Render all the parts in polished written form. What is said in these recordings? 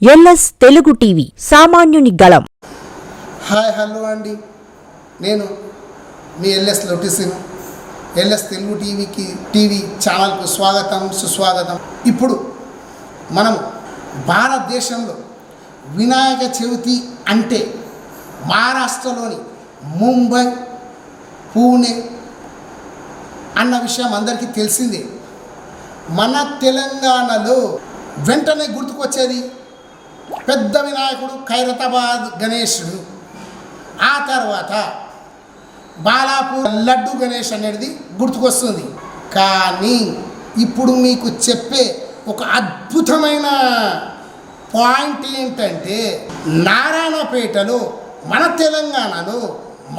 LS Telugu TV సామాన్యుని గళం. Hi hello అండి, నేను మీ ఎల్ఎస్ లొటిసిన్. ఎల్ఎస్ తెలుగు టీవీ ఛానల్కు స్వాగతం సుస్వాగతం. ఇప్పుడు మనం భారతదేశంలో వినాయక చవితి అంటే మహారాష్ట్రలోని ముంబై, పూణే అన్న విషయం అందరికీ తెలిసిందే. మన తెలంగాణలో వెంటనే గుర్తుకొచ్చేది పెద్ద వినాయకుడు ఖైరతాబాద్ గణేశుడు, ఆ తర్వాత బాలాపూర్ లడ్డు గణేష్ అనేది గుర్తుకొస్తుంది. కానీ ఇప్పుడు మీకు చెప్పే ఒక అద్భుతమైన పాయింట్ ఏంటంటే, నారాయణపేటలో మన తెలంగాణలో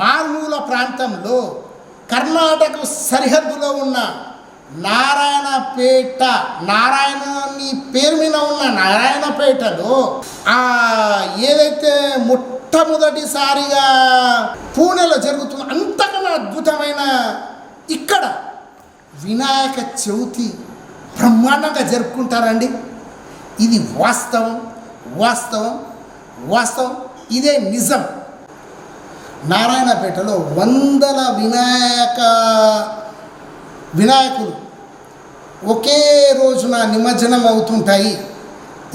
మారుమూల ప్రాంతంలో కర్ణాటక సరిహద్దులో ఉన్న నారాయణపేట, నారాయణని పేరు మీద ఉన్న నారాయణపేటలో ఏదైతే మొట్టమొదటిసారిగా పూణేలో జరుగుతున్న అంతకన్నా అద్భుతమైన ఇక్కడ వినాయక చవితి బ్రహ్మాండంగా జరుపుకుంటారండి. ఇది వాస్తవం వాస్తవం వాస్తవం ఇదే నిజం. నారాయణపేటలో వందల వినాయకులు ఒకే రోజున నిమజ్జనం అవుతుంటాయి.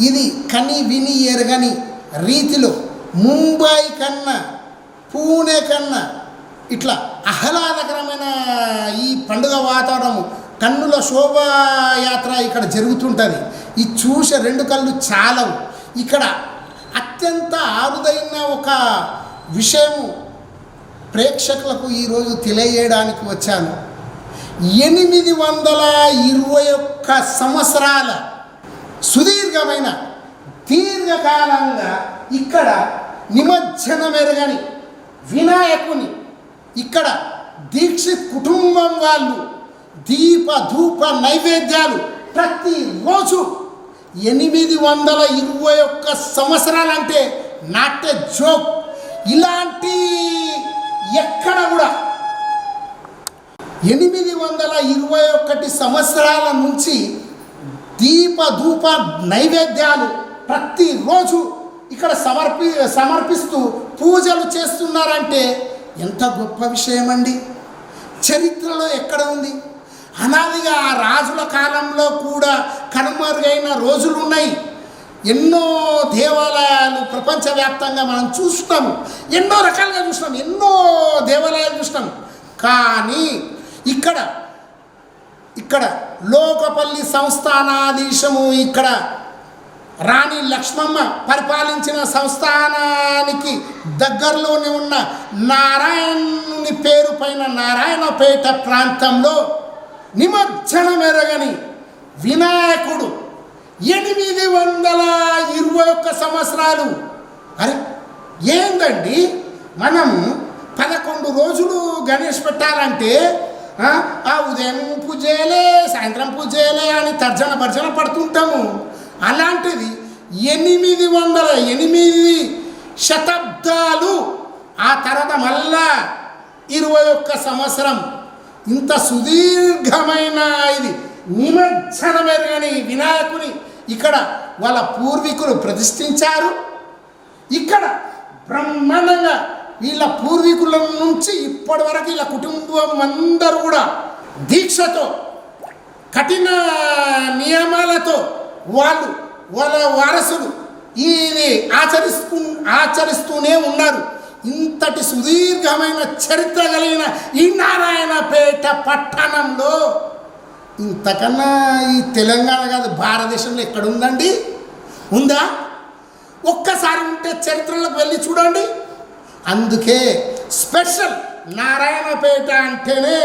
ఇది కని విని ఎరగని రీతిలో ముంబై కన్నా పూణే కన్నా ఇట్లా ఆహ్లాదకరమైన ఈ పండుగ వాతావరణం, కన్నుల శోభాయాత్ర ఇక్కడ జరుగుతుంటుంది. ఇది చూసే రెండు కళ్ళు చాలవు. ఇక్కడ అత్యంత అరుదైన ఒక విషయము ప్రేక్షకులకు ఈరోజు తెలియజేయడానికి వచ్చాను. 821 సంవత్సరాల సుదీర్ఘమైన దీర్ఘకాలంగా ఇక్కడ నిమజ్జనమెరగని వినాయకుని ఇక్కడ దీక్షిత్ కుటుంబం వాళ్ళు దీప ధూప నైవేద్యాలు ప్రతిరోజు 821 సంవత్సరాలంటే నాట్ ఎ జోక్. ఇలాంటి ఎక్కడ కూడా 821 సంవత్సరాల నుంచి దీప ధూప నైవేద్యాలు ప్రతిరోజు ఇక్కడ సమర్పిస్తూ పూజలు చేస్తున్నారంటే ఎంత గొప్ప విషయం అండి. చరిత్రలో ఎక్కడ ఉంది? అనాదిగా ఆ రాజుల కాలంలో కూడా కనుమరుగైన రోజులు ఉన్నాయి. ఎన్నో దేవాలయాలు ప్రపంచవ్యాప్తంగా మనం చూస్తున్నాము, ఎన్నో రకాలుగా చూస్తున్నాం, ఎన్నో దేవాలయాలు చూస్తున్నాం. కానీ ఇక్కడ లోకపల్లి సంస్థానాధీశము, ఇక్కడ రాణి లక్ష్మమ్మ పరిపాలించిన సంస్థానానికి దగ్గరలోనే ఉన్న నారాయణుని పేరు పైన నారాయణపేట ప్రాంతంలో నిమజ్జనమెరగని వినాయకుడు 821 సంవత్సరాలు. అరే ఏందండి, మనము 11 రోజులు గణేష్ పెట్టాలంటే ఆ ఉదయం పూజలే సాయంత్రం పూజలే అని తర్జన భర్జన పడుతుంటాము. అలాంటిది 8 శతాబ్దాలు ఆ తర్వాత మళ్ళా 21 సంవత్సరం ఇంత సుదీర్ఘమైన ఇది నిమజ్జనమెరగని వినాయకుని ఇక్కడ వాళ్ళ పూర్వీకులు ప్రతిష్ఠించారు. ఇక్కడ బ్రహ్మాండంగా వీళ్ళ పూర్వీకుల నుంచి ఇప్పటి వరకు వీళ్ళ కుటుంబం అందరూ కూడా దీక్షతో కఠిన నియమాలతో వాళ్ళ వారసులు ఇది ఆచరిస్తూనే ఉన్నారు. ఇంతటి సుదీర్ఘమైన చరిత్ర కలిగిన ఈ నారాయణపేట పట్టణంలో ఇంతకన్నా ఈ తెలంగాణ కాదు భారతదేశంలో ఎక్కడ ఉందండి? ఉందా? ఒక్కసారి ఉంటే చరిత్రలోకి వెళ్ళి చూడండి. అందుకే స్పెషల్ నారాయణపేట అంటేనే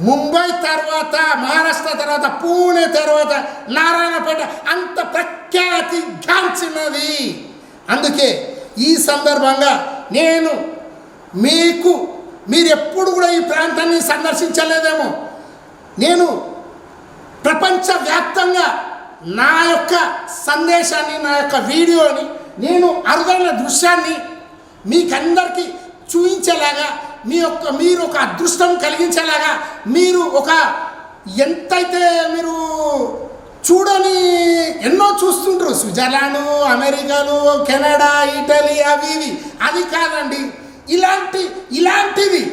ముంబై తర్వాత, మహారాష్ట్ర తర్వాత, పూణే తర్వాత నారాయణపేట అంత ప్రఖ్యాతిగాంచినది. అందుకే ఈ సందర్భంగా మీరు ఎప్పుడు కూడా ఈ ప్రాంతాన్ని సందర్శించలేదేమో, నేను ప్రపంచవ్యాప్తంగా నా యొక్క సందేశాన్ని, నా యొక్క వీడియోని, నేను అరుదైన దృశ్యాన్ని మీకందరికీ చూపించేలాగా, మీరు ఒక అదృష్టం కలిగించేలాగా, మీరు ఒక ఎంతైతే మీరు చూడని ఎన్నో చూస్తుంటారు, స్విట్జర్లాండ్, అమెరికాలు, కెనడా, ఇటలీ, అవి ఇవి. అది కాదండి, ఇలాంటివి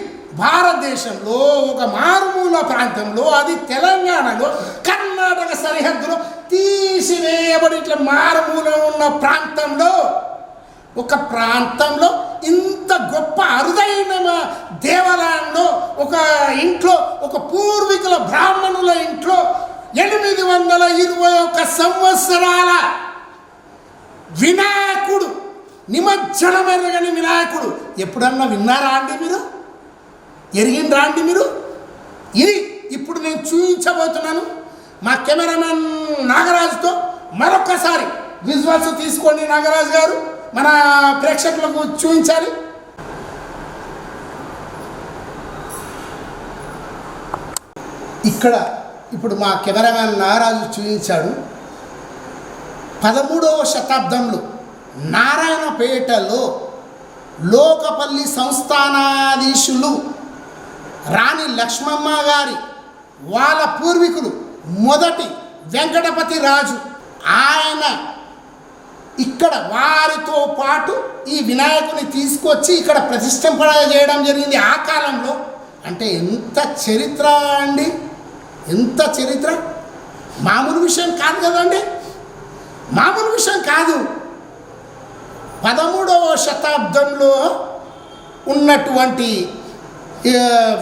భారతదేశంలో ఒక మారుమూల ప్రాంతంలో, అది తెలంగాణలో కర్ణాటక సరిహద్దులో తీసివేయబడి ఇట్లా మారుమూల ఉన్న ప్రాంతంలో ఇంత గొప్ప అరుదైన దేవాలయంలో ఒక ఇంట్లో, ఒక పూర్వీకుల బ్రాహ్మణుల ఇంట్లో 821 సంవత్సరాల వినాయకుడు, నిమజ్జనమెరగని వినాయకుడు ఎప్పుడన్నా విన్నారా అండి మీరు? ఎరిగిండ్రా అండి మీరు? ఇది ఇప్పుడు నేను చూపించబోతున్నాను. మా కెమెరామెన్ నాగరాజుతో మరొకసారి విజువల్స్ తీసుకోండి. నాగరాజు గారు మన ప్రేక్షకులకు చూపించాలి. ఇక్కడ ఇప్పుడు మా కెమెరామెన్ నాగరాజు చూపించాడు. 13వ శతాబ్దంలో నారాయణపేటలో లోకపల్లి సంస్థానాధీశులు రాణి లక్ష్మమ్మ గారి వాళ్ళ పూర్వీకులు మొదటి వెంకటపతి రాజు, ఆయన ఇక్కడ వారితో పాటు ఈ వినాయకుని తీసుకొచ్చి ఇక్కడ ప్రతిష్ఠింప చేయడం జరిగింది. ఆ కాలంలో అంటే ఎంత చరిత్ర అండి, ఎంత చరిత్ర! మామూలు విషయం కాదు కదండి, మామూలు విషయం కాదు. 13వ శతాబ్దంలో ఉన్నటువంటి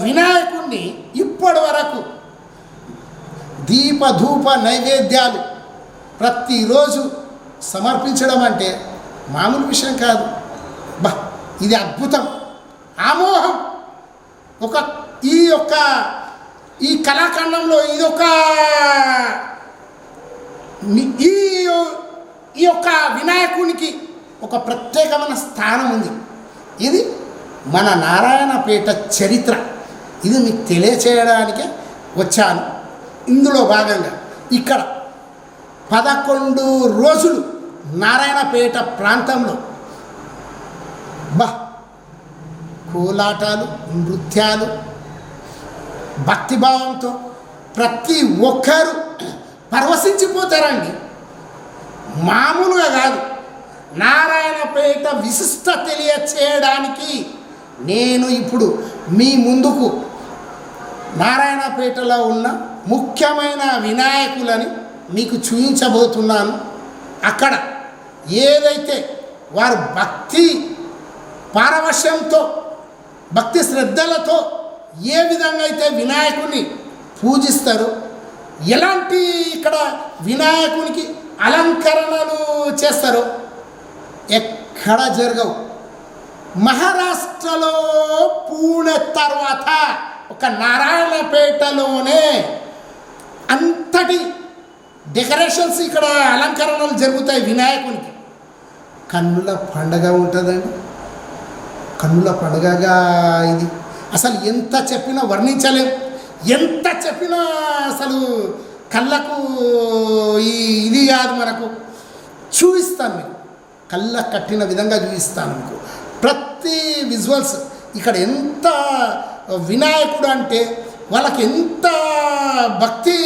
వినాయకుడిని ఇప్పటి వరకు దీపధూప నైవేద్యాలు ప్రతిరోజు సమర్పించడం అంటే మామూలు విషయం కాదు. ఇది అద్భుతం, ఆమోహం. ఈ కళాఖండంలో ఇదొక ఈ యొక్క వినాయకునికి ఒక ప్రత్యేకమైన స్థానం ఉంది. ఇది మన నారాయణపేట చరిత్ర, ఇది మీకు తెలియచేయడానికే వచ్చాను. ఇందులో భాగంగా ఇక్కడ 11 రోజులు నారాయణపేట ప్రాంతంలో కోలాటాలు, నృత్యాలు, భక్తిభావంతో ప్రతి ఒక్కరూ పరవశించిపోతారండి. మామూలుగా కాదు. నారాయణపేట విశిష్ట తెలియచేయడానికి నేను ఇప్పుడు మీ ముందుకు నారాయణపేటలో ఉన్న ముఖ్యమైన వినాయకులని మీకు చూపించబోతున్నాను. అక్కడ ఏదైతే వారు భక్తి పారవశ్యంతో, భక్తి శ్రద్ధలతో ఏ విధంగా అయితే వినాయకుని పూజిస్తారో, ఎలాంటి ఇక్కడ వినాయకునికి అలంకరణలు చేస్తారో ఎక్కడ జరగవు. మహారాష్ట్రలో పూణె తర్వాత ఒక నారాయణపేటలోనే అంతటి డెకరేషన్స్, ఇక్కడ అలంకరణలు జరుగుతాయి వినాయకునికి. కన్నుల పండగ ఉంటుందండి, కన్నుల పండగగా ఇది అసలు ఎంత చెప్పినా వర్ణించలేం, ఎంత చెప్పినా అసలు కళ్ళకు ఇది కాదు. మనకు చూపిస్తాను, మీకు కళ్ళ కట్టిన విధంగా చూపిస్తాను మీకు ప్రతి విజువల్స్. ఇక్కడ ఎంత వినాయకుడు అంటే వాళ్ళకి ఎంత భక్తి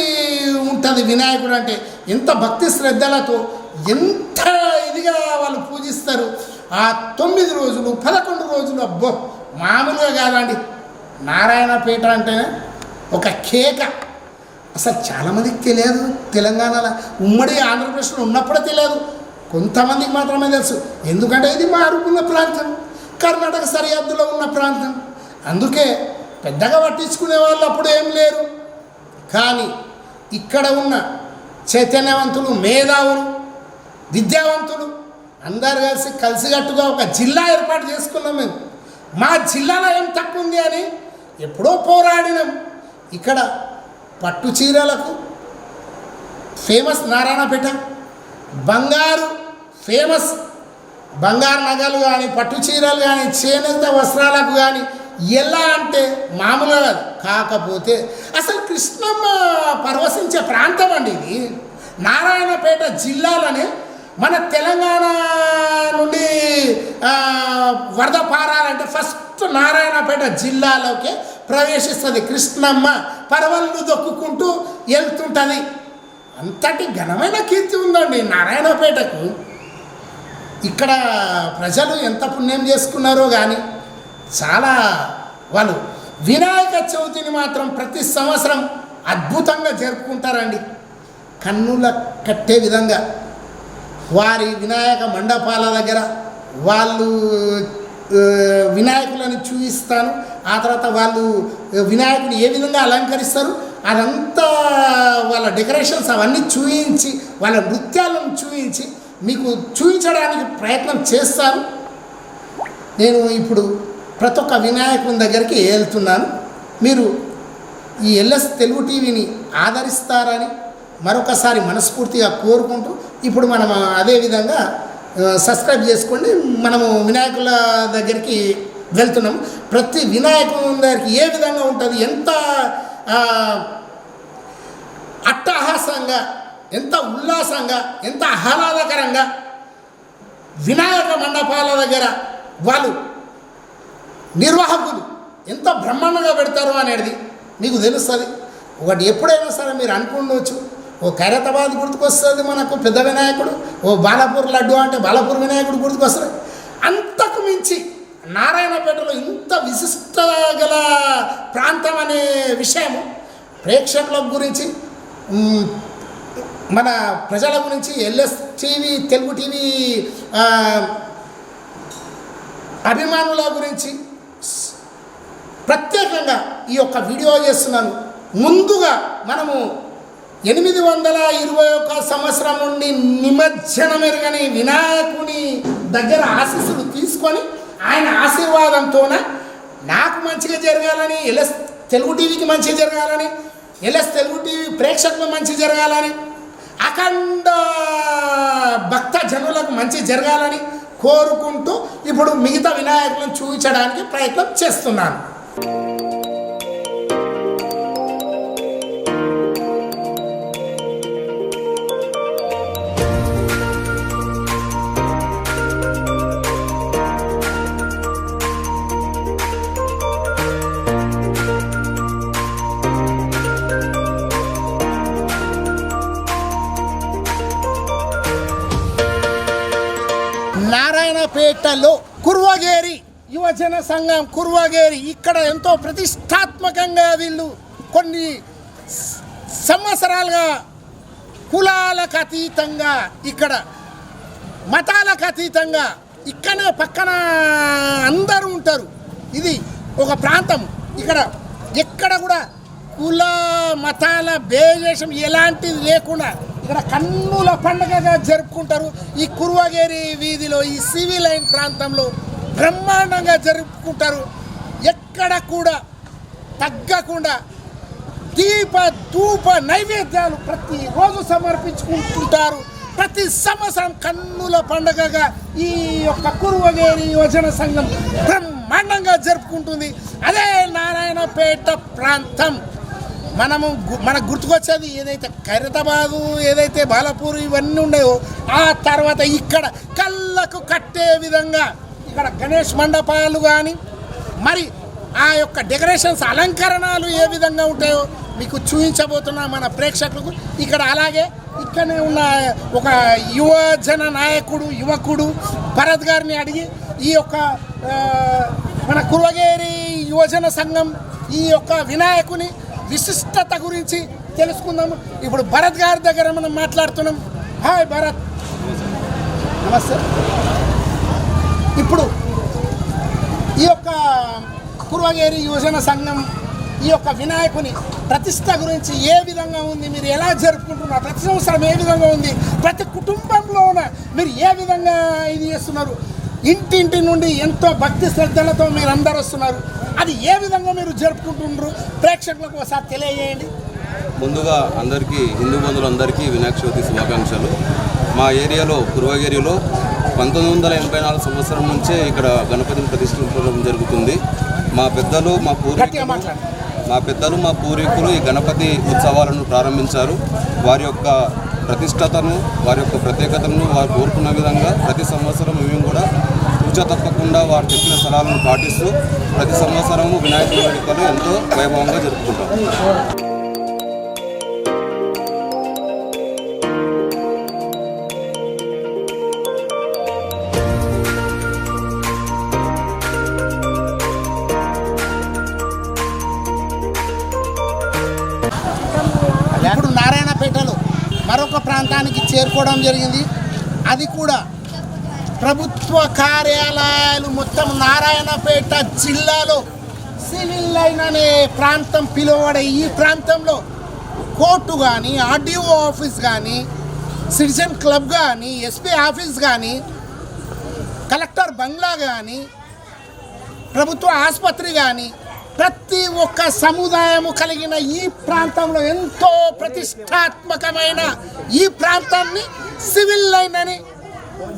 ఉంటుంది, వినాయకుడు అంటే ఎంత భక్తి శ్రద్ధలతో ఎంత ఇదిగా వాళ్ళు పూజిస్తారు. ఆ 9 రోజులు 11 రోజులు అబ్బో మామూలుగా కాదండి. నారాయణపేట అంటేనే ఒక కేక. అసలు చాలామందికి తెలియదు, తెలంగాణలో ఉమ్మడి ఆంధ్రప్రదేశ్లో ఉన్నప్పుడే తెలియదు, కొంతమందికి మాత్రమే తెలుసు. ఎందుకంటే ఇది మారుకున్న ప్రాంతం, కర్ణాటక సరిహద్దులో ఉన్న ప్రాంతం. అందుకే పెద్దగా పట్టించుకునే వాళ్ళు అప్పుడు ఏం లేరు. కానీ ఇక్కడ ఉన్న చైతన్యవంతులు, మేధావులు, విద్యావంతులు అందరు కలిసికట్టుగా ఒక జిల్లా ఏర్పాటు చేసుకున్నాం. మేము మా జిల్లాలో ఏం తక్కువ ఉంది అని ఎప్పుడో పోరాడినాం. ఇక్కడ పట్టు చీరలకు ఫేమస్ నారాయణపేట, బంగారు ఫేమస్, బంగారు నగలు కానీ, పట్టు చీరలు కానీ, చేనేత వస్త్రాలకు కానీ ఎలా అంటే మామూలుగా కాదు. కాకపోతే అసలు కృష్ణమ్మ పరవశించే ప్రాంతం అండి ఇది. నారాయణపేట జిల్లాలోనే మన తెలంగాణ నుండి వరద పారాలంటే ఫస్ట్ నారాయణపేట జిల్లాలోకి ప్రవేశిస్తుంది. కృష్ణమ్మ పరవళ్ళు దొక్కుకుంటూ వెళ్తుంటుంది. అంతటి ఘనమైన కీర్తి ఉందండి నారాయణపేటకు. ఇక్కడ ప్రజలు ఎంత పుణ్యం చేసుకున్నారో కానీ చాలా వాళ్ళు వినాయక చవితిని మాత్రం ప్రతి సంవత్సరం అద్భుతంగా జరుపుకుంటారండి. కన్నుల కట్టే విధంగా వారి వినాయక మండపాల దగ్గర వాళ్ళు వినాయకులను చూపిస్తాను. ఆ తర్వాత వాళ్ళు వినాయకుని ఏ విధంగా అలంకరిస్తారు అదంతా వాళ్ళ డెకరేషన్స్ అవన్నీ చూపించి వాళ్ళ నృత్యాలను చూపించి మీకు చూపించడానికి ప్రయత్నం చేస్తారు. నేను ఇప్పుడు ప్రతి ఒక్క వినాయకుని దగ్గరికి వెళ్తున్నాను. మీరు ఈ ఎల్ఎస్ తెలుగు టీవీని ఆదరిస్తారని మరొకసారి మనస్ఫూర్తిగా కోరుకుంటూ ఇప్పుడు మనం అదేవిధంగా సబ్స్క్రైబ్ చేసుకోండి. మనము వినాయకుల దగ్గరికి వెళ్తున్నాము. ప్రతి వినాయకుని దగ్గరికి ఏ విధంగా ఉంటుంది, ఎంత అట్టహాసంగా, ఎంత ఉల్లాసంగా, ఎంత ఆహ్లాదకరంగా వినాయక మండపాల దగ్గర వాళ్ళు నిర్వాహకులు ఎంత బ్రహ్మాండంగా పెడతారు అనేది మీకు తెలుస్తుంది. ఒకటి ఎప్పుడైనా సరే మీరు అనుకుండవచ్చు, ఓ ఖైరతాబాద్ గుర్తుకొస్తుంది మనకు పెద్ద వినాయకుడు, ఓ బాలాపూర్ లడ్డు అంటే బాలాపూర్ వినాయకుడు గుర్తుకొస్తుంది. అంతకు మించి నారాయణపేటలో ఇంత విశిష్ట గల ప్రాంతం అనే విషయము ప్రేక్షకుల గురించి, మన ప్రజల గురించి ఎల్ఎస్ టీవీ తెలుగు టీవీ అభిమానుల గురించి ప్రత్యేకంగా ఈ యొక్క వీడియో చేస్తున్నాను. ముందుగా మనము 821 సంవత్సరం నుండి నిమజ్జనం ఎరగని వినాయకుని దగ్గర ఆశీస్సులు తీసుకొని ఆయన ఆశీర్వాదంతోన నాకు మంచిగా జరగాలని, ఎల్ఎస్ తెలుగు టీవీకి మంచి జరగాలని, ఎల్ఎస్ తెలుగు టీవీ ప్రేక్షకులు మంచి జరగాలని, అఖండ భక్త జనులకు మంచి జరగాలని కోరుకుంటూ ఇప్పుడు మిగతా వినాయకులను చూపించడానికి ప్రయత్నం చేస్తున్నాను. నారాయణపేటలో కుర్వగేరి యువజన సంఘం కుర్వగేరి ఇక్కడ ఎంతో ప్రతిష్టాత్మకంగా వీళ్ళు కొన్ని సంవత్సరాలుగా కులాలకు అతీతంగా, ఇక్కడ మతాలకు అతీతంగా ఇక్కడనే పక్కన అందరూ ఉంటారు. ఇది ఒక ప్రాంతం. ఇక్కడ ఎక్కడ కూడా కుల మతాల భేషం ఎలాంటిది లేకుండా ఇక్కడ కన్నుల పండుగగా జరుపుకుంటారు. ఈ కుర్వగేరి వీధిలో ఈ సివిల్ లైన్ ప్రాంతంలో బ్రహ్మాండంగా జరుపుకుంటారు. ఎక్కడ కూడా తగ్గకుండా దీప ధూప నైవేద్యాలు ప్రతిరోజు సమర్పించుకుంటుంటారు. ప్రతి సంవత్సరం కన్నుల పండుగగా ఈ యొక్క కుర్వగేరి యువజన సంఘం బ్రహ్మాండంగా జరుపుకుంటుంది. అదే నారాయణపేట ప్రాంతం. మనకు గుర్తుకొచ్చేది ఏదైతే ఖైరతాబాదు, ఏదైతే బాలాపూర్ ఇవన్నీ ఉన్నాయో, ఆ తర్వాత ఇక్కడ కళ్ళకు కట్టే విధంగా ఇక్కడ గణేష్ మండపాలు కానీ మరి ఆ యొక్క డెకరేషన్స్ అలంకరణలు ఏ విధంగా ఉంటాయో మీకు చూపించబోతున్నా మన ప్రేక్షకులకు. ఇక్కడ అలాగే ఇక్కడనే ఉన్న ఒక యువజన నాయకుడు, యువకుడు భరత్ గారిని అడిగి ఈ యొక్క మన కుర్వగేరి యువజన సంఘం ఈ యొక్క వినాయకుని విశిష్టత గురించి తెలుసుకుందాము. ఇప్పుడు భరత్ గారి దగ్గర మనం మాట్లాడుతున్నాం. హాయ్ భరత్. నమస్తే. ఇప్పుడు ఈ యొక్క కుర్వగేరి యువజన సంఘం ఈ యొక్క వినాయకుని ప్రతిష్ట గురించి ఏ విధంగా ఉంది, మీరు ఎలా జరుపుకుంటున్నారు, ప్రతి సంవత్సరం ఏ విధంగా ఉంది, ప్రతి కుటుంబంలోన మీరు ఏ విధంగా ఇది చేస్తున్నారు, ఇంటింటి నుండి ఎంతో భక్తి శ్రద్ధలతో మీరు అందరు వస్తున్నారు, అది ఏ విధంగా మీరు జరుపుకుంటున్నారు ప్రేక్షకులకు ఒకసారి తెలియజేయండి. ముందుగా అందరికీ హిందూ బంధువులందరికీ వినాయక చవితి శుభాకాంక్షలు. మా ఏరియాలో కుర్వగేరిలో 1984 సంవత్సరం నుంచే ఇక్కడ గణపతిని ప్రతిష్ఠించడం జరుగుతుంది. మా పెద్దలు మా పూర్వీకులు ఈ గణపతి ఉత్సవాలను ప్రారంభించారు. వారి యొక్క ప్రతిష్టతను, వారి యొక్క ప్రత్యేకతను వారు కోరుకున్న విధంగా ప్రతి సంవత్సరం మేము కూడా పూజ తప్పకుండా వారు చెప్పిన స్థలాలను పాటిస్తూ ప్రతి సంవత్సరము వినాయకుడి వేడుకలు ఎంతో వైభవంగా జరుపుకుంటాం. ఇప్పుడు నారాయణపేటలో మరొక ప్రాంతానికి చేరుకోవడం జరిగింది. అది కూడా ప్రభుత్వ కార్యాలయాలు మొత్తం నారాయణపేట జిల్లాలో సివిల్ లైన్ అనే ప్రాంతం పిలువబడే ఈ ప్రాంతంలో కోర్టు కానీ, ఆర్డీఓ ఆఫీస్ కానీ, సిటిజన్ క్లబ్ కానీ, ఎస్పీ ఆఫీస్ కానీ, కలెక్టర్ బంగ్లా కానీ, ప్రభుత్వ ఆసుపత్రి కానీ, ప్రతి ఒక్క సముదాయము కలిగిన ఈ ప్రాంతంలో ఎంతో ప్రతిష్టాత్మకమైన ఈ ప్రాంతాన్ని సివిల్ లైన్ అని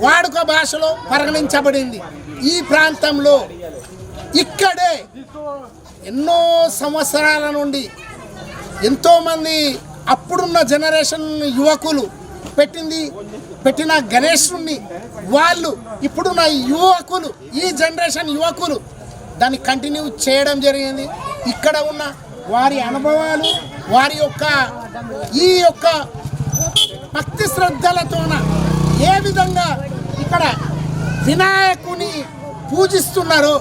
వాడుక భాషలో పరిగణించబడింది. ఈ ప్రాంతంలో ఇక్కడే ఎన్నో సంవత్సరాల నుండి ఎంతోమంది అప్పుడున్న జనరేషన్ యువకులు పెట్టిన గణేశుణ్ణి వాళ్ళు ఇప్పుడున్న యువకులు, ఈ జనరేషన్ యువకులు దాన్ని కంటిన్యూ చేయడం జరిగింది. ఇక్కడ ఉన్న వారి అనుభవాలు, వారి యొక్క ఈ యొక్క భక్తి శ్రద్ధలతోన ఏ విధంగా ఇక్కడ వినాయకుని పూజిస్తున్నారో,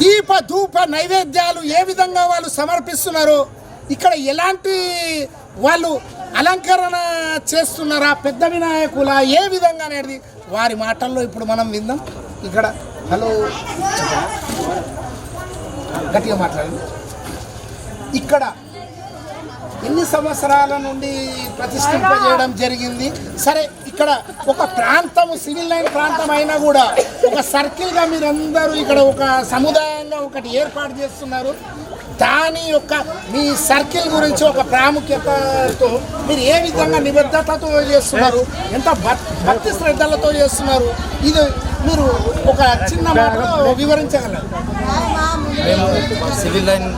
దీప ధూప నైవేద్యాలు ఏ విధంగా వాళ్ళు సమర్పిస్తున్నారో, ఇక్కడ ఎలాంటి వాళ్ళు అలంకరణ చేస్తున్నారా, పెద్ద వినాయకుల ఏ విధంగా అనేది వారి మాటల్లో ఇప్పుడు మనం విందాం. ఇక్కడ హలో గట్టిగా మాట్లాడండి. ఇక్కడ ఎన్ని సంవత్సరాల నుండి ప్రతిష్ఠింపజేయడం జరిగింది? సరే, ఇక్కడ ఒక ప్రాంతము సివిల్ లైన్ ప్రాంతం అయినా కూడా ఒక సర్కిల్గా మీరందరూ ఇక్కడ ఒక సముదాయంగా ఒకటి ఏర్పాటు చేస్తున్నారు. దాని యొక్క మీ సర్కిల్ గురించి ఒక ప్రాముఖ్యతతో మీరు ఏ విధంగా నిబద్ధతతో చేస్తున్నారు, ఎంత భక్తి శ్రద్ధలతో చేస్తున్నారు, ఇది మీరు ఒక చిన్న మాటలో వివరించగలరు? మేము సివిల్ లైన్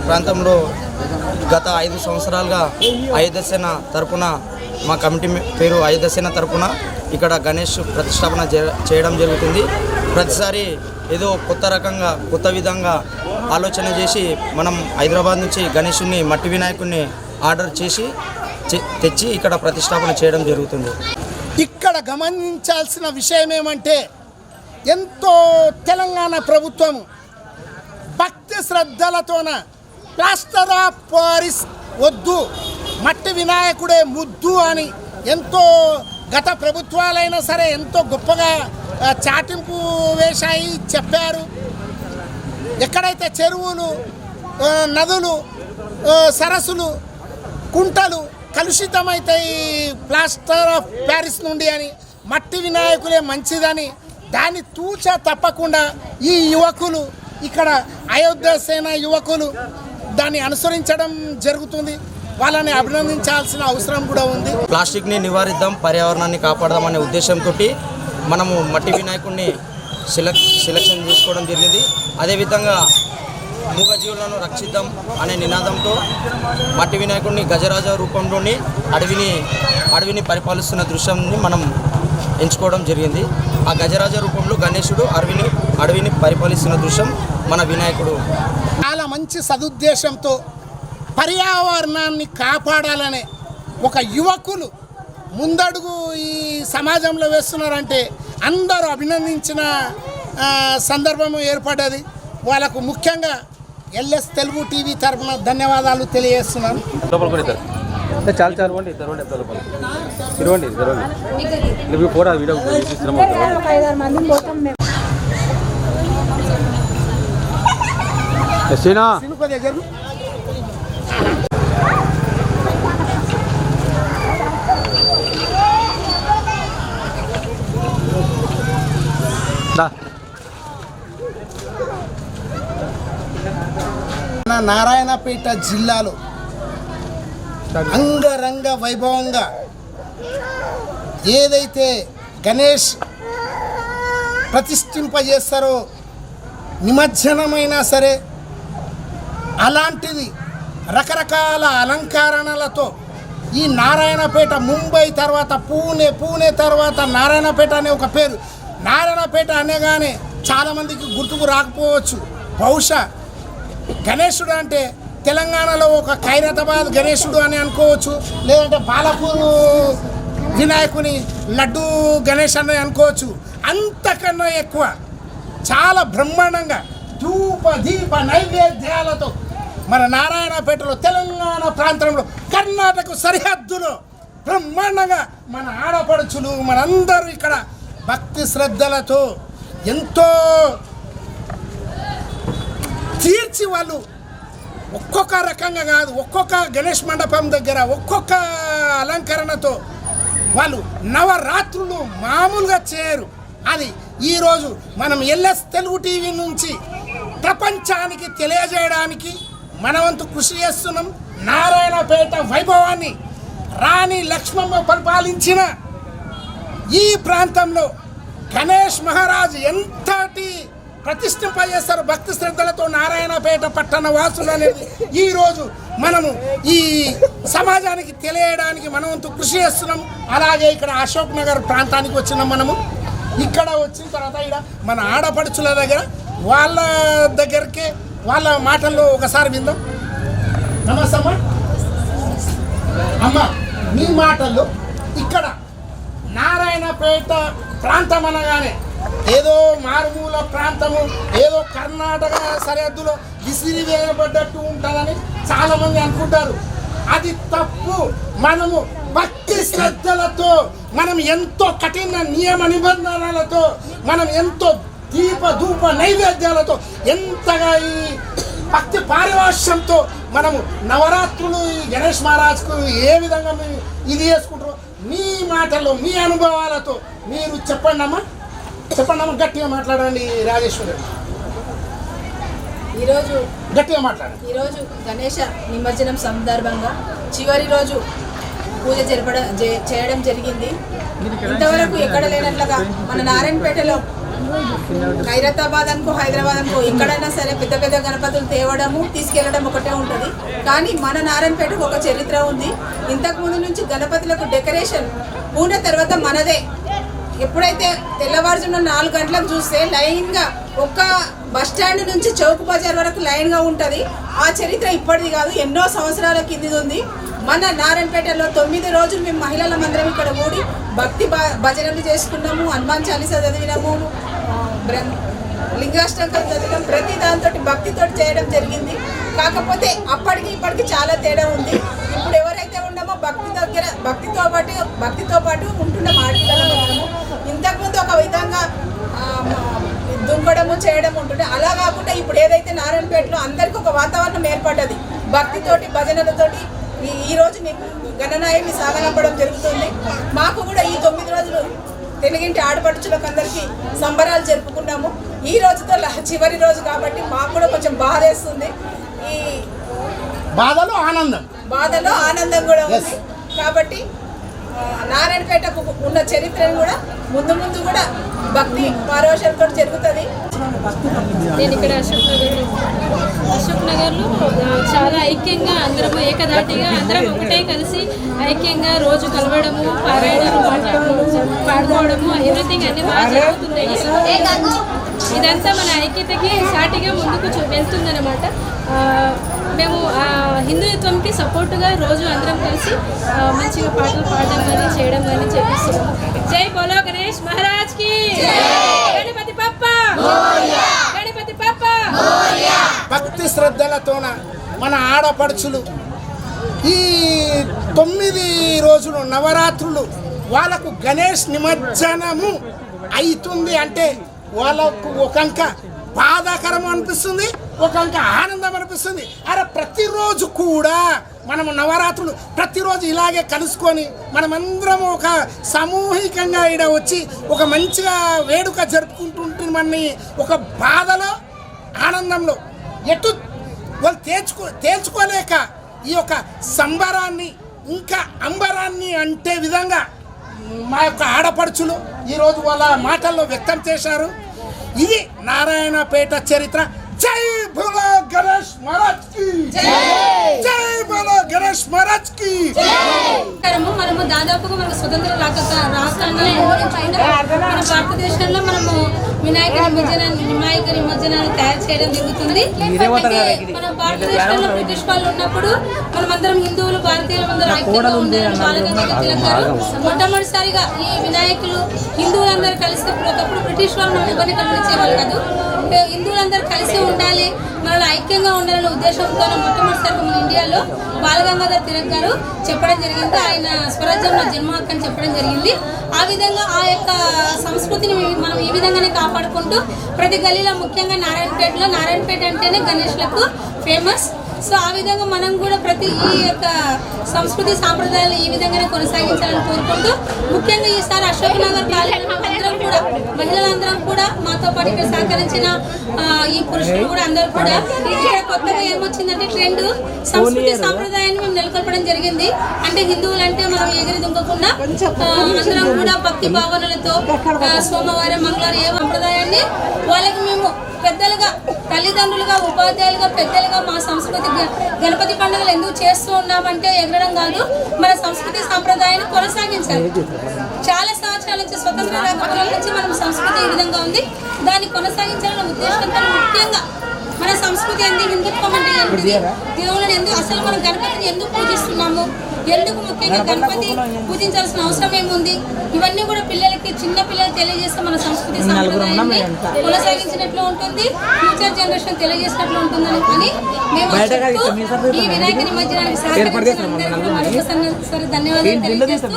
ప్రాంతంలో గత 5 సంవత్సరాలుగా అయోధ్యసేన తరపున, మా కమిటీ పేరు అయోధ్యసేన తరపున ఇక్కడ గణేష్ ప్రతిష్టాపన చేయడం జరుగుతుంది. ప్రతిసారి ఏదో కొత్త రకంగా, కొత్త విధంగా ఆలోచన చేసి మనం హైదరాబాద్ నుంచి గణేషుని, మట్టి వినాయకుడిని ఆర్డర్ చేసి తెచ్చి ఇక్కడ ప్రతిష్టాపన చేయడం జరుగుతుంది. ఇక్కడ గమనించాల్సిన విషయం ఏమంటే, ఎంతో తెలంగాణ ప్రభుత్వం భక్తి శ్రద్ధలతోన ప్లాస్టర్ ఆఫ్ పారిస్ వద్దు, మట్టి వినాయకుడే ముద్దు అని ఎంతో గత ప్రభుత్వాలైనా సరే ఎంతో గొప్పగా చాటింపు వేశాయి, చెప్పారు. ఎక్కడైతే చెరువులు, నదులు, సరస్సులు, కుంటలు కలుషితమవుతాయి ప్లాస్టర్ ఆఫ్ ప్యారిస్ నుండి అని, మట్టి వినాయకులే మంచిదని దాన్ని తూచ తప్పకుండా ఈ యువకులు, ఇక్కడ అయోధ్య సేన యువకులు దాన్ని అనుసరించడం జరుగుతుంది. వాళ్ళని అభినందించాల్సిన అవసరం కూడా ఉంది. ప్లాస్టిక్ని నివారిద్దాం, పర్యావరణాన్ని కాపాడదాం అనే ఉద్దేశంతో మనము మట్టి వినాయకుడిని సెలక్షన్ చేసుకోవడం జరిగింది. అదేవిధంగా మూగజీవులను రక్షిద్దాం అనే నినాదంతో మట్టి వినాయకుడిని గజరాజ రూపంలోని అడవిని పరిపాలిస్తున్న దృశ్యాన్ని మనం ఎంచుకోవడం జరిగింది. ఆ గజరాజ రూపంలో గణేశుడు అడవిని పరిపాలిస్తున్న దృశ్యం మన వినాయకుడు. చాలా మంచి సదుద్దేశంతో పర్యావరణాన్ని కాపాడాలనే ఒక యువకులు ముందడుగు ఈ సమాజంలో వేస్తున్నారంటే అందరూ అభినందించిన సందర్భం ఏర్పడ్డది. వాళ్ళకు ముఖ్యంగా ఎల్ఎస్ తెలుగు టీవీ తరఫున ధన్యవాదాలు తెలియజేస్తున్నాను. చాలు చాలు ఇవ్వండి, ఇవ్వండి కూడా వీడియో దగ్గర నారాయణపేట జిల్లాలో అంగరంగ వైభవంగా ఏదైతే గణేష్ ప్రతిష్ఠింపజేస్తారో, నిమజ్జనమైనా సరే అలాంటిది రకరకాల అలంకరణలతో ఈ నారాయణపేట, ముంబై తర్వాత పూణే తర్వాత నారాయణపేట అనే ఒక పేరు. నారాయణపేట అనగానే చాలామందికి గుర్తుకు రాకపోవచ్చు. బహుశా గణేశుడు అంటే తెలంగాణలో ఒక ఖైరతాబాద్ గణేశుడు అని అనుకోవచ్చు, లేదంటే బాలపూరు వినాయకుని లడ్డు గణేష్ అని అనుకోవచ్చు. అంతకన్నా ఎక్కువ చాలా బ్రహ్మాండంగా ధూప దీప నైవేద్యాలతో మన నారాయణపేటలో, తెలంగాణ ప్రాంతంలో కర్ణాటక సరిహద్దులో బ్రహ్మాండంగా మన ఆడపడుచులు మనందరూ ఇక్కడ భక్తి శ్రద్ధలతో ఎంతో తీర్చి వాళ్ళు ఒక్కొక్క రకంగా కాదు, ఒక్కొక్క గణేష్ మండపం దగ్గర ఒక్కొక్క అలంకరణతో వాళ్ళు నవరాత్రులు మామూలుగా చేయరు. అది ఈరోజు మనం ఎల్ఎస్ తెలుగు టీవీ నుంచి ప్రపంచానికి తెలియజేయడానికి మనవంతు కృషి చేస్తున్నాం. నారాయణపేట వైభవాన్ని రాణి లక్ష్మమ్మ పరిపాలించిన ఈ ప్రాంతంలో గణేష్ మహారాజ్ ఎంతటి ప్రతిష్ఠింపజేస్తారు భక్తి శ్రద్ధలతో నారాయణపేట పట్టణ వాసులు అనేది ఈరోజు మనము ఈ సమాజానికి తెలియడానికి మనవంతు కృషి చేస్తున్నాం. అలాగే ఇక్కడ అశోక్ నగర్ ప్రాంతానికి వచ్చినాం. మనము ఇక్కడ వచ్చిన తర్వాత ఇక్కడ మన ఆడపడుచుల దగ్గర వాళ్ళ దగ్గరికి వాళ్ళ మాటల్లో ఒకసారి విందాం. నమస్తే అమ్మ. అమ్మ, మీ మాటల్లో ఇక్కడ నారాయణపేట ప్రాంతం అనగానే ఏదో మారుమూల ప్రాంతము, ఏదో కర్ణాటక సరిహద్దులో విసిరి వేయబడ్డట్టు ఉంటుందని చాలామంది అనుకుంటారు. అది తప్పు. మనము భక్తి శ్రద్ధలతో, మనం ఎంతో కఠిన నియమ నిబంధనలతో, మనం ఎంతో దీప ధూప నైవేద్యాలతో, ఎంతగా ఈ భక్తి పారిభాష్యంతో మనము నవరాత్రులు ఈ గణేష్ మహారాజ్కు ఏ విధంగా మేము ఇది చేసుకుంటారో మీ మాటల్లో, మీ అనుభవాలతో మీరు చెప్పండి అమ్మా. చెప్పండి అమ్మ, గట్టిగా మాట్లాడండి. రాజేశ్వరి ఈరోజు గట్టిగా మాట్లాడండి. ఈరోజు గణేష నిమజ్జనం సందర్భంగా చివరి రోజు పూజ చేయడం జరిగింది. ఇంతవరకు ఎక్కడ లేనట్లుగా మన నారాయణపేటలో ఖైరతాబాద్ అనుకో, హైదరాబాద్ అనుకో, ఎక్కడైనా సరే పెద్ద పెద్ద గణపతులు తేవడము తీసుకెళ్లడం ఒకటే ఉంటుంది. కానీ మన నారాయణపేటకు ఒక చరిత్ర ఉంది. ఇంతకుముందు నుంచి గణపతులకు డెకరేషన్ పూర్ణ తర్వాత మనదే. ఎప్పుడైతే తెల్లవారుజామున 4 గంటలకు చూస్తే లైన్గా ఒక్క బస్ స్టాండ్ నుంచి చౌక్ బజార్ వరకు లైన్గా ఉంటుంది. ఆ చరిత్ర ఇప్పటిది కాదు, ఎన్నో సంవత్సరాల కిందిది ఉంది. మన నారాయణపేటలో 9 రోజులు మేము మహిళలందరం ఇక్కడ కూడి భక్తి భజనలు చేసుకున్నాము, హనుమాన్ చాలీసా చదివినాము, లింగాష్టంకం చదివినాం. ప్రతి దాంతో భక్తితో చేయడం జరిగింది. కాకపోతే అప్పటికి ఇప్పటికి చాలా తేడా ఉంది. ఇప్పుడు ఎవరైతే ఉన్నామో భక్తితో పాటు ఉంటున్నాం ఆడపిల్లలు. మనము ఇంతకుముందు ఒక విధంగా దుంకడము చేయడం ఉంటుండే, అలా కాకుండా ఇప్పుడు ఏదైతే నారాయణపేటలో అందరికీ ఒక వాతావరణం ఏర్పడ్డది. భక్తితోటి భజనలతోటి ఈరోజు మేము గణనాయకుని సాగనంపడం జరుగుతుంది. మాకు కూడా ఈ 9 రోజులు తెలుగింటి ఆడపడుచులకు అందరికీ సంబరాలు జరుపుకున్నాము. ఈ రోజుతో చివరి రోజు కాబట్టి మాకు కూడా కొంచెం బాధ వేస్తుంది. ఈ బాధలో ఆనందం కూడా ఉంది. కాబట్టి నారాయణపేటకు ఉన్న చరిత్రను కూడా ముందు కూడా భక్తి పారవశంతో జరుగుతుంది. నేను ఇక్కడ అశోక్ నగర్లో చాలా ఐక్యంగా అందరం ఏకదాటిగా అందరం ఒకటే కలిసి ఐక్యంగా రోజు కలవడము, పారాయణలు పాడుకోవడము, ఎవ్రీథింగ్ అన్ని బాగా జరుగుతున్నాయి. ఇదంతా మన ఐక్యతకి సాటిగా ముందుకు వెళ్తుందన్నమాట. మేము హిందుత్వంకి సపోర్టుగా రోజు అందరం కలిసి మంచిగా పాటలు పాడడం కానీ చేయడం కానీ చేపిస్తున్నాము. జై బోలో గణేష్ మహారాజ్ కి, గణపతి బప్ప, గణపతి బప్ప. భక్తి శ్రద్ధలతోన మన ఆడపడుచులు ఈ 9 రోజులు నవరాత్రులు వాళ్ళకు గణేష్ నిమజ్జనము అవుతుంది అంటే వాళ్ళకు ఒకంక బాధాకరం అనిపిస్తుంది, ఒకంక ఆనందం అనిపిస్తుంది. అరే ప్రతిరోజు కూడా మనము నవరాత్రులు ప్రతిరోజు ఇలాగే కలుసుకొని మనమందరం ఒక సామూహికంగా ఇక్కడ వచ్చి ఒక మంచిగా వేడుక జరుపుకుంటుంటామని ఒక బాధలో ఆనందంలో ఎటు వాళ్ళు తేల్చుకోలేక ఈ యొక్క సంబరాన్ని ఇంకా అంబరాన్ని అంటే విధంగా మా యొక్క ఆడపడుచులు ఈరోజు వాళ్ళ మాటల్లో వ్యక్తం చేశారు. ఇది నారాయణపేట చరిత్ర. జై బోలో గణేష్ మహారాజ్ కి, జై బోలో గణేష్ మహారాజ్ కి. మనము దాదాపుగా మనకు స్వతంత్ర రాష్ట్రాన్ని మన భారతదేశంలో మనము వినాయక నిమజ్జనాన్ని తయారు చేయడం జరుగుతుంది. మన భారతదేశంలో బ్రిటిష్ వాళ్ళు ఉన్నప్పుడు మనమందరం హిందువులు భారతీయులందరూ ఐక్యంగా ఉండాలని బాలగంగాధర తిలక్ గారు మొట్టమొదటిసారిగా ఈ వినాయకులు హిందువులందరూ కలిసినప్పుడు ఒకప్పుడు బ్రిటిష్ వాళ్ళు ఎవరిని కనిపించేవాళ్ళు కాదు. హిందువులందరూ కలిసి ఉండాలి, మనలో ఐక్యంగా ఉండాలనే ఉద్దేశంతో మొట్టమొదటిసారి మన ఇండియాలో బాలగంగాధర్ తిలక్ గారు చెప్పడం జరిగింది. ఆయన స్వరాజ్యంలో జన్మ హక్కు అని చెప్పడం జరిగింది. ఆ విధంగా ఆ యొక్క సంస్కృతిని మనం ఈ విధంగానే కాపాడుకుంటూ ప్రతి గల్లీలో, ముఖ్యంగా నారాయణపేట అంటేనే గణేష్లకు ఫేమస్. సో ఆ విధంగా మనం కూడా ప్రతి ఈ యొక్క సంస్కృతి సాంప్రదాయాలు ఈ విధంగానే కొనసాగించాలని కోరుకుంటూ, ముఖ్యంగా ఈసారి అశోక్ నగర్ కాలనీలో అందరం కూడా మహిళలందరం కూడా మాతో పాటు ఇక్కడ సహకరించిన ఈ పురుషులు కూడా అందరూ కూడా ఇక్కడ కొత్తగా ఏమొచ్చిందంటే ట్రెండ్ సంస్కృతి సాంప్రదాయాన్ని మేము నెలకొల్పడం జరిగింది. అంటే హిందువులు అంటే మనం ఎగిరి దుంకకుండా అందరం కూడా భక్తి భావనలతో సోమవారం మంగళవారం ఏ సంప్రదాయాన్ని వాళ్ళకి మేము పెద్దలుగా, తల్లిదండ్రులుగా, ఉపాధ్యాయులుగా, పెద్దలుగా మా సంస్కృతి గణపతి పండుగలు ఎందుకు చేస్తూ ఉన్నామంటే ఎగరడం కాదు, మన సంస్కృతి సాంప్రదాయాన్ని కొనసాగించాలి. చాలా సంవత్సరాల నుంచి స్వతంత్ర రాకపోకల నుంచి మనం సంస్కృతి ఈ విధంగా ఉంది, దాన్ని కొనసాగించాలనే ఉద్దేశంతో ముఖ్యంగా మన సంస్కృతి ఏంటి, హిందుత్వం అంటే ఏంటిది, దేవుళ్ళని ఎందుకు, అసలు మనం గణపతిని ఎందుకు పూజిస్తున్నాము, ఎందుకు ముఖ్యంగా గణపతి పూజించాల్సిన అవసరం ఏముంది, ఇవన్నీ కూడా పిల్లలకి, చిన్న పిల్లలకి తెలియజేస్తే మన సంస్కృతి సాంప్రదాయాన్ని కొనసాగించినట్లు ఉంటుంది, ఫ్యూచర్ జనరేషన్ తెలియజేసినట్లు ఉంటుందని అని మేము ఈ వినాయక నిమజ్జనానికి మరొకసారి ధన్యవాదాలు తెలియజేస్తూ,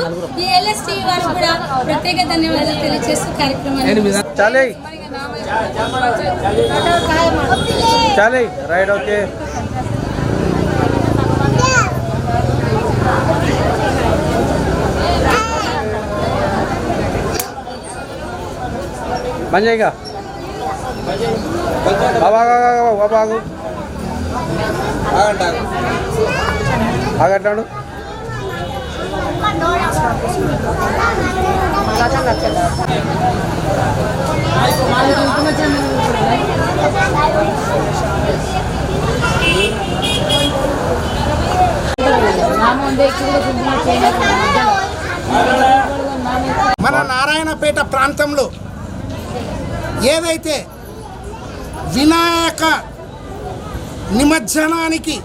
ఈ LSTV వారికి కూడా ప్రత్యేక ధన్యవాదాలు తెలియజేస్తూ కార్యక్రమాన్ని चले राइट ओके बन जाएगा अब आगट्टाడు మన నారాయణపేట ప్రాంతంలో ఏదైతే వినాయక నిమజ్జనానికి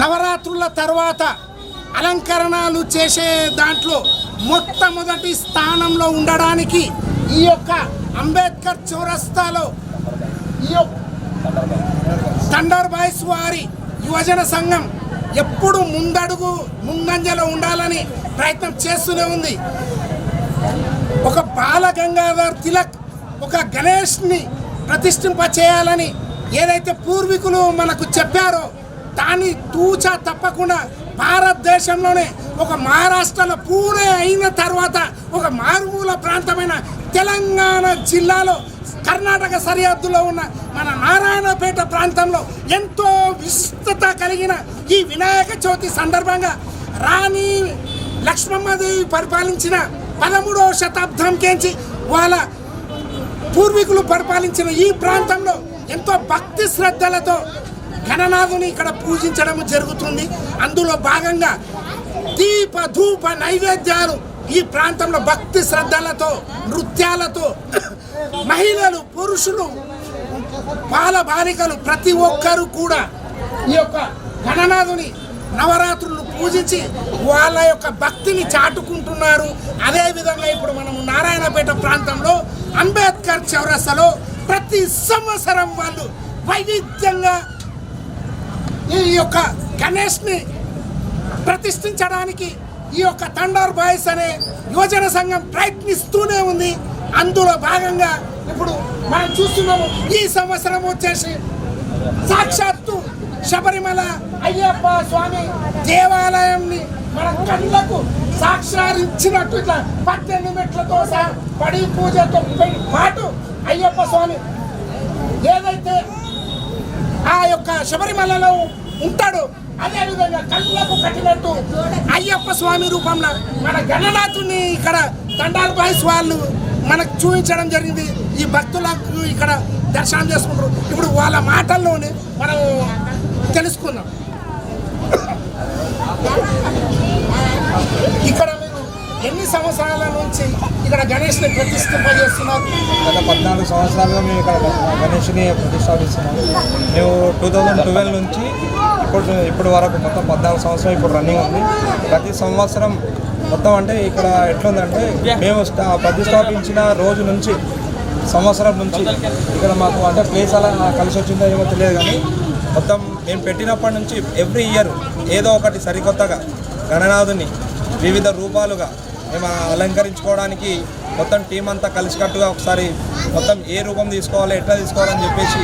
నవరాత్రుల తర్వాత అలంకరణలు చేసే దాంట్లో మొట్టమొదటి స్థానంలో ఉండడానికి ఈ యొక్క అంబేద్కర్ చౌరస్తాలో ఈ థండర్ బాయ్స్ వారి యువజన సంఘం ఎప్పుడు ముందంజలో ఉండాలని ప్రయత్నం చేస్తూనే ఉంది. ఒక బాల గంగాధర్ తిలక్, ఒక గణేష్ని ప్రతిష్ఠింప చేయాలని ఏదైతే పూర్వీకులు మనకు చెప్పారో దాన్ని తూచా తప్పకుండా భారతదేశంలోనే ఒక మహారాష్ట్రలో పూణే అయిన తర్వాత ఒక మారుమూల ప్రాంతమైన తెలంగాణ జిల్లాలో కర్ణాటక సరిహద్దులో ఉన్న మన నారాయణపేట ప్రాంతంలో ఎంతో విస్తృత కలిగిన ఈ వినాయక చవితి సందర్భంగా రాణి లక్ష్మమ్మదేవి పరిపాలించిన 13వ శతాబ్దం కేంచి వాళ్ళ పూర్వీకులు పరిపాలించిన ఈ ప్రాంతంలో ఎంతో భక్తి శ్రద్ధలతో గణనాథుని ఇక్కడ పూజించడం జరుగుతుంది. అందులో భాగంగా దీప ధూప నైవేద్యాలు ఈ ప్రాంతంలో భక్తి శ్రద్ధలతో, నృత్యాలతో మహిళలు, పురుషులు, బాలబాలికలు ప్రతి ఒక్కరు కూడా ఈ యొక్క గణనాథుని నవరాత్రులు పూజించి వాళ్ళ యొక్క భక్తిని చాటుకుంటున్నారు. అదేవిధంగా ఇప్పుడు మనము నారాయణపేట ప్రాంతంలో అంబేద్కర్ చౌరస్తాలో ప్రతి సంవత్సరం వాళ్ళు వైవిధ్యంగా ఈ యొక్క గణేష్ని ప్రతిష్ఠించడానికి ఈ యొక్క థండర్ బాయ్స్ అనే యువజన సంఘం ప్రయత్నిస్తూనే ఉంది. అందులో భాగంగా ఇప్పుడు మనం చూస్తున్నాము, ఈ సంవత్సరం వచ్చేసి సాక్షాత్తు శబరిమల అయ్యప్ప స్వామి దేవాలయంని మన కళ్ళకు సాక్షారించినట్టు ఇట్లా 18 మెట్లతో పడి పూజతో పాటు అయ్యప్ప స్వామి ఏదైతే ఆ యొక్క శబరిమలలో ఉంటాడు అదేవిధంగా కళ్ళకు కట్టినట్టు అయ్యప్ప స్వామి రూపంలో మన గణనాథుని ఇక్కడ థండర్ బాయ్స్ వాళ్ళు మనకు చూపించడం జరిగింది. ఈ భక్తులకు ఇక్కడ దర్శనం చేసుకుంటారు. ఇప్పుడు వాళ్ళ మాటల్లోనే మనం తెలుసుకుందాం. ఇక్కడ మీరు ఎన్ని సంవత్సరాల నుంచి ఇక్కడ గణేష్ని ప్రతిష్ఠింపజేస్తున్నారు? గత 14 సంవత్సరాలుగా మేము ఇక్కడ గణేష్ని ప్రతిష్టాపిస్తున్నాము. మేము 2012 నుంచి ఇప్పుడు వరకు మొత్తం 14 సంవత్సరం ఇప్పుడు రన్నింగ్ ఉంది. ప్రతి సంవత్సరం మొత్తం అంటే ఇక్కడ ఎట్లుందంటే మేము ప్రతిష్టాపించిన రోజు నుంచి సంవత్సరం నుంచి ఇక్కడ మాకు అంటే ప్లేస్ అలా కలిసి వచ్చిందో ఏమో తెలియదు కానీ మొత్తం మేము పెట్టినప్పటి నుంచి ఎవ్రీ ఇయర్ ఏదో ఒకటి సరికొత్తగా గణనాథుని వివిధ రూపాలుగా మేము అలంకరించుకోవడానికి మొత్తం టీం అంతా కలిసికట్టుగా ఒకసారి మొత్తం ఏ రూపం తీసుకోవాలి ఎట్లా తీసుకోవాలని చెప్పేసి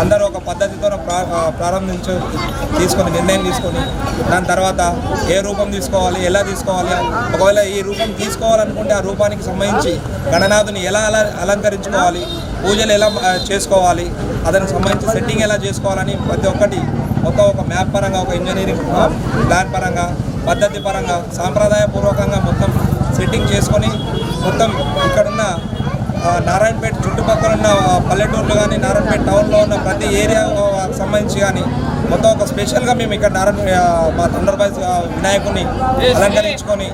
అందరూ ఒక పద్ధతితో తీసుకొని నిర్ణయం తీసుకొని దాని తర్వాత ఏ రూపం తీసుకోవాలి ఎలా తీసుకోవాలి ఒకవేళ ఈ రూపం తీసుకోవాలనుకుంటే ఆ రూపానికి సంబంధించి గణనాథుని ఎలా అలంకరించుకోవాలి పూజలు ఎలా చేసుకోవాలి దానికి సంబంధించి సెట్టింగ్ ఎలా చేసుకోవాలని ప్రతి ఒక్కటి మొత్తం ఒక మ్యాప్ పరంగా ఒక ఇంజనీరింగ్ ప్లాన్ పరంగా పద్ధతి పరంగా సాంప్రదాయపూర్వకంగా మొత్తం సెట్టింగ్ చేసుకొని మొత్తం ఇక్కడున్న నారాయణపేట చుట్టుపక్కల ఉన్న పల్లెటూర్లు కానీ నారాయణపేట టౌన్లో ఉన్న ప్రతి ఏరియా సంబంధించి కానీ మొత్తం ఒక స్పెషల్గా మేము ఇక్కడ మా థండర్బాయ్ వినాయకుడిని అలంకరించుకొని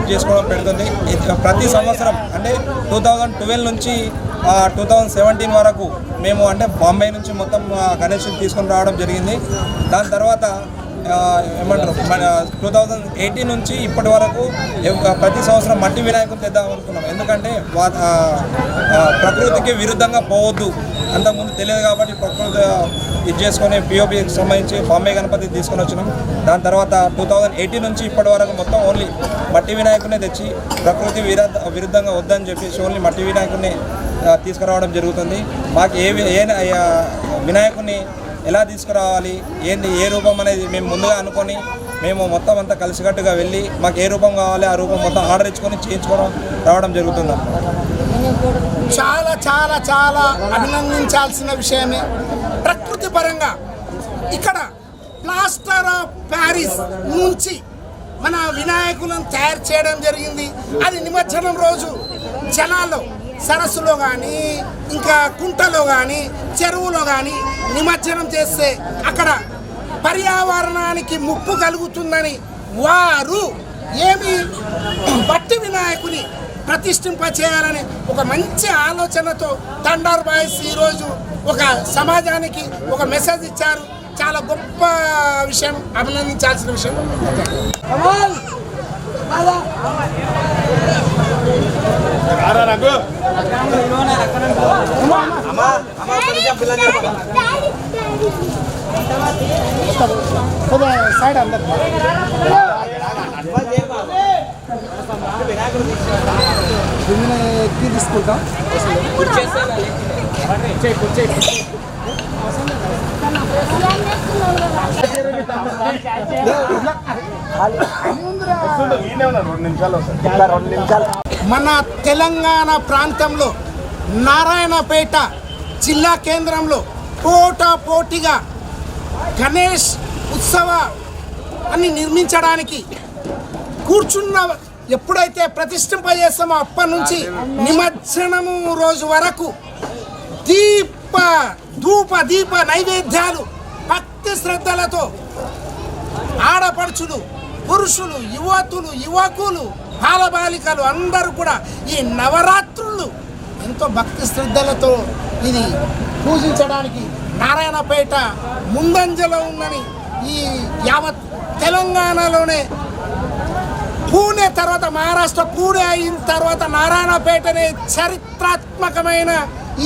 చేసుకోవడం పెడుతుంది. ప్రతి సంవత్సరం అంటే 2012 నుంచి 2017 వరకు మేము అంటే బాంబే నుంచి మొత్తం గణేష్ని తీసుకొని రావడం జరిగింది. దాని తర్వాత ఏమంటారు 2018 నుంచి ఇప్పటి వరకు ప్రతి సంవత్సరం మట్టి వినాయకుని తెద్దాం అనుకున్నాం. ఎందుకంటే ప్రకృతికి విరుద్ధంగా పోవద్దు, అంతకుముందు తెలియదు కాబట్టి ప్రకృతి ఇది చేసుకొని పిఓపికి సంబంధించి బాంబే గణపతి తీసుకొని వచ్చినాం. దాని తర్వాత 2018 నుంచి ఇప్పటి వరకు మొత్తం ఓన్లీ మట్టి వినాయకునే తెచ్చి ప్రకృతి విరుద్ధంగా వద్దని చెప్పేసి ఓన్లీ మట్టి వినాయకుడిని తీసుకురావడం జరుగుతుంది. మాకు ఏ వినాయకుడిని ఎలా తీసుకురావాలి ఏంటి ఏ రూపం అనేది మేము ముందుగా అనుకొని మేము మొత్తం అంతా కలిసికట్టుగా వెళ్ళి మాకు ఏ రూపం కావాలి ఆ రూపం మొత్తం ఆర్డర్ ఇచ్చుకొని చేయించుకోవడం రావడం జరుగుతుంది. చాలా చాలా చాలా అభినందించాల్సిన విషయమే. ప్రకృతి పరంగా ఇక్కడ ప్లాస్టర్ ఆఫ్ ప్యారిస్ నుంచి మన వినాయకులను తయారు చేయడం జరిగింది. అది నిమజ్జనం రోజు జనాల్లో సరస్సులో కానీ ఇంకా కుంటలో కానీ చెరువులో కానీ నిమజ్జనం చేస్తే అక్కడ పర్యావరణానికి ముప్పు కలుగుతుందని వారు ఏమి మట్టి వినాయకుని ప్రతిష్ఠింపచేయాలని ఒక మంచి ఆలోచనతో థండర్ బాయ్స్ ఈరోజు ఒక సమాజానికి ఒక మెసేజ్ ఇచ్చారు. చాలా గొప్ప విషయం, అభినందించాల్సిన విషయం. సైడ్ అందరు తీసుకుంటాం. మన తెలంగాణ ప్రాంతంలో నారాయణపేట జిల్లా కేంద్రంలో పోటాపోటీగా గణేష్ ఉత్సవ అని నిర్మించడానికి కూర్చున్న ఎప్పుడైతే ప్రతిష్ఠింపజేస్తామో అప్పటి నుంచి నిమజ్జనము రోజు వరకు దీప నైవేద్యాలు భక్తి శ్రద్ధలతో ఆడపడుచులు పురుషులు యువకులు బాలబాలికలు అందరూ కూడా ఈ నవరాత్రులు ఎంతో భక్తి శ్రద్ధలతో ఇది పూజించడానికి నారాయణపేట ముందంజలో ఉందని ఈ యావత్ తెలంగాణలోనే పూణే తర్వాత మహారాష్ట్ర పూణే అయిన తర్వాత నారాయణపేటనే చరిత్రాత్మకమైన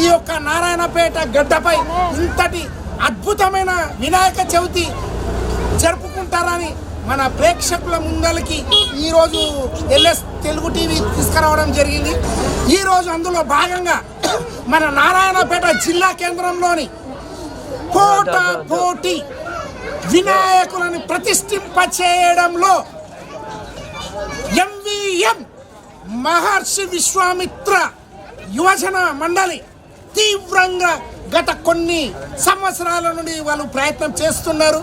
ఈ యొక్క నారాయణపేట గడ్డపై ఇంతటి అద్భుతమైన వినాయక చవితి జరుపుకుంటారని మన ప్రేక్షకుల ముందలకి ఈరోజు LS తెలుగు టీవీ తీసుకురావడం జరిగింది. ఈరోజు అందులో భాగంగా మన నారాయణపేట జిల్లా కేంద్రంలోని పోటాపోటీ వినాయకులను ప్రతిష్ఠింపచేయడంలో MVM మహర్షి విశ్వామిత్ర యువజన మండలి తీవ్రంగా గత కొన్ని సంవత్సరాల నుండి వాళ్ళు ప్రయత్నం చేస్తున్నారు.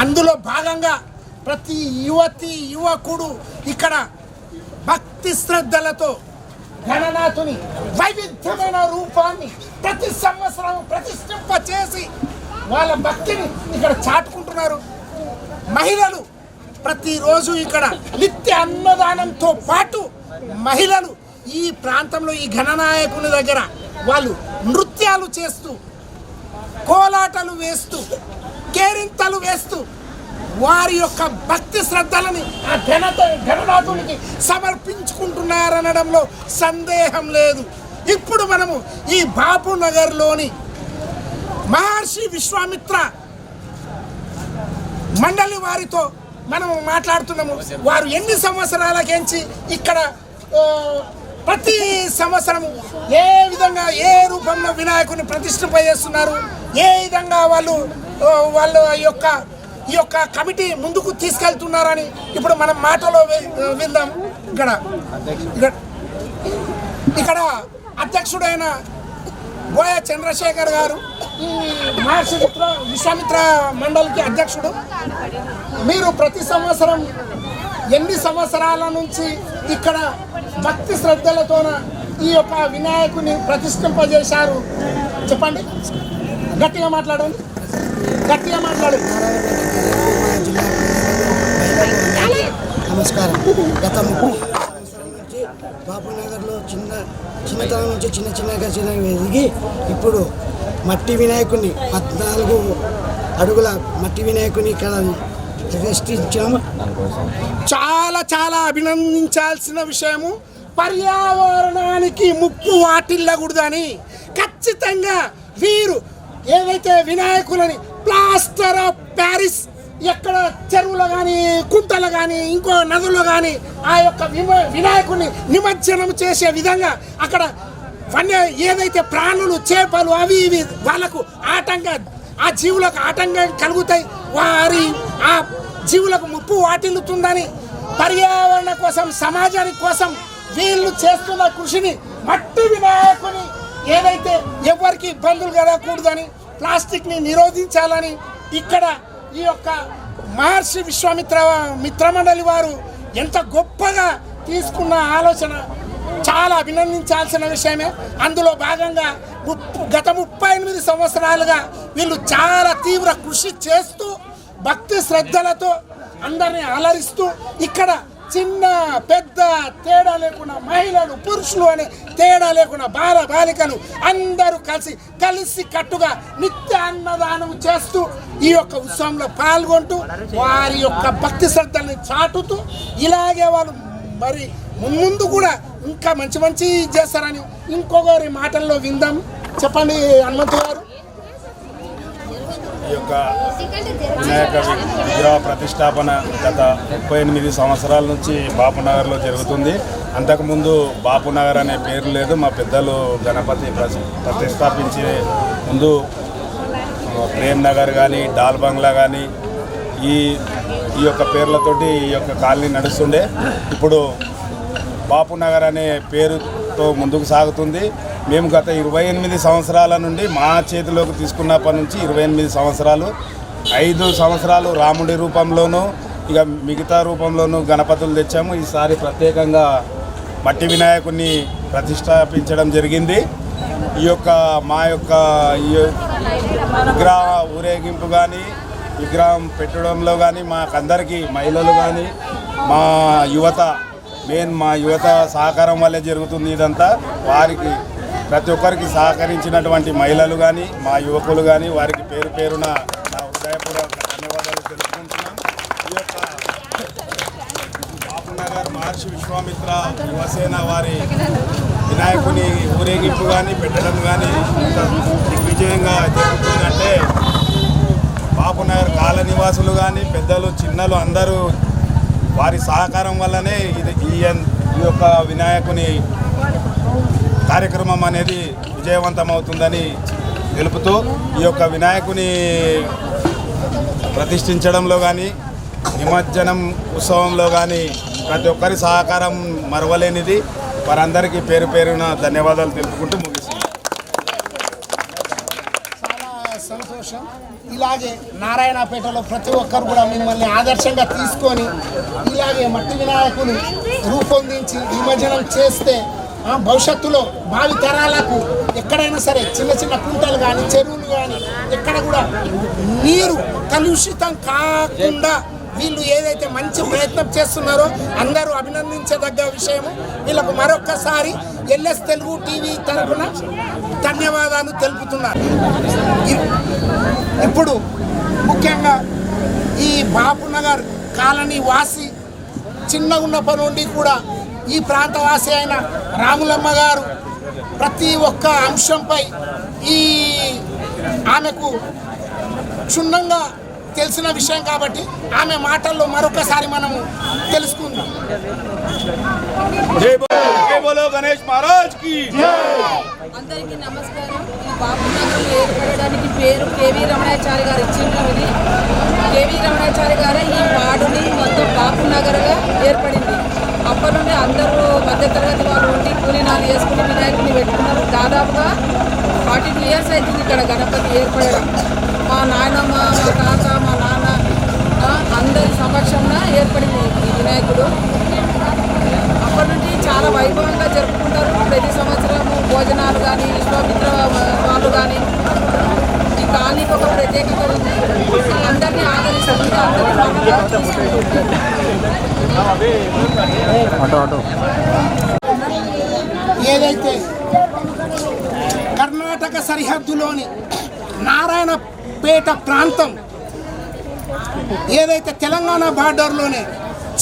అందులో భాగంగా ప్రతి యువకుడు ఇక్కడ భక్తి శ్రద్ధలతో గణనాథుని వైవిధ్యమైన రూపాన్ని ప్రతి సంవత్సరం ప్రతిష్ఠింప చేసి వాళ్ళ భక్తిని ఇక్కడ చాటుకుంటున్నారు. మహిళలు ప్రతిరోజు ఇక్కడ నిత్య అన్నదానంతో పాటు మహిళలు ఈ ప్రాంతంలో ఈ గణనాయకుని దగ్గర వాళ్ళు నృత్యాలు చేస్తూ కోలాటలు వేస్తూ కేరింతలు వేస్తూ వారి యొక్క భక్తి శ్రద్ధలని ఆ గణనాథునికి సమర్పించుకుంటున్నారనడంలో సందేహం లేదు. ఇప్పుడు మనము ఈ బాపు నగర్లోని మహర్షి విశ్వామిత్ర మండలి వారితో మనం మాట్లాడుతున్నాము. వారు ఎన్ని సంవత్సరాలకించి ఇక్కడ ప్రతి సంవత్సరము ఏ విధంగా ఏ రూపంలో వినాయకుని ప్రతిష్ఠింపజేస్తున్నారు, ఏ విధంగా వాళ్ళ ఈ యొక్క కమిటీ ముందుకు తీసుకెళ్తున్నారని ఇప్పుడు మనం మాటలో విందాం. ఇక్కడ అధ్యక్షుడైన బోయ చంద్రశేఖర్ గారు, ఈ మహర్షి విశ్వామిత్ర మండలికి అధ్యక్షుడు. మీరు ప్రతి సంవత్సరం ఎన్ని సంవత్సరాల నుంచి ఇక్కడ భక్తి శ్రద్ధలతోన ఈ యొక్క వినాయకుని ప్రతిష్ఠింపజేశారు చెప్పండి. గట్టిగా మాట్లాడండి, గట్టిగా మాట్లాడు. నమస్కారం. గత 30 సంవత్సరాల నుంచి బాపునగర్లో చిన్నతనం నుంచి చిన్నగా ఎదిగి ఇప్పుడు మట్టి వినాయకుని 14 అడుగుల మట్టి వినాయకుని ఇక్కడ ప్రతిష్ఠించాము. చాలా చాలా అభినందించాల్సిన విషయము. పర్యావరణానికి ముప్పు వాటిల్లకూడదని ఖచ్చితంగా వీరు ఏదైతే వినాయకులని ప్లాస్టర్ ఆఫ్ ప్యారిస్ ఎక్కడ చెరువులో కానీ కుంటలు కానీ ఇంకో నదుల్లో కానీ ఆ యొక్క వినాయకుడిని నిమజ్జనం చేసే విధంగా అక్కడ ఏదైతే ప్రాణులు చేపలు అవి ఇవి వాళ్ళకు ఆ జీవులకు ఆటంకం కలుగుతాయి, ఆ జీవులకు ముప్పు వాటిల్లుతుందని పర్యావరణ కోసం సమాజానికి కోసం వీళ్ళు చేస్తున్న కృషిని మట్టి వినాయకుని ఏదైతే ఎవరికి ఇబ్బందులు కలగకూడదని ప్లాస్టిక్ని నిరోధించాలని ఇక్కడ ఈ యొక్క మహర్షి విశ్వామిత్ర మిత్రమండలి వారు ఎంత గొప్పగా తీసుకున్న ఆలోచన చాలా అభినందించాల్సిన విషయమే. అందులో భాగంగా గత 38 సంవత్సరాలుగా వీళ్ళు చాలా తీవ్ర కృషి చేస్తూ భక్తి శ్రద్ధలతో అందరినీ అలరిస్తూ ఇక్కడ చిన్న పెద్ద తేడా లేకుండా మహిళలు పురుషులు అనే తేడా లేకుండా బాలికలు అందరూ కలిసి కట్టుగా నిత్య అన్నదానం చేస్తూ ఈ యొక్క ఉత్సవంలో పాల్గొంటూ వారి యొక్క భక్తి శ్రద్ధల్ని చాటుతూ ఇలాగే వాళ్ళు మరి ముందు కూడా ఇంకా మంచి చేస్తారని ఇంకొకరి మాటల్లో విందాం. చెప్పండి హనుమంతు గారు. ఈ యొక్క వినాయక విగ్రహ ప్రతిష్టాపన గత 38 సంవత్సరాల నుంచి బాపునగర్లో జరుగుతుంది. అంతకుముందు బాపునగర్ అనే పేరు లేదు. మా పెద్దలు గణపతి ప్రతిష్టాపించే ముందు ప్రేమ్ నగర్ కానీ డాల్ బంగ్లా కానీ ఈ యొక్క పేర్లతోటి ఈ యొక్క కాలనీ నడుస్తుండే. ఇప్పుడు బాపునగర్ అనే పేరుతో ముందుకు సాగుతుంది. మేము గత 28 సంవత్సరాల నుండి మా చేతిలోకి తీసుకున్నప్పటి నుంచి 28 సంవత్సరాలు, 5 సంవత్సరాలు రాముడి రూపంలోనూ ఇక మిగతా రూపంలోనూ గణపతులు తెచ్చాము. ఈసారి ప్రత్యేకంగా మట్టి వినాయకుడిని ప్రతిష్టాపించడం జరిగింది. మా యొక్క విగ్రహ ఊరేగింపు కానీ విగ్రహం పెట్టడంలో కానీ మాకందరికీ మహిళలు కానీ మా యువత మా యువత సహకారం వల్లే జరుగుతుంది ఇదంతా. వారికి ప్రతి ఒక్కరికి సహకరించినటువంటి మహిళలు కానీ మా యువకులు కానీ వారికి పేరున నా హృదయపూర్వక ధన్యవాదాలు తెలుపుకుంటున్నాం. ఈ యొక్క బాపునగర్ మహర్షి విశ్వామిత్ర యువసేన వారి వినాయకుని ఊరేగింపు కానీ పెట్టడం కానీ దిగ్విజయంగా జరుగుతుందంటే బాపునగర్ కాల నివాసులు కానీ పెద్దలు చిన్నలు అందరూ వారి సహకారం వల్లనే ఈ యొక్క వినాయకుని కార్యక్రమం అనేది విజయవంతమవుతుందని తెలుపుతూ ఈ యొక్క వినాయకుని ప్రతిష్ఠించడంలో కానీ నిమజ్జనం ఉత్సవంలో కానీ ప్రతి ఒక్కరి సహకారం మరవలేనిది. వారందరికీ పేరున ధన్యవాదాలు తెలుపుకుంటూ ముగిస్తుంది. చాలా సంతోషం. ఇలాగే నారాయణపేటలో ప్రతి ఒక్కరు కూడా మిమ్మల్ని ఆదర్శంగా తీసుకొని ఇలాగే మట్టి వినాయకుని రూపొందించి నిమజ్జనం చేస్తే భవిష్యత్తులో భావి తరాలకు ఎక్కడైనా సరే చిన్న కుంటలు కానీ చెరువులు కానీ ఎక్కడ కూడా నీరు కలుషితం కాకుండా వీళ్ళు ఏదైతే మంచి ప్రయత్నం చేస్తున్నారో అందరూ అభినందించదగ్గ విషయము. వీళ్ళకు మరొక్కసారి LS తెలుగు టీవీ తరఫున ధన్యవాదాలు తెలుపుతున్నారు. ఇప్పుడు ముఖ్యంగా ఈ బాపునగర్ కాలనీ వాసి చిన్నగా ఉన్నప్పటి నుండి కూడా ఈ ప్రాంతవాసి అయిన రాములమ్మ గారు ప్రతి ఒక్క అంశంపై ఈ ఆమెకు క్షుణ్ణంగా తెలిసిన విషయం కాబట్టి ఆమె మాటల్లో మరొకసారి మనము తెలుసుకుందాం. గణేష్ మహారాజ్ కి అందరికీ నమస్కారం. ఈ బాపునగర్లో ఏర్పడడానికి పేరు కేవీ రమణాచారి గారు ఇచ్చినది. కేవీ రమణాచారి గారు ఈ వార్డుని మొత్తం బాపునగర్గా ఏర్పడింది. అప్పటి నుండి అందరూ మధ్యతరగతి వాళ్ళు ఉండి కూలీనాలు వేసుకుని వినాయకుడిని పెట్టుకున్నారు. దాదాపుగా 42 years అవుతుంది ఇక్కడ గణపతి ఏర్పడడం. మా నాయనమ్మ, మా తాత, మా నాన్న అందరి సమక్షంగా ఏర్పడింది ఈ వినాయకుడు. అప్పటి నుండి చాలా వైభవంగా జరుపుకుంటారు. ప్రతి సంవత్సరము భోజనాలు కానీ విశ్వామిత్ర వాళ్ళు కానీ ఈ కాలనీకి ఒక ప్రత్యేకత ఉంది. అందరినీ ఆదరిస్తుంది, అందరినీ మనంగా చూసుకుంటుంది. ఏదైతే కర్ణాటక సరిహద్దులోని నారాయణపేట ప్రాంతం ఏదైతే తెలంగాణ బార్డర్లోనే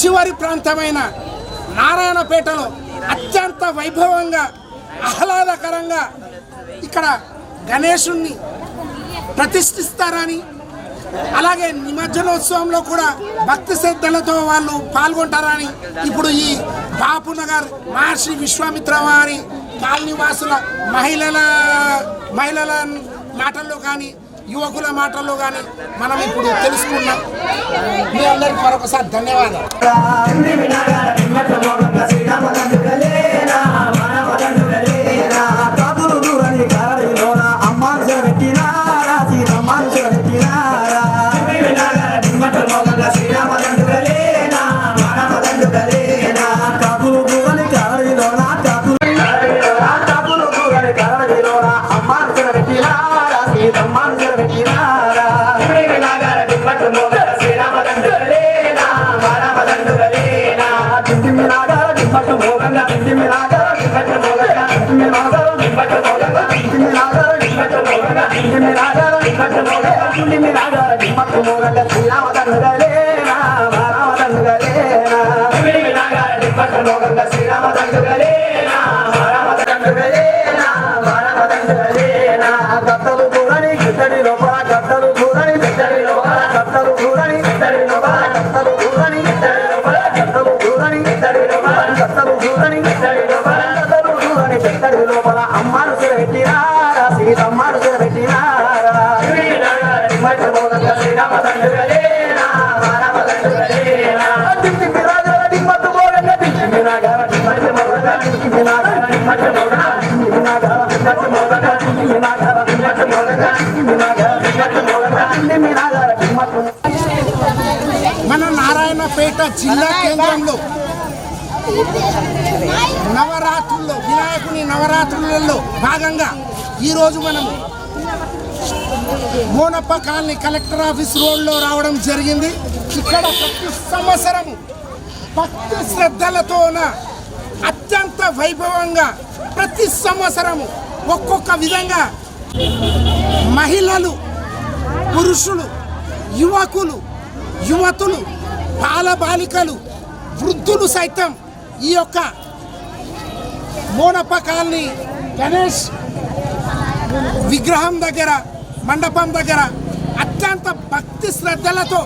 చివరి ప్రాంతమైన నారాయణపేటలో అత్యంత వైభవంగా ఆహ్లాదకరంగా ఇక్కడ గణేశుణ్ణి ప్రతిష్ఠిస్తారని, అలాగే నిమజ్జనోత్సవంలో కూడా భక్తి శ్రద్ధలతో వాళ్ళు పాల్గొంటారని ఇప్పుడు ఈ బాపునగర్ మహర్షి విశ్వామిత్ర వారి కాలనీవాసుల మహిళల మాటల్లో కానీ యువకుల మాటల్లో కానీ మనం ఇప్పుడు తెలుసుకున్నాం. మీ అందరికీ మరొకసారి ధన్యవాదాలు. మన నారాయణపేట జిల్లా కేంద్రంలో నవరాత్రుల్లో వినాయకుని నవరాత్రులలో భాగంగా ఈరోజు మనము మోనప్ప కాలనీ కలెక్టర్ ఆఫీస్ రోడ్లో రావడం జరిగింది. ఇక్కడ ప్రతి సంవత్సరము భక్తి శ్రద్ధలతోన అత్యంత వైభవంగా ప్రతి సంవత్సరము ఒక్కొక్క విధంగా మహిళలు, పురుషులు, యువకులు, యువతులు, బాలబాలికలు, వృద్ధులు సైతం ఈ యొక్క మోనప్ప కాలనీ గణేష్ విగ్రహం దగ్గర, మండపం దగ్గర అత్యంత భక్తి శ్రద్ధలతో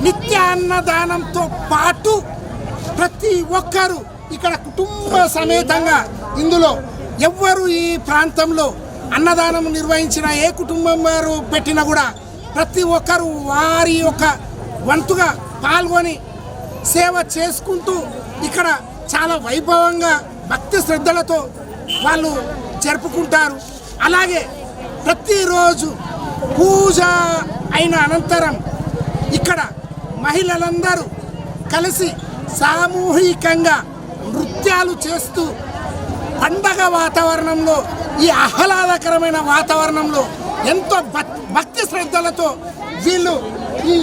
నిత్య అన్నదానంతో పాటు ప్రతి ఒక్కరూ ఇక్కడ కుటుంబ సమేతంగా ఇందులో ఎవ్వరు ఈ ప్రాంతంలో అన్నదానం నిర్వహించిన ఏ కుటుంబం వారు పెట్టినా కూడా ప్రతి ఒక్కరు వారి యొక్క వంతుగా పాల్గొని సేవ చేసుకుంటూ ఇక్కడ చాలా వైభవంగా భక్తి శ్రద్ధలతో వాళ్ళు జరుపుకుంటారు. అలాగే ప్రతిరోజు పూజ అయిన అనంతరం ఇక్కడ మహిళలందరూ కలిసి సామూహికంగా నృత్యాలు చేస్తూ పండగ వాతావరణంలో, ఈ ఆహ్లాదకరమైన వాతావరణంలో ఎంతో భక్తి శ్రద్ధలతో వీళ్ళు ఈ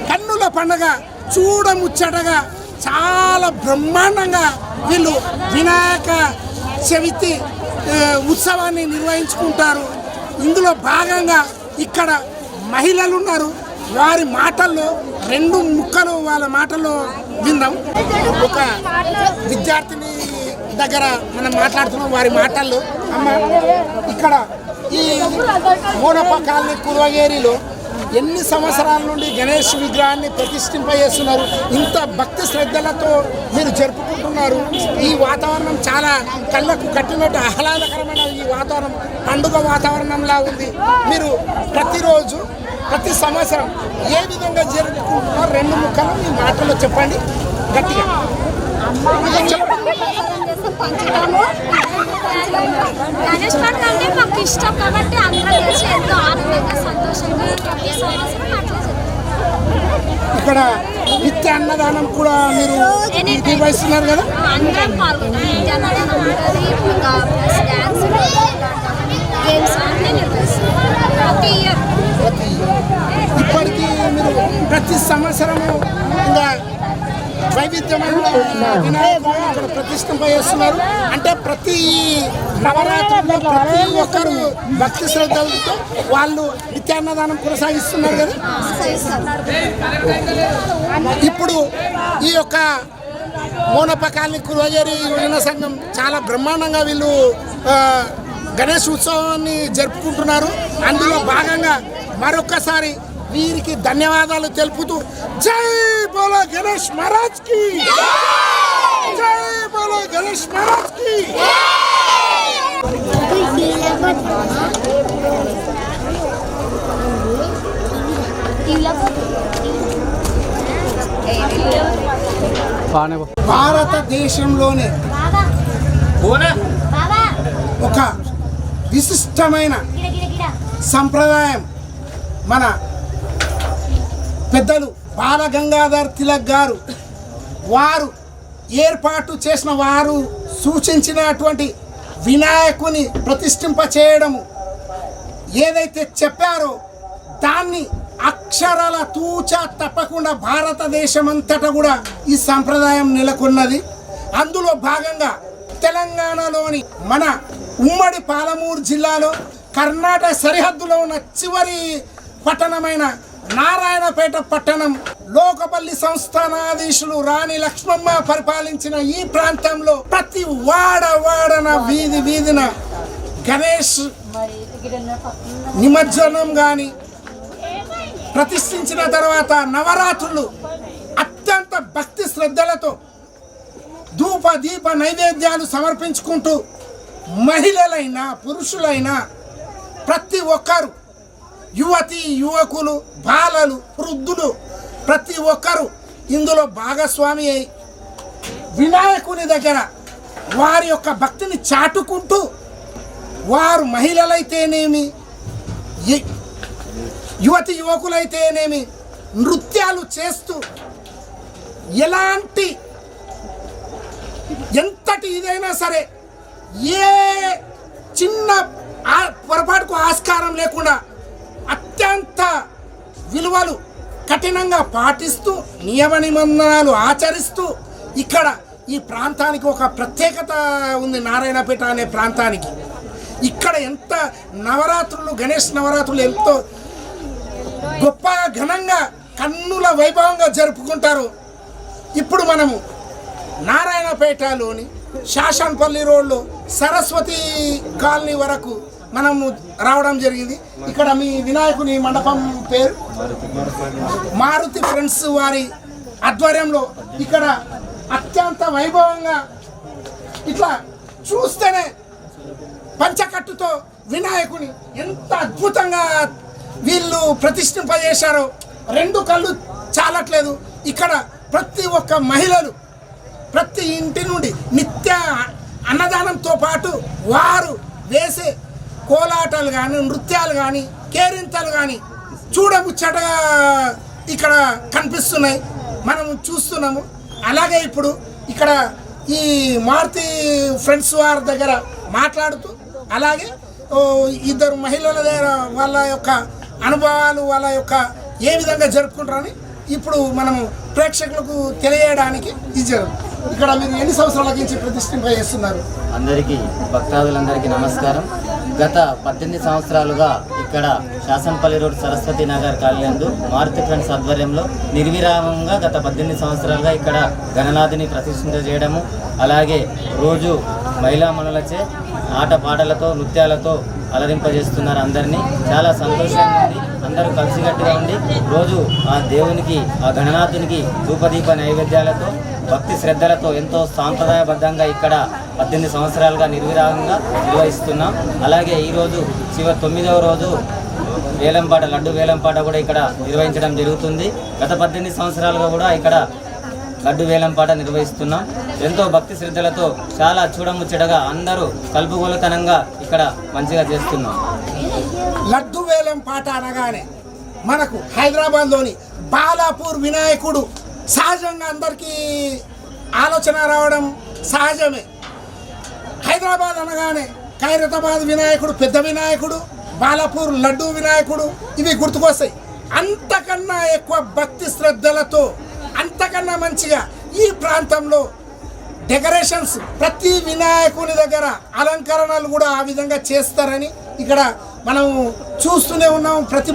కన్నుల పండగ చూడముచ్చటగా చాలా బ్రహ్మాండంగా వీళ్ళు వినాయక చవితి ఉత్సవాన్ని నిర్వహించుకుంటారు. ఇందులో భాగంగా ఇక్కడ మహిళలు ఉన్నారు. వారి మాటల్లో 2 ముక్కలు వాళ్ళ మాటల్లో విందాం. ఒక విద్యార్థిని దగ్గర మనం మాట్లాడుతున్నాం వారి మాటల్లో. అమ్మ, ఇక్కడ ఈ మోనప్ప కాలనీ కురువగేరిలో ఎన్ని సంవత్సరాల నుండి గణేష్ విగ్రహాన్ని ప్రతిష్ఠింపజేస్తున్నారు? ఇంత భక్తి శ్రద్ధలతో మీరు జరుపుకుంటున్నారు. ఈ వాతావరణం చాలా కళ్ళకు కట్టినట్టు ఆహ్లాదకరమైన ఈ వాతావరణం పండుగ వాతావరణంలా ఉంది. మీరు ప్రతిరోజు ప్రతి సంవత్సరం ఏ విధంగా జరుపుకుంటున్నారు? 2 ముక్కలు మీ మాటల్లో చెప్పండి గట్టిగా. గణేష్ పండుగ అంటే మాకు ఇష్టం కాబట్టి అందరం కలిసి ఎంతో ఆనందంగా సంతోషంగా ప్రతి సంవత్సరం అట్లా ఇక్కడ నిత్య అన్నదానం కూడా మీరు నిర్వహిస్తున్నారు కదా? అందరం పాల్గొంటాం. నిత్య అన్నదానం ఉంటుంది, ఇంకా ప్లస్ డ్యాన్స్, గేమ్స్ అన్నీ నిర్వహిస్తాం ప్రతి ఇయర్. ఇప్పటికీ మీరు ప్రతి సంవత్సరము ఇంకా వైవిధ్యమైన వినాయకుడు ఇక్కడ ప్రతిష్ఠింపజేస్తున్నారు. అంటే ప్రతి నవరాత్రుల్లో ప్రతి ఒక్కరు భక్తి శ్రద్ధలతో వాళ్ళు నిత్యాన్నదానం కొనసాగిస్తున్నారు కదా. ఇప్పుడు ఈ యొక్క మోనప్ప కాలనీ కురువగేరి యువజన సంఘం చాలా బ్రహ్మాండంగా వీళ్ళు గణేష్ ఉత్సవాన్ని జరుపుకుంటున్నారు. అందులో భాగంగా మరొక్కసారి వీరికి ధన్యవాదాలు తెలుపుతూ జై బోలో గణేష్ మహారాజ్ కి, జై బోలో గణేష్ మహారాజ్ కి. భారతదేశంలోనే ఒక విశిష్టమైన సంప్రదాయం మన పెద్దలు బాల గంగాధర్ తిలక్ గారు వారు ఏర్పాటు చేసిన, వారు సూచించినటువంటి వినాయకుని ప్రతిష్ఠింప చేయడము ఏదైతే చెప్పారో దాన్ని అక్షరాల తూచా తప్పకుండా భారతదేశం అంతటా కూడా ఈ సంప్రదాయం నెలకొన్నది. అందులో భాగంగా తెలంగాణలోని మన ఉమ్మడి పాలమూరు జిల్లాలో కర్ణాటక సరిహద్దులో ఉన్న చివరి పట్టణమైన నారాయణపేట పట్టణం లోకపల్లి సంస్థానాధీశులు రాణి లక్ష్మమ్మ పరిపాలించిన ఈ ప్రాంతంలో ప్రతి వాడన వీధిన గణేష్ నిమజ్జనం కానీ ప్రతిష్ఠించిన తర్వాత నవరాత్రులు అత్యంత భక్తి శ్రద్ధలతో ధూప దీప నైవేద్యాలు సమర్పించుకుంటూ మహిళలైనా పురుషులైనా ప్రతి ఒక్కరు, యువతి యువకులు, బాలలు, వృద్ధులు ప్రతి ఒక్కరు ఇందులో భాగస్వామి అయి వినాయకుని దగ్గర వారి యొక్క భక్తిని చాటుకుంటూ వారు మహిళలైతేనేమి యువతి యువకులైతేనేమి నృత్యాలు చేస్తూ ఎలాంటి ఎంతటి ఇదైనా సరే ఏ చిన్న పొరపాటుకు ఆస్కారం లేకుండా అత్యంత విలువలు కఠినంగా పాటిస్తూ నియమ నిబంధనలు ఆచరిస్తూ ఇక్కడ ఈ ప్రాంతానికి ఒక ప్రత్యేకత ఉంది. నారాయణపేట అనే ప్రాంతానికి ఇక్కడ ఎంత నవరాత్రులు, గణేష్ నవరాత్రులు ఎంతో గొప్పగా ఘనంగా కన్నుల వైభవంగా జరుపుకుంటారు. ఇప్పుడు మనము నారాయణపేటలోని శాసనపల్లి రోడ్లో సరస్వతి కాలనీ వరకు మనము రావడం జరిగింది. ఇక్కడ మీ వినాయకుని మండపం పేరు మారుతి ఫ్రెండ్స్ వారి ఆధ్వర్యంలో ఇక్కడ అత్యంత వైభవంగా ఇట్లా చూస్తేనే పంచకట్టుతో వినాయకుని ఎంత అద్భుతంగా వీళ్ళు ప్రతిష్ఠింపజేశారో 2 కళ్ళు చాలట్లేదు. ఇక్కడ ప్రతి ఒక్క మహిళలు ప్రతి ఇంటి నుండి నిత్య అన్నదానంతో పాటు వారు వేసే కోలాటాలు కానీ, నృత్యాలు కానీ, కేరింతలు కానీ చూడముచ్చటగా ఇక్కడ కనిపిస్తున్నాయి, మనం చూస్తున్నాము. అలాగే ఇప్పుడు ఇక్కడ ఈ మారుతి ఫ్రెండ్స్ వారి దగ్గర మాట్లాడుతూ అలాగే 2 మహిళల దగ్గర వాళ్ళ యొక్క అనుభవాలు, వాళ్ళ యొక్క ఏ విధంగా జరుపుకుంటారని ఇప్పుడు మనము ప్రేక్షకులకు తెలియడానికి ఇది ఇక్కడ మీరు ఎన్ని సంవత్సరాల నుంచి ప్రతిష్ఠింప చేస్తున్నారు? అందరికీ భక్తాదులందరికీ నమస్కారం. గత 18 సంవత్సరాలుగా ఇక్కడ Sasanapalli road Saraswati Nagar colony Maruti friends ఆధ్వర్యంలో నిర్విరామంగా గత 18 సంవత్సరాలుగా ఇక్కడ గణనాథుని ప్రతిష్ఠించ చేయడము, అలాగే రోజు మహిళా మనులచే ఆటపాటలతో నృత్యాలతో అలరింపజేస్తున్నారు. అందరినీ చాలా సంతోషంగా ఉంది. అందరూ కలిసికట్టుగా ఉండి రోజు ఆ దేవునికి, ఆ గణనాథునికి ధూపదీప నైవేద్యాలతో భక్తి శ్రద్ధలతో ఎంతో సాంప్రదాయబద్ధంగా ఇక్కడ 18 సంవత్సరాలుగా నిర్విరామంగా నిర్వహిస్తున్నాం. అలాగే ఈరోజు 9వ రోజు వేలంపాట, లడ్డు వేలంపాట కూడా ఇక్కడ నిర్వహించడం జరుగుతుంది. గత 18 సంవత్సరాలుగా కూడా ఇక్కడ లడ్డు వేలంపాట నిర్వహిస్తున్నాం. ఎంతో భక్తి శ్రద్ధలతో చాలా చూడముచ్చటగా అందరూ కలుపుగోలుతనంగా ఇక్కడ మంచిగా చేస్తున్నాం. లడ్డు వేలంపాట అనగానే మనకు హైదరాబాద్లోని బాలాపూర్ వినాయకుడు సహజంగా అందరికీ ఆలోచన రావడం సహజమే. హైదరాబాద్ అనగానే ఖైరతాబాద్ వినాయకుడు, పెద్ద వినాయకుడు, బాలాపూర్ లడ్డు వినాయకుడు ఇవి గుర్తుకొస్తాయి. అంతకన్నా ఎక్కువ భక్తి శ్రద్ధలతో, అంతకన్నా మంచిగా ఈ ప్రాంతంలో డెకరేషన్స్ ప్రతి వినాయకుని దగ్గర అలంకరణలు కూడా ఆ విధంగా చేస్తారని ఇక్కడ మనం చూస్తూనే ఉన్నాం. ప్రతి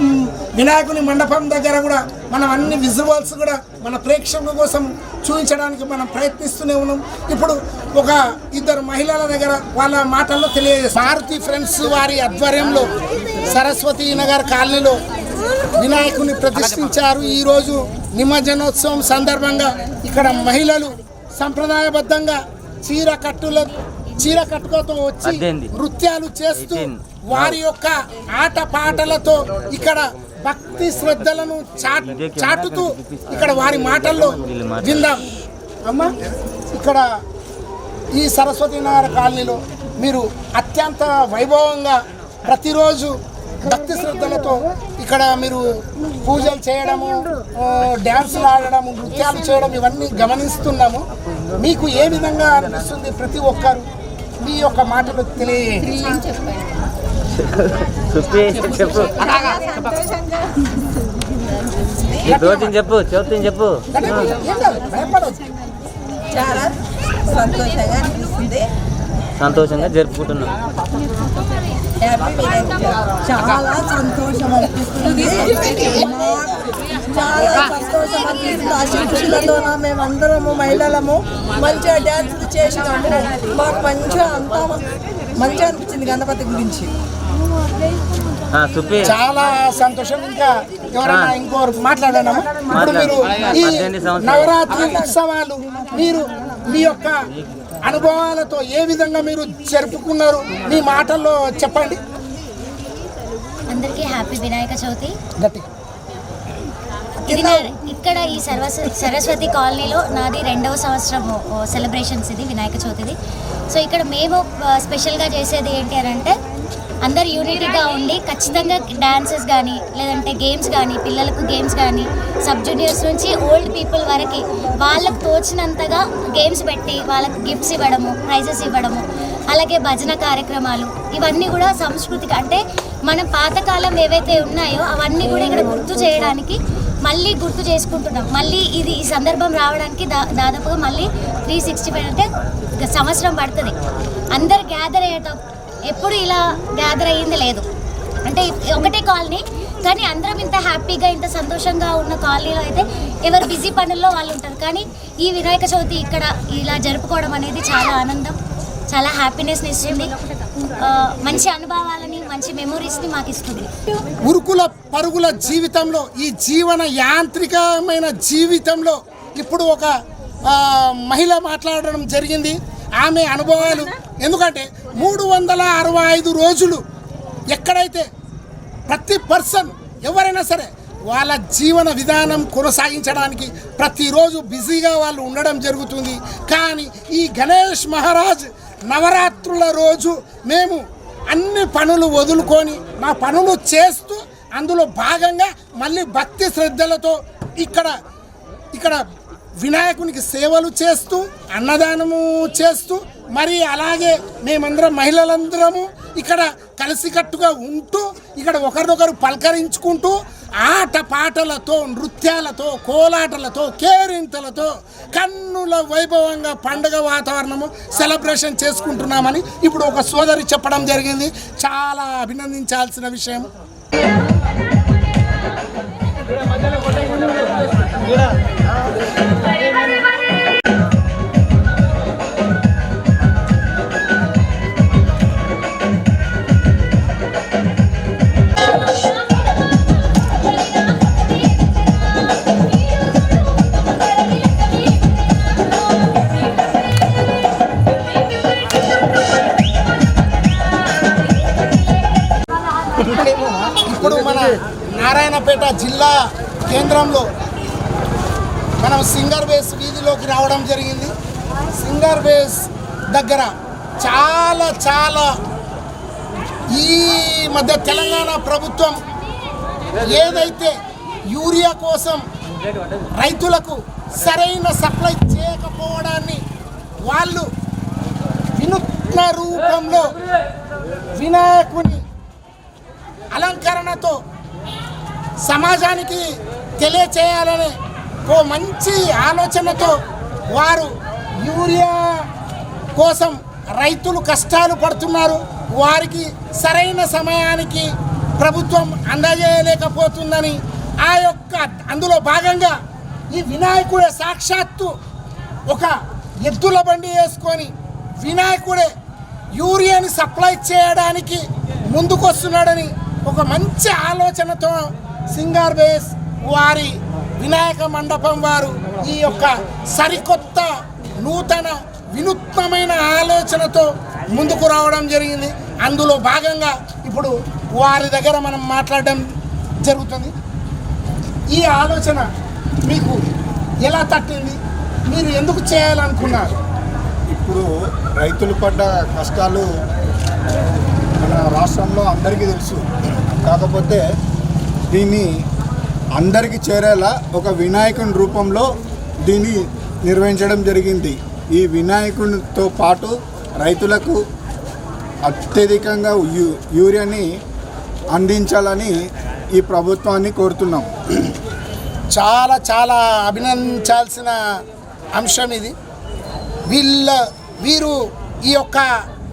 వినాయకుని మండపం దగ్గర కూడా మనం అన్ని విజువల్స్ కూడా మన ప్రేక్షకుల కోసం చూపించడానికి మనం ప్రయత్నిస్తూనే ఉన్నాం. ఇప్పుడు ఒక 2 మహిళల దగ్గర వాళ్ళ మాటల్లో తెలియజేస్తారు. మారుతి ఫ్రెండ్స్ వారి ఆధ్వర్యంలో సరస్వతి నగర్ కాలనీలో వినాయకుని ప్రతిష్ఠించారు. ఈరోజు నిమజ్జనోత్సవం సందర్భంగా ఇక్కడ మహిళలు సంప్రదాయబద్ధంగా చీర కట్టుకతో వచ్చి నృత్యాలు చేస్తూ వారి యొక్క ఆట పాటలతో ఇక్కడ భక్తి శ్రద్ధలను చాటుతూ ఇక్కడ వారి మాటల్లో విందాం. అమ్మ, ఇక్కడ ఈ సరస్వతి నగర్ కాలనీలో మీరు అత్యంత వైభవంగా ప్రతిరోజు భక్తి శ్రద్ధలతో ఇక్కడ మీరు పూజలు చేయడము, డ్యాన్సులు ఆడడము, నృత్యాలు చేయడం ఇవన్నీ గమనిస్తున్నాము. మీకు ఏ విధంగా అనిపిస్తుంది? ప్రతి ఒక్కరు మీ యొక్క మాటలు తెలియజేయండి. చెప్పు. చాలా సంతోషంగా అనిపిస్తుంది. సంతోషంగా జరుపుకుంటున్నాం. చాలా సంతోషం అనిపిస్తుంది. చాలా సంతోషం అనిపిస్తుంది. ఆశీస్సులతో మేమందరము మహిళలము మంచిగా డ్యాన్సులు చేసినాము. మాకు మంచిగా అంతా మంచిగా అనిపించింది గణపతి గురించి. చాలా సంతోషం. ఇంకా ఎవరైనా ఇంకోరు మాట్లాడాము. ఇప్పుడు మీరు ఈ నవరాత్రి ఉత్సవాలు మీరు మీ యొక్క అనుభవాలతో ఏ విధంగా మీరు జరుపుకున్నారు? మీ మాటల్లో చెప్పండి. అందరికీ హ్యాపీ వినాయక చవితి. ఇక్కడ ఈ సరస్వతి కాలనీలో నాది 2వ సంవత్సరం సెలబ్రేషన్స్ ఇది వినాయక చవితిది. సో ఇక్కడ మేము స్పెషల్గా చేసేది ఏంటి అని అంటే అందరు యూనిటీగా ఉండి ఖచ్చితంగా డాన్సెస్ కానీ లేదంటే గేమ్స్ కానీ, పిల్లలకు గేమ్స్ కానీ, సబ్ జూనియర్స్ నుంచి ఓల్డ్ పీపుల్ వరకు వాళ్ళకు తోచినంతగా గేమ్స్ పెట్టి వాళ్ళకి గిఫ్ట్స్ ఇవ్వడము, ప్రైజెస్ ఇవ్వడము, అలాగే భజన కార్యక్రమాలు ఇవన్నీ కూడా సాంస్కృతిక అంటే మన పాతకాలం ఏవైతే ఉన్నాయో అవన్నీ కూడా ఇక్కడ గుర్తు చేయడానికి మళ్ళీ గుర్తు చేసుకుంటున్నాం. మళ్ళీ ఇది ఈ సందర్భం రావడానికి దాదాపుగా మళ్ళీ 365 అంటే సంవత్సరం పడుతుంది. అందరు గ్యాదర్ అయ్యేటప్పుడు ఎప్పుడు ఇలా గ్యాదర్ అయ్యింది లేదు. అంటే ఒకటే కాలనీ కానీ అందరం ఇంత హ్యాపీగా ఇంత సంతోషంగా ఉన్న కాలనీలో అయితే ఎవరు బిజీ పనుల్లో వాళ్ళు ఉంటారు. కానీ ఈ వినాయక చవితి ఇక్కడ ఇలా జరుపుకోవడం అనేది చాలా ఆనందం, చాలా హ్యాపీనెస్ని ఇస్తుంది. మంచి అనుభవాలని, మంచి మెమొరీస్ని మాకు ఇస్తుంది. ఉరుకుల పరుగుల జీవితంలో, ఈ జీవన యాంత్రికమైన జీవితంలో ఇప్పుడు ఒక మహిళ మాట్లాడడం జరిగింది. ఆమె అనుభవాలు, ఎందుకంటే 365 రోజులు ఎక్కడైతే ప్రతి పర్సన్ ఎవరైనా సరే వాళ్ళ జీవన విధానం కొనసాగించడానికి ప్రతిరోజు బిజీగా వాళ్ళు ఉండడం జరుగుతుంది. కానీ ఈ గణేష్ మహారాజ్ నవరాత్రుల రోజు మేము అన్ని పనులు వదులుకొని మా పనులు చేస్తూ అందులో భాగంగా మళ్ళీ భక్తి శ్రద్ధలతో ఇక్కడ వినాయకునికి సేవలు చేస్తూ అన్నదానము చేస్తూ మరి అలాగే మేమందరం మహిళలందరము ఇక్కడ కలిసికట్టుగా ఉంటూ ఇక్కడ ఒకరినొకరు పలకరించుకుంటూ ఆటపాటలతో, నృత్యాలతో, కోలాటలతో, కేరింతలతో కన్నుల వైభవంగా పండుగ వాతావరణము సెలబ్రేషన్ చేసుకుంటున్నామని ఇప్పుడు ఒక సోదరి చెప్పడం జరిగింది. చాలా అభినందించాల్సిన విషయం. ఇప్పుడు మన నారాయణపేట జిల్లా కేంద్రంలో మనం సింగర్ బేస్ వీధిలోకి రావడం జరిగింది. సింగర్ బేస్ దగ్గర చాలా ఈ మధ్య తెలంగాణ ప్రభుత్వం ఏదైతే యూరియా కోసం రైతులకు సరైన సప్లై చేయకపోవడాన్ని వాళ్ళు వినూత్న రూపంలో వినాయకుని అలంకరణతో సమాజానికి తెలియచేయాలనే ఓ మంచి ఆలోచనతో వారు యూరియా కోసం రైతులు కష్టాలు పడుతున్నారు, వారికి సరైన సమయానికి ప్రభుత్వం అందజేయలేకపోతుందని అందులో భాగంగా ఈ వినాయకుడే సాక్షాత్తు ఒక ఎద్దుల బండి వేసుకొని వినాయకుడే యూరియాని సప్లై చేయడానికి ముందుకొస్తున్నాడని ఒక మంచి ఆలోచనతో సింగర్ బేస్ వారి వినాయక మండపం వారు ఈ యొక్క సరికొత్త నూతన వినూత్నమైన ఆలోచనతో ముందుకు రావడం జరిగింది. అందులో భాగంగా ఇప్పుడు వారి దగ్గర మనం మాట్లాడడం జరుగుతుంది. ఈ ఆలోచన మీకు ఎలా తట్టింది? మీరు ఎందుకు చేయాలనుకున్నారు? ఇప్పుడు రైతులు పడ్డ కష్టాలు మన రాష్ట్రంలో అందరికీ తెలుసు. కాకపోతే దీన్ని అందరికీ చేరేలా ఒక వినాయకుని రూపంలో దీన్ని నిర్వహించడం జరిగింది. ఈ వినాయకునితో పాటు రైతులకు అత్యధికంగా యూరియాని అందించాలని ఈ ప్రభుత్వాన్ని కోరుతున్నాం. చాలా అభినందించాల్సిన అంశం ఇది. వీరు ఈ యొక్క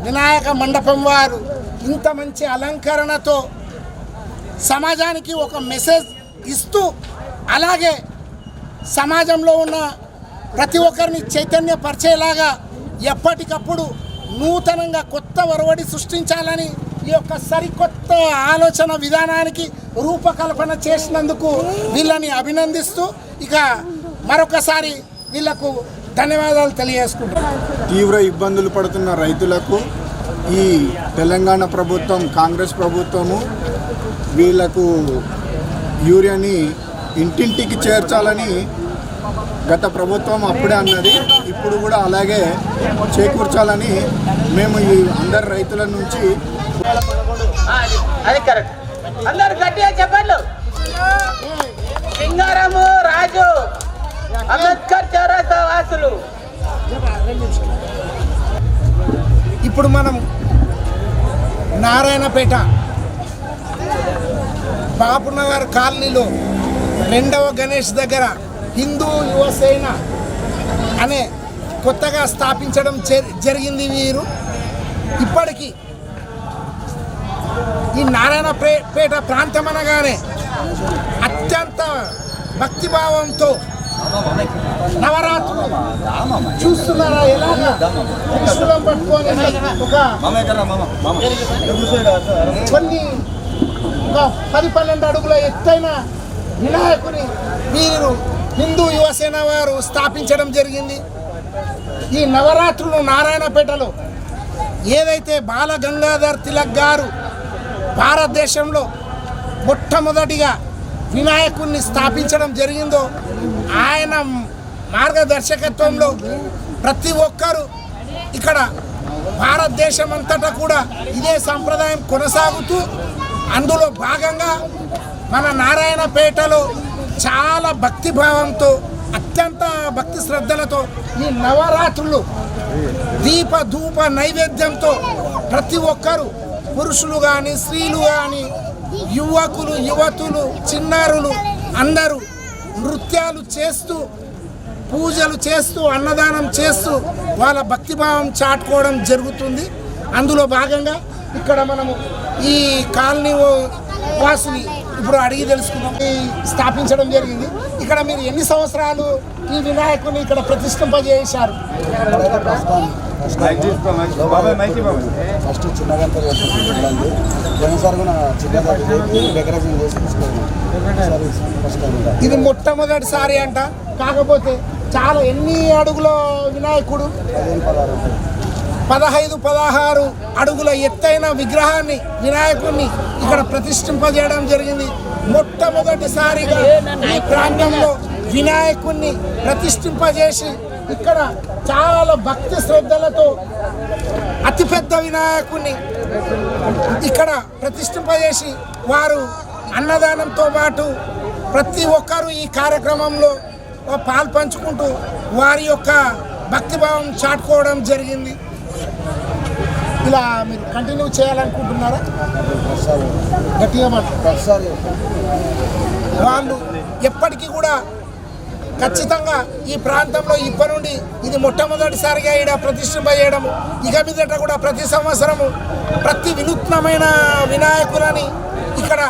వినాయక మండపం వారు ఇంత మంచి అలంకరణతో సమాజానికి ఒక మెసేజ్ ఇస్తూ, అలాగే సమాజంలో ఉన్న ప్రతి ఒక్కరిని చైతన్యపరిచేలాగా ఎప్పటికప్పుడు నూతనంగా కొత్త ఒరవడి సృష్టించాలని ఈ యొక్క సరికొత్త ఆలోచన విధానానికి రూపకల్పన చేసినందుకు వీళ్ళని అభినందిస్తూ ఇక మరొకసారి వీళ్లకు ధన్యవాదాలు తెలియజేసుకుంటున్నాను. తీవ్ర ఇబ్బందులు పడుతున్న రైతులకు ఈ తెలంగాణ ప్రభుత్వం, కాంగ్రెస్ ప్రభుత్వము వీళ్లకు యూరియాని ఇంటింటికి చేర్చాలని గత ప్రభుత్వం అప్పుడే అన్నది. ఇప్పుడు కూడా అలాగే చేకూర్చాలని మేము ఈ అందరు రైతుల నుంచి అది కరెక్ట్. అందరు గట్టిగా చెప్పండి. సింగారము రాజు అంబేద్కర్ చౌరస్తా వాసులు. ఇప్పుడు మనం నారాయణపేట బాపునగర్ కాలనీలో 2వ గణేష్ దగ్గర హిందూ యువసేన అనే కొత్తగా స్థాపించడం జరిగింది. వీరు ఇప్పటికీ ఈ నారాయణపేట ప్రాంతం అనగానే అత్యంత భక్తిభావంతో నవరాత్రులు చూస్తున్నారా ఎలాగా త్రిశూలం పట్టుకొని ఒక 10-12 అడుగుల ఎత్తైన వినాయకుని వీరు హిందూ యువసేన వారు స్థాపించడం జరిగింది. ఈ నవరాత్రులు నారాయణపేటలో ఏదైతే బాల గంగాధర్ తిలక్ గారు భారతదేశంలో మొట్టమొదటిగా వినాయకుడిని స్థాపించడం జరిగిందో ఆయన మార్గదర్శకత్వంలో ప్రతి ఒక్కరూ ఇక్కడ భారతదేశం అంతటా కూడా ఇదే సంప్రదాయం కొనసాగుతూ, అందులో భాగంగా మన నారాయణపేటలో చాలా భక్తిభావంతో, అత్యంత భక్తి శ్రద్ధలతో ఈ నవరాత్రులు దీప ధూప నైవేద్యంతో ప్రతి ఒక్కరూ, పురుషులు కానీ స్త్రీలు కానీ యువకులు యువతులు చిన్నారులు అందరూ నృత్యాలు చేస్తూ పూజలు చేస్తూ అన్నదానం చేస్తూ వాళ్ళ భక్తిభావం చాటుకోవడం జరుగుతుంది. అందులో భాగంగా ఇక్కడ మనము ఈ కాలనీ వాసుని ఇప్పుడు అడిగి తెలుసుకున్నాం. స్థాపించడం జరిగింది. ఇక్కడ మీరు ఎన్ని సంవత్సరాలు ఈ వినాయకుని ఇక్కడ ప్రతిష్ఠింపజేశారు? ఫస్ట్ చిన్నగా డెకరేషన్ చేసి ఇది మొట్టమొదటిసారి అంట. కాకపోతే చాలా ఎన్ని అడుగుల వినాయకుడు? 15-16 అడుగుల ఎత్తైన విగ్రహాన్ని వినాయకుడిని ఇక్కడ ప్రతిష్ఠింపజేయడం జరిగింది. మొట్టమొదటిసారిగా ఈ ప్రాంతంలో వినాయకుడిని ప్రతిష్ఠింపజేసి ఇక్కడ చాలా భక్తి శ్రద్ధలతో అతిపెద్ద వినాయకుడిని ఇక్కడ ప్రతిష్ఠింపజేసి వారు అన్నదానంతో పాటు ప్రతి ఒక్కరూ ఈ కార్యక్రమంలో పాల్పంచుకుంటూ వారి యొక్క భక్తిభావం చాటుకోవడం జరిగింది. ఇలా మీరు కంటిన్యూ చేయాలనుకుంటున్నారా? గట్టిగా మాట్లాడారు. వాళ్ళు ఎప్పటికీ కూడా ఖచ్చితంగా ఈ ప్రాంతంలో ఇప్పటి నుండి ఇది మొట్టమొదటిసారిగా ఇక్కడ ప్రతిష్ఠింపజేయడము, ఇక మీదట కూడా ప్రతి సంవత్సరము ప్రతి వినూత్నమైన వినాయకులని ఇక్కడ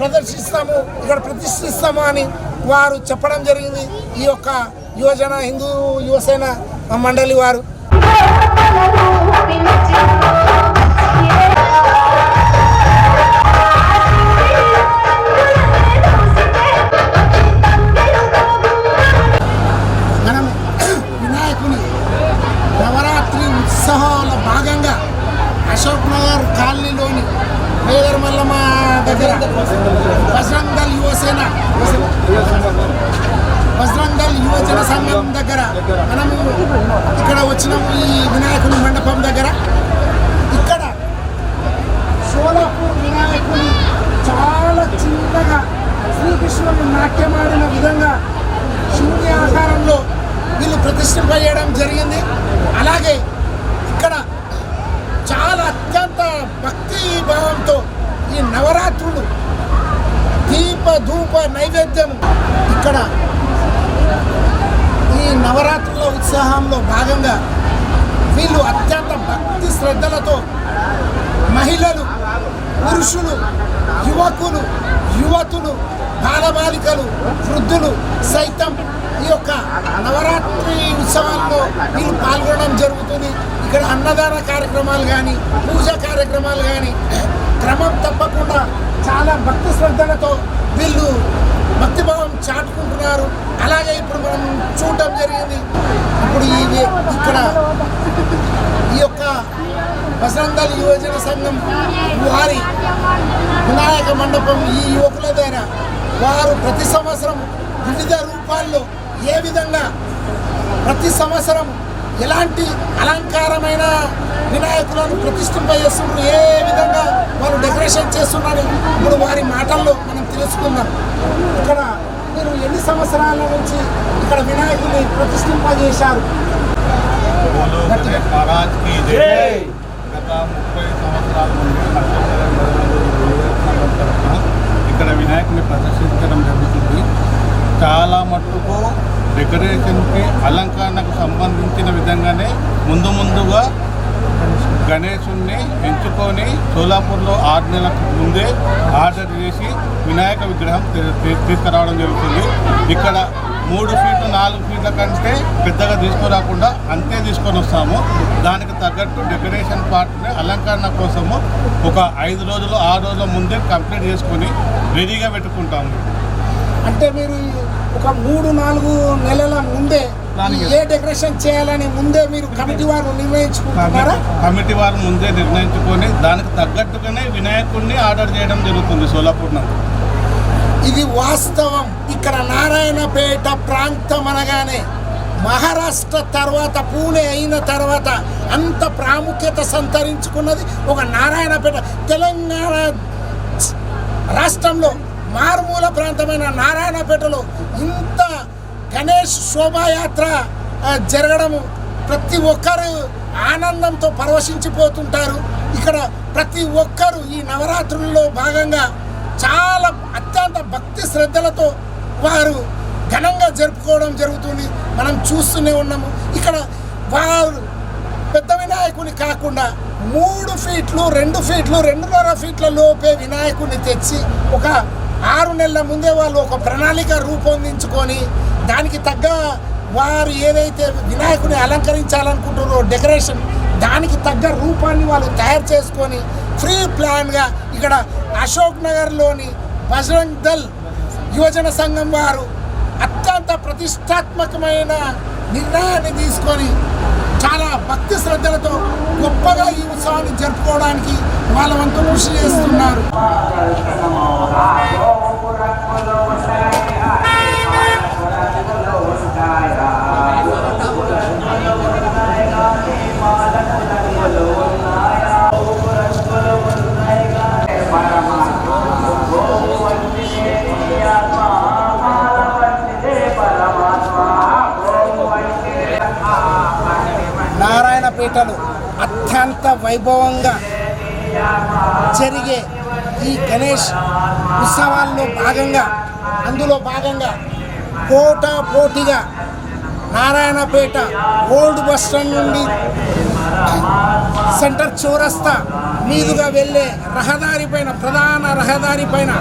ప్రతిష్ఠిస్తాము అని వారు చెప్పడం జరిగింది. ఈ యొక్క యువజన హిందూ యువసేన మండలి వారు మనం వినాయకుని నవరాత్రి ఉత్సవాల భాగంగా అశోక్ నగర్ కాలనీలోని మేదర్మల్లమ్మ దగ్గర బజరంగ్ దళ్ యువజన సంఘం దగ్గర మనము ఇక్కడ వచ్చినాము. ఈ వినాయకుని మండపం దగ్గర ఇక్కడ సోలాపూర్ వినాయకుని చాలా చిన్నగా శ్రీకృష్ణుడు నాట్యమాడిన విధంగా శూన్య ఆకారంలో వీళ్ళు ప్రతిష్ఠింపజేయడం జరిగింది. అలాగే ఇక్కడ చాలా అత్యంత భక్తి భావంతో ఈ నవరాత్రులు దీప ధూప నైవేద్యం ఇక్కడ ఈ నవరాత్రుల ఉత్సాహంలో భాగంగా వీళ్ళు అత్యంత భక్తి శ్రద్ధలతో మహిళలు, పురుషులు, యువకులు, యువతులు, బాలబాలికలు, వృద్ధులు సైతం ఈ యొక్క నవరాత్రి ఉత్సవాల్లో వీళ్ళు పాల్గొనడం జరుగుతుంది. ఇక్కడ అన్నదాన కార్యక్రమాలు కానీ పూజా కార్యక్రమాలు కానీ క్రమం తప్పకుండా చాలా భక్తి శ్రద్ధలతో వీళ్ళు భక్తిభావం చాటుకుంటున్నారు. అలాగే ఇప్పుడు మనం చూడటం జరిగింది. ఇప్పుడు ఇక్కడ ఈ యొక్క బజరంగ్ దళ్ యువజన సంఘం వారి వినాయక మండపం ఈ యువకుల ద్వారా వారు ప్రతి సంవత్సరం వివిధ రూపాల్లో ఏ విధంగా ప్రతి సంవత్సరం ఎలాంటి అలంకారమైన వినాయకులను ప్రతిష్ఠింపజేస్తున్నారు, ఏ విధంగా వాళ్ళు డెకరేషన్ చేస్తున్నారు ఇప్పుడు వారి మాటల్లో మనం తెలుసుకుందాం. ఇక్కడ మీరు ఎన్ని సంవత్సరాల నుంచి ఇక్కడ వినాయకుని ప్రతిష్ఠింపజేశారు? గత 30 సంవత్సరాల నుండి ఇక్కడ వినాయకుని ప్రదర్శించడం జరుగుతుంది. చాలా మట్టుకు డెకరేషన్కి అలంకరణకు సంబంధించిన విధంగానే ముందుగా గణేశుణ్ణి ఎంచుకొని సోలాపూర్లో 6 నెలలకు ముందే ఆర్డర్ చేసి వినాయక విగ్రహం తీసుకురావడం జరుగుతుంది. ఇక్కడ 3 ఫీట్లు 4 ఫీట్ల కంటే పెద్దగా తీసుకురాకుండా అంతే తీసుకొని వస్తాము. దానికి తగ్గట్టు డెకరేషన్ పార్ట్ని అలంకరణ కోసము ఒక 5 రోజులు 6 రోజుల ముందే కంప్లీట్ చేసుకొని రెడీగా పెట్టుకుంటాము. అంటే మీరు ఒక 3-4 నెలల ముందే ఏ డెకరేషన్ చేయాలని ముందే మీరు కమిటీ వారు నిర్ణయించుకుంటున్నారా? కమిటీ వారు ముందే నిర్ణయించుకొని దానికి తగ్గట్టుగానే వినాయకుడిని ఆర్డర్ చేయడం జరుగుతుంది సోలాపూర్ నందు. ఇది వాస్తవం. ఇక్కడ నారాయణపేట ప్రాంతం అనగానే మహారాష్ట్ర తర్వాత పూణే అయిన తర్వాత అంత ప్రాముఖ్యత సంతరించుకున్నది ఒక నారాయణపేట. తెలంగాణ రాష్ట్రంలో మారుమూల ప్రాంతమైన నారాయణపేటలో ఇంత గణేష్ శోభాయాత్ర జరగడము ప్రతి ఒక్కరు ఆనందంతో పరవశించిపోతుంటారు. ఇక్కడ ప్రతి ఒక్కరు ఈ నవరాత్రుల్లో భాగంగా చాలా అత్యంత భక్తి శ్రద్ధలతో వారు ఘనంగా జరుపుకోవడం జరుగుతుంది. మనం చూస్తూనే ఉన్నాము. ఇక్కడ వారు పెద్ద వినాయకుని కాకుండా 3 ఫీట్లు 2 ఫీట్లు 2.5 ఫీట్ల లోపే వినాయకుడిని తెచ్చి ఒక 6 నెలల ముందే వాళ్ళు ఒక ప్రణాళిక రూపొందించుకొని దానికి తగ్గ వారు ఏదైతే వినాయకుని అలంకరించాలనుకుంటున్నారో డెకరేషన్ దానికి తగ్గ రూపాన్ని వాళ్ళు తయారు చేసుకొని ఫ్రీ ప్లాన్గా ఇక్కడ అశోక్ నగర్లోని బజరంగ్ దళ్ యువజన సంఘం వారు అత్యంత ప్రతిష్టాత్మకమైన నిర్ణయాన్ని తీసుకొని చాలా భక్తి శ్రద్ధలతో గొప్పగా ఈ ఉత్సవాన్ని జరుపుకోవడానికి వాళ్ళ వంతు కృషి చేస్తున్నారు. నారాయణపేటలో అత్యంత వైభవంగా జరిగే ఈ గణేష్ ఉత్సవాల్లో భాగంగా అందులో భాగంగా పోటాపోటీగా నారాయణపేట ఓల్డ్ బస్ స్టాండ్ నుండి సెంటర్ చౌరస్తా మీదుగా వెళ్ళే రహదారి పైన ప్రధాన రహదారి పైన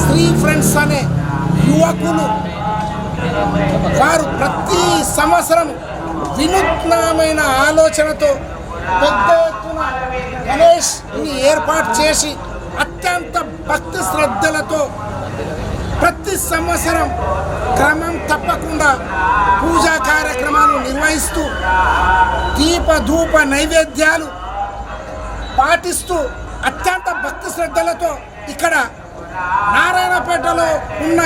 శ్రీ ఫ్రెండ్స్ అనే యువకులు వారు ప్రతి సంవత్సరం వినూత్నమైన ఆలోచనతో పెద్ద ఎత్తున గణేష్ని ఏర్పాటు చేసి అత్యంత భక్తి శ్రద్ధలతో ప్రతి సంవత్సరం క్రమం తప్పకుండా పూజా కార్యక్రమాలు నిర్వహిస్తూ దీప ధూప నైవేద్యాలు పాటిస్తూ అత్యంత భక్తి శ్రద్ధలతో ఇక్కడ నారాయణపేటలో ఉన్న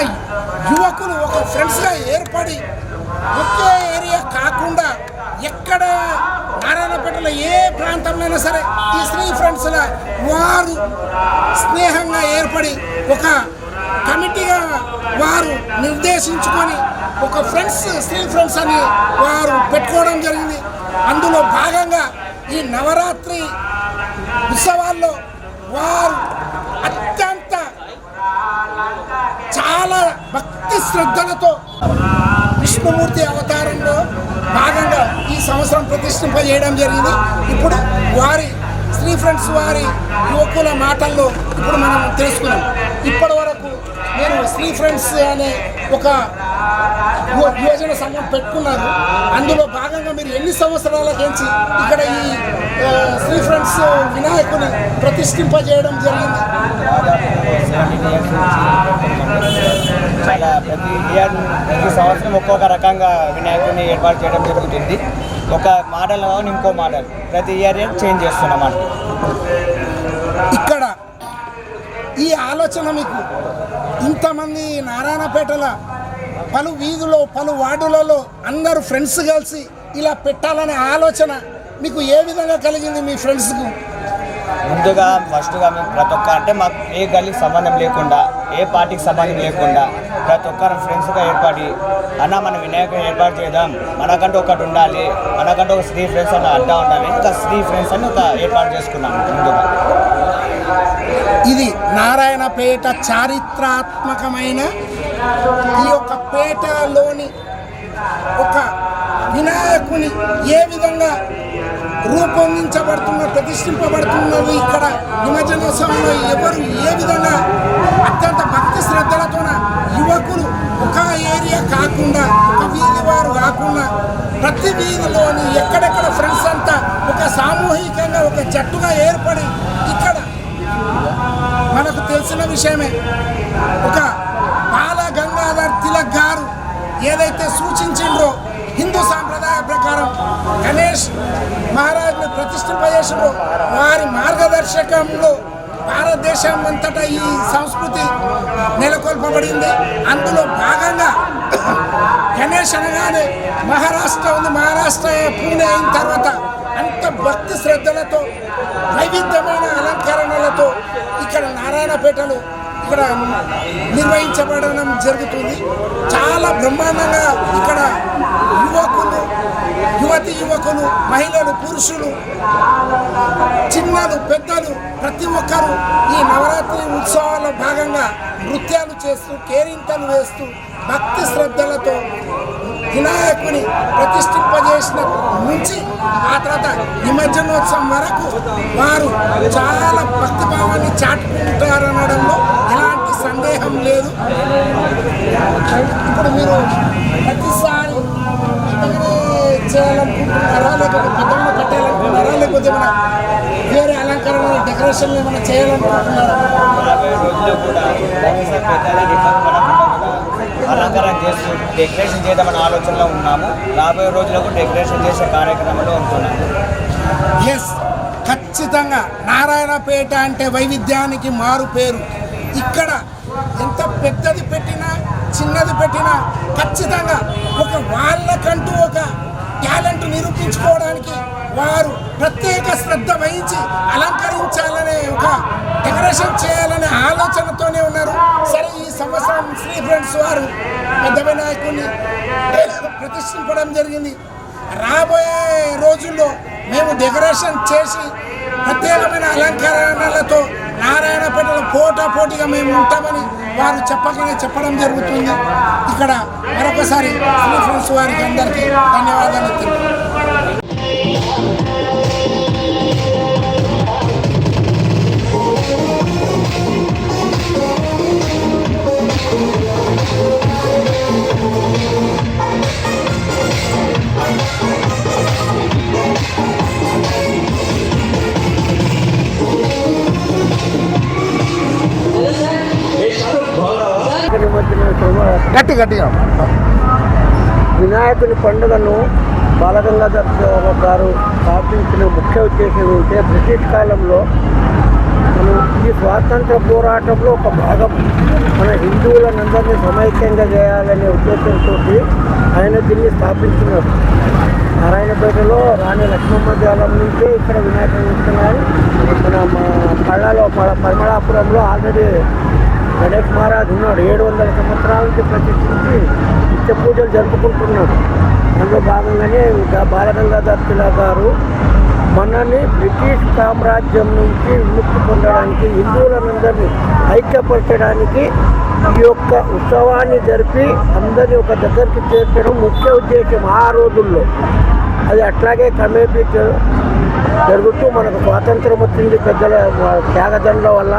యువకులు ఒక ఫ్రెండ్స్గా ఏర్పడి ఒకే ఏరియా కాకుండా ఎక్కడ నారాయణపేటలో ఏ ప్రాంతంలో సరే ఈ శ్రీ ఫ్రెండ్స్ల వారు స్నేహంగా ఏర్పడి ఒక కమిటీగా వారు నిర్దేశించుకొని ఒక శ్రీ ఫ్రెండ్స్ అని వారు పెట్టుకోవడం జరిగింది. అందులో భాగంగా ఈ నవరాత్రి ఉత్సవాల్లో వారు అత్యంత చాలా భక్తి శ్రద్ధలతో విష్ణుమూర్తి అవతారంలో భాగంగా ఈ సంవత్సరం ప్రతిష్ఠింపజేయడం జరిగింది. ఇప్పుడు వారి శ్రీ ఫ్రెండ్స్ వారి యువకుల మాటల్లో ఇప్పుడు మనం తెలుసుకున్నాం. ఇప్పటి వరకు మీరు శ్రీ ఫ్రెండ్స్ అనే ఒక యువజన సంఘం పెట్టుకున్నారు. అందులో భాగంగా మీరు ఎన్ని సంవత్సరాలకించి ఇక్కడ ఈ శ్రీ ఫ్రెండ్స్ వినాయకుని ప్రతిష్ఠింపజేయడం జరిగింది? చాలా ప్రతి సంవత్సరం ఒక్కొక్క రకంగా వినాయకుడిని ఏర్పాటు చేయడం జరుగుతుంది. ఒక మోడల్ కావాలి ఇంకో మోడల్ ప్రతి ఇయర్ చేంజ్ చేస్తున్నాం. ఇక్కడ ఈ ఆలోచన మీకు ఇంతమంది నారాయణపేటల పలు వీధుల్లో పలు వార్డులలో అందరూ ఫ్రెండ్స్ కలిసి ఇలా పెట్టాలనే ఆలోచన మీకు ఏ విధంగా కలిగింది మీ ఫ్రెండ్స్కు? ముందుగా ఫస్ట్గా మేము ప్రతి ఒక్క అంటే మాకు ఏ గల్లీకి సంబంధం లేకుండా ఏ పార్టీకి సంబంధం లేకుండా ప్రతి ఒక్కరు ఫ్రెండ్స్గా ఏర్పడి అన్న మన వినాయకుని ఏర్పాటు చేద్దాం, మనకంటూ ఒకటి ఉండాలి, మనకంటూ ఒక శ్రీ ఫ్రెండ్స్ అని అడ్డా ఉండాలి, ఒక శ్రీ ఫ్రెండ్స్ అని ఒక ఏర్పాటు చేసుకున్నాము. ముందుగా ఇది నారాయణపేట చారిత్రాత్మకమైన ఈ యొక్క పేటలోని ఒక వినాయకుని ఏ విధంగా రూపొందించబడుతున్న ప్రతిష్ఠింపబడుతున్నది ఇక్కడ నిమజ్జనోత్సవంలో ఎవరు ఏ విధంగా అత్యంత భక్తి శ్రద్ధలతోన యువకులు ఒక ఏరియా కాకుండా ఒక వీధి వారు కాకుండా ప్రతి వీధిలోని ఎక్కడెక్కడ ఫ్రెండ్స్ అంతా ఒక సామూహికంగా ఒక జట్టుగా ఏర్పడి ఇక్కడ మనకు తెలిసిన విషయమే ఒక బాల గంగాధర్ తిలక్ గారు ఏదైతే సూచించిండ్రో హిందూ సాంప్రదాయ ప్రకారం గణేష్ మహారాజ్ని ప్రతిష్ఠింపజేసిండ్రో వారి మార్గదర్శకంలో భారతదేశం అంతటా ఈ సంస్కృతి నెలకొల్పబడింది. అందులో భాగంగా గణేష్ అనగానే మహారాష్ట్ర ఉంది, మహారాష్ట్ర పూణే అయిన తర్వాత అంత భక్తి శ్రద్ధలతో వైవిధ్యమైన అలంకరణలతో సందేశంతో ఇక్కడ నారాయణపేటలో ఇక్కడ నిర్వహించబడడం జరుగుతుంది. చాలా బ్రహ్మాండంగా ఇక్కడ యువకులు మహిళలు పురుషులు చిన్నలు పెద్దలు ప్రతి ఒక్కరూ ఈ నవరాత్రి ఉత్సవాల్లో భాగంగా నృత్యాలు చేస్తూ కేరింతలు వేస్తూ భక్తి శ్రద్ధలతో వినాయకుని ప్రతిష్ఠింపజేసిన నుంచి ఆ తర్వాత నిమజ్జనోత్సవం వరకు వారు చాలా భక్తిభావాన్ని చాటుకుంటారనడంలో ఎలాంటి సందేహం లేదు. ఇప్పుడు మీరు ప్రతిసారి చేయాలనుకుంటున్నారా, లేకపోతే పెద్దగా కట్టాలనుకుంటున్నారా, లేకపోతే ఏమైనా వేరే అలంకరణ డెకరేషన్ ఏమైనా చేయాలనుకుంటున్నారా? అలంకరణ చేస్తూ డెకరేషన్ చేద్దామని ఆలోచనలో ఉన్నాము. రాబోయే రోజులకు డెకరేషన్ చేసే కార్యక్రమంలో ఉంటున్నాము. ఎస్, ఖచ్చితంగా నారాయణపేట అంటే వైవిధ్యానికి మారు పేరు. ఇక్కడ ఎంత పెద్దది పెట్టినా చిన్నది పెట్టినా ఖచ్చితంగా వాళ్ళకంటూ ఒక టాలెంట్ నిరూపించుకోవడానికి వారు ప్రత్యేక శ్రద్ధ వహించి అలంకరించాలనే ఒక డెకరేషన్ చేయాలనే ఆలోచనతోనే ఉన్నారు. సరే, ఈ సంవత్సరం శ్రీ ఫ్రెండ్స్ వారు పెద్ద వినాయకుడిని ప్రతిష్ఠించడం జరిగింది. రాబోయే రోజుల్లో మేము డెకరేషన్ చేసి ప్రత్యేకమైన అలంకరణలతో నారాయణపేటలో పోటాపోటీగా మేము ఉంటామని వారు చెప్పడం జరుగుతుంది. ఇక్కడ మరొకసారి శ్రీ ఫ్రెండ్స్ వారికి అందరికీ ధన్యవాదాలు తెలుపుతున్నాను. గట్టిగా వినాయకుని పండుగను బాలగంగాధర్ గారు స్థాపించిన ముఖ్య ఉద్దేశం ఏంటంటే బ్రిటిష్ కాలంలో మనం ఈ స్వాతంత్ర పోరాటంలో ఒక భాగం మన హిందువులందరినీ సమైక్యంగా చేయాలనే ఉద్దేశంతో ఆయన దీన్ని స్థాపించినారు. నారాయణపేటలో రాణి లక్ష్మమ్మ దేవాలయం నుంచే ఇక్కడ వినాయకుని ఇస్తున్నారు. మన పరిమళాపురంలో ఆల్రెడీ గణేష్ మహారాజ్ ఉన్నాడు. 700 సంవత్సరాల నుంచి ప్రతిష్ఠించి నిత్య పూజలు జరుపుకుంటున్నాడు. అందులో భాగంగానే బాలగంగాధర్ తిలక్ గారు మనని బ్రిటిష్ సామ్రాజ్యం నుంచి విముక్తి పొందడానికి, హిందువులందరినీ ఐక్యపరచడానికి ఈ యొక్క ఉత్సవాన్ని జరిపి అందరినీ ఒక దగ్గరికి చేర్చడం ముఖ్య ఉద్దేశం ఆ రోజుల్లో. అది అట్లాగే క్రమేపీ జరుగుతూ మనకు స్వాతంత్రం వచ్చింది పెద్దల త్యాగదండ వల్ల.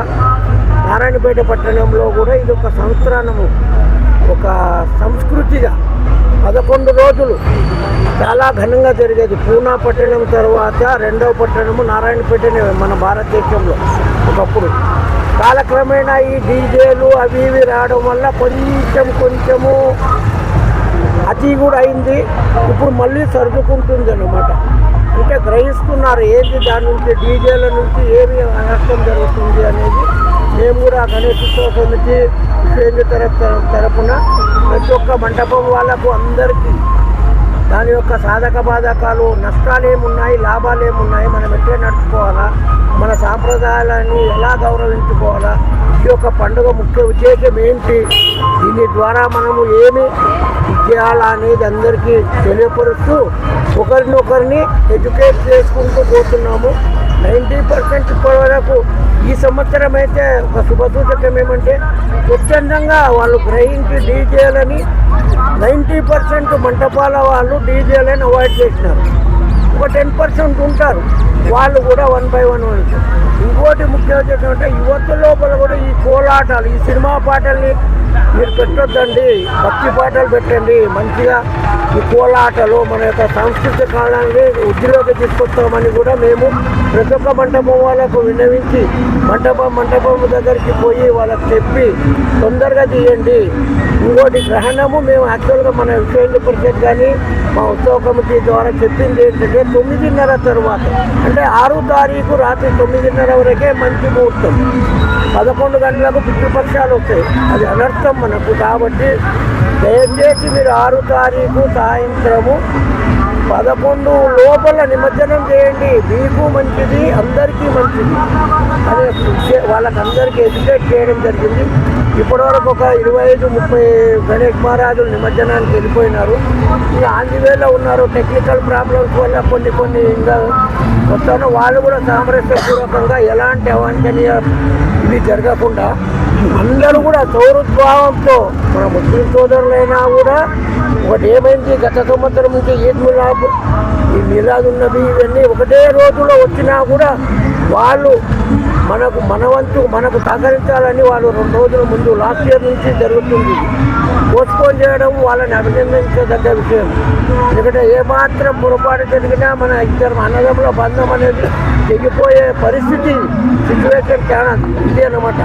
నారాయణపేట పట్టణంలో కూడా ఇది ఒక సంస్కరణము, ఒక సంస్కృతిగా 11 రోజులు చాలా ఘనంగా జరిగేది. పూనా పట్టణం తర్వాత రెండవ పట్టణము నారాయణపేటనే మన భారతదేశంలో. ఒకప్పుడు కాలక్రమేణా ఈ డీజేలు అవి ఇవి రావడం వల్ల కొంచెము అతి కూడా అయింది. ఇప్పుడు మళ్ళీ సర్దుకుంటుంది అన్నమాట. అంటే గ్రహిస్తున్నారు ఏది దాని నుంచి డీజేల నుంచి ఏమి నష్టం జరుగుతుంది అనేది. మేము కూడా గణేశోత్సవ సమితి విశ్వేంద్ర తరపున ప్రతి ఒక్క మండపం వాళ్ళకు అందరికీ దాని యొక్క సాధక బాధకాలు, నష్టాలు ఏమున్నాయి, లాభాలు ఏమున్నాయి, మనం ఎట్లా నడుచుకోవాలా, మన సాంప్రదాయాలని ఎలా గౌరవించుకోవాలా, ఈ యొక్క పండుగ ముఖ్య ఉద్దేశం ఏంటి, దీని ద్వారా మనము ఏమి చేయాలా అనేది అందరికీ తెలియపరుస్తూ ఒకరినొకరిని ఎడ్యుకేట్ చేసుకుంటూ పోతున్నాము. 90% ఇప్పటి వరకు ఈ సంవత్సరం అయితే ఒక శుభసూచకం ఏమంటే స్వచ్ఛందంగా వాళ్ళు గ్రహించి డీజేలని 90% మంటపాల వాళ్ళు డీజేలను అవాయిడ్ చేసినారు. ఒక 10% ఉంటారు, వాళ్ళు కూడా 1 by 1 ఉంటారు. ఇంకోటి ముఖ్య ఉద్దేశం అంటే యువత లోపల కూడా ఈ కోలాటాలు, ఈ సినిమా పాటల్ని మీరు పెట్టొద్దండి, భక్తి పాటలు పెట్టండి. మంచిగా ఈ కోలాటలు మన యొక్క సాంస్కృతిక కాలాన్ని వృద్ధిలోకి తీసుకొస్తామని కూడా మేము ప్రతి ఒక్క మంటపం వాళ్ళకు విన్నవించి మంటపం దగ్గరికి పోయి వాళ్ళకి చెప్పి తొందరగా తీయండి. ఇంకోటి గ్రహణము మేము యాక్చువల్గా మన విశ్వేంద్ర పరిషత్ కానీ మా ఉత్సవ కమిటీ ద్వారా చెప్పింది ఏంటంటే 9:30 తర్వాత, అంటే 6వ తారీఖు రాత్రి 9:30 వరకే మంచి ముహూర్తం. 11 గంటలకు పితృపక్షాలు వస్తాయి, అది అనర్థం మనకు. కాబట్టి దయచేసి మీరు 6వ తారీఖు సాయంత్రము 11 లోపల నిమజ్జనం చేయండి. మీకు మంచిది, అందరికీ మంచిది. అదే వాళ్ళకందరికీ ఎడ్యుకేట్ చేయడం జరిగింది. ఇప్పటివరకు ఒక 25-30 గణేష్ మహారాజులు నిమజ్జనానికి వెళ్ళిపోయినారు. ఇంకా ఆంధ్రవేలో ఉన్నారు. టెక్నికల్ ప్రాబ్లమ్స్ వల్ల కొన్ని ఇంకా వస్తాను. వాళ్ళు కూడా సామరస్యపూర్వకంగా ఎలాంటి అవాంఛనీయ ఇవి జరగకుండా అందరూ కూడా సౌహృద్భావంతో మన ముస్లిం సోదరులైనా కూడా ఒకటి ఏమైంది, గత సంవత్సరం నుంచి ఈద్ మిలాద్, ఈ మిలాదున్ నబీ ఇవన్నీ ఒకటే రోజులో వచ్చినా కూడా వాళ్ళు మన వంతు మనకు సహకరించాలని వాళ్ళు 2 రోజుల ముందు లాస్ట్ ఇయర్ నుంచి జరుగుతుంది. పోస్ట్పోన్ చేయడం వాళ్ళని అభినందించదగ్గ విషయం. ఎందుకంటే ఏమాత్రం పొరపాటు జరిగినా మన ఇద్దరు అన్నదమ్ముల బంధం అనేది తెగిపోయే పరిస్థితి సిచ్యువేషన్ చాలా ఇది అన్నమాట.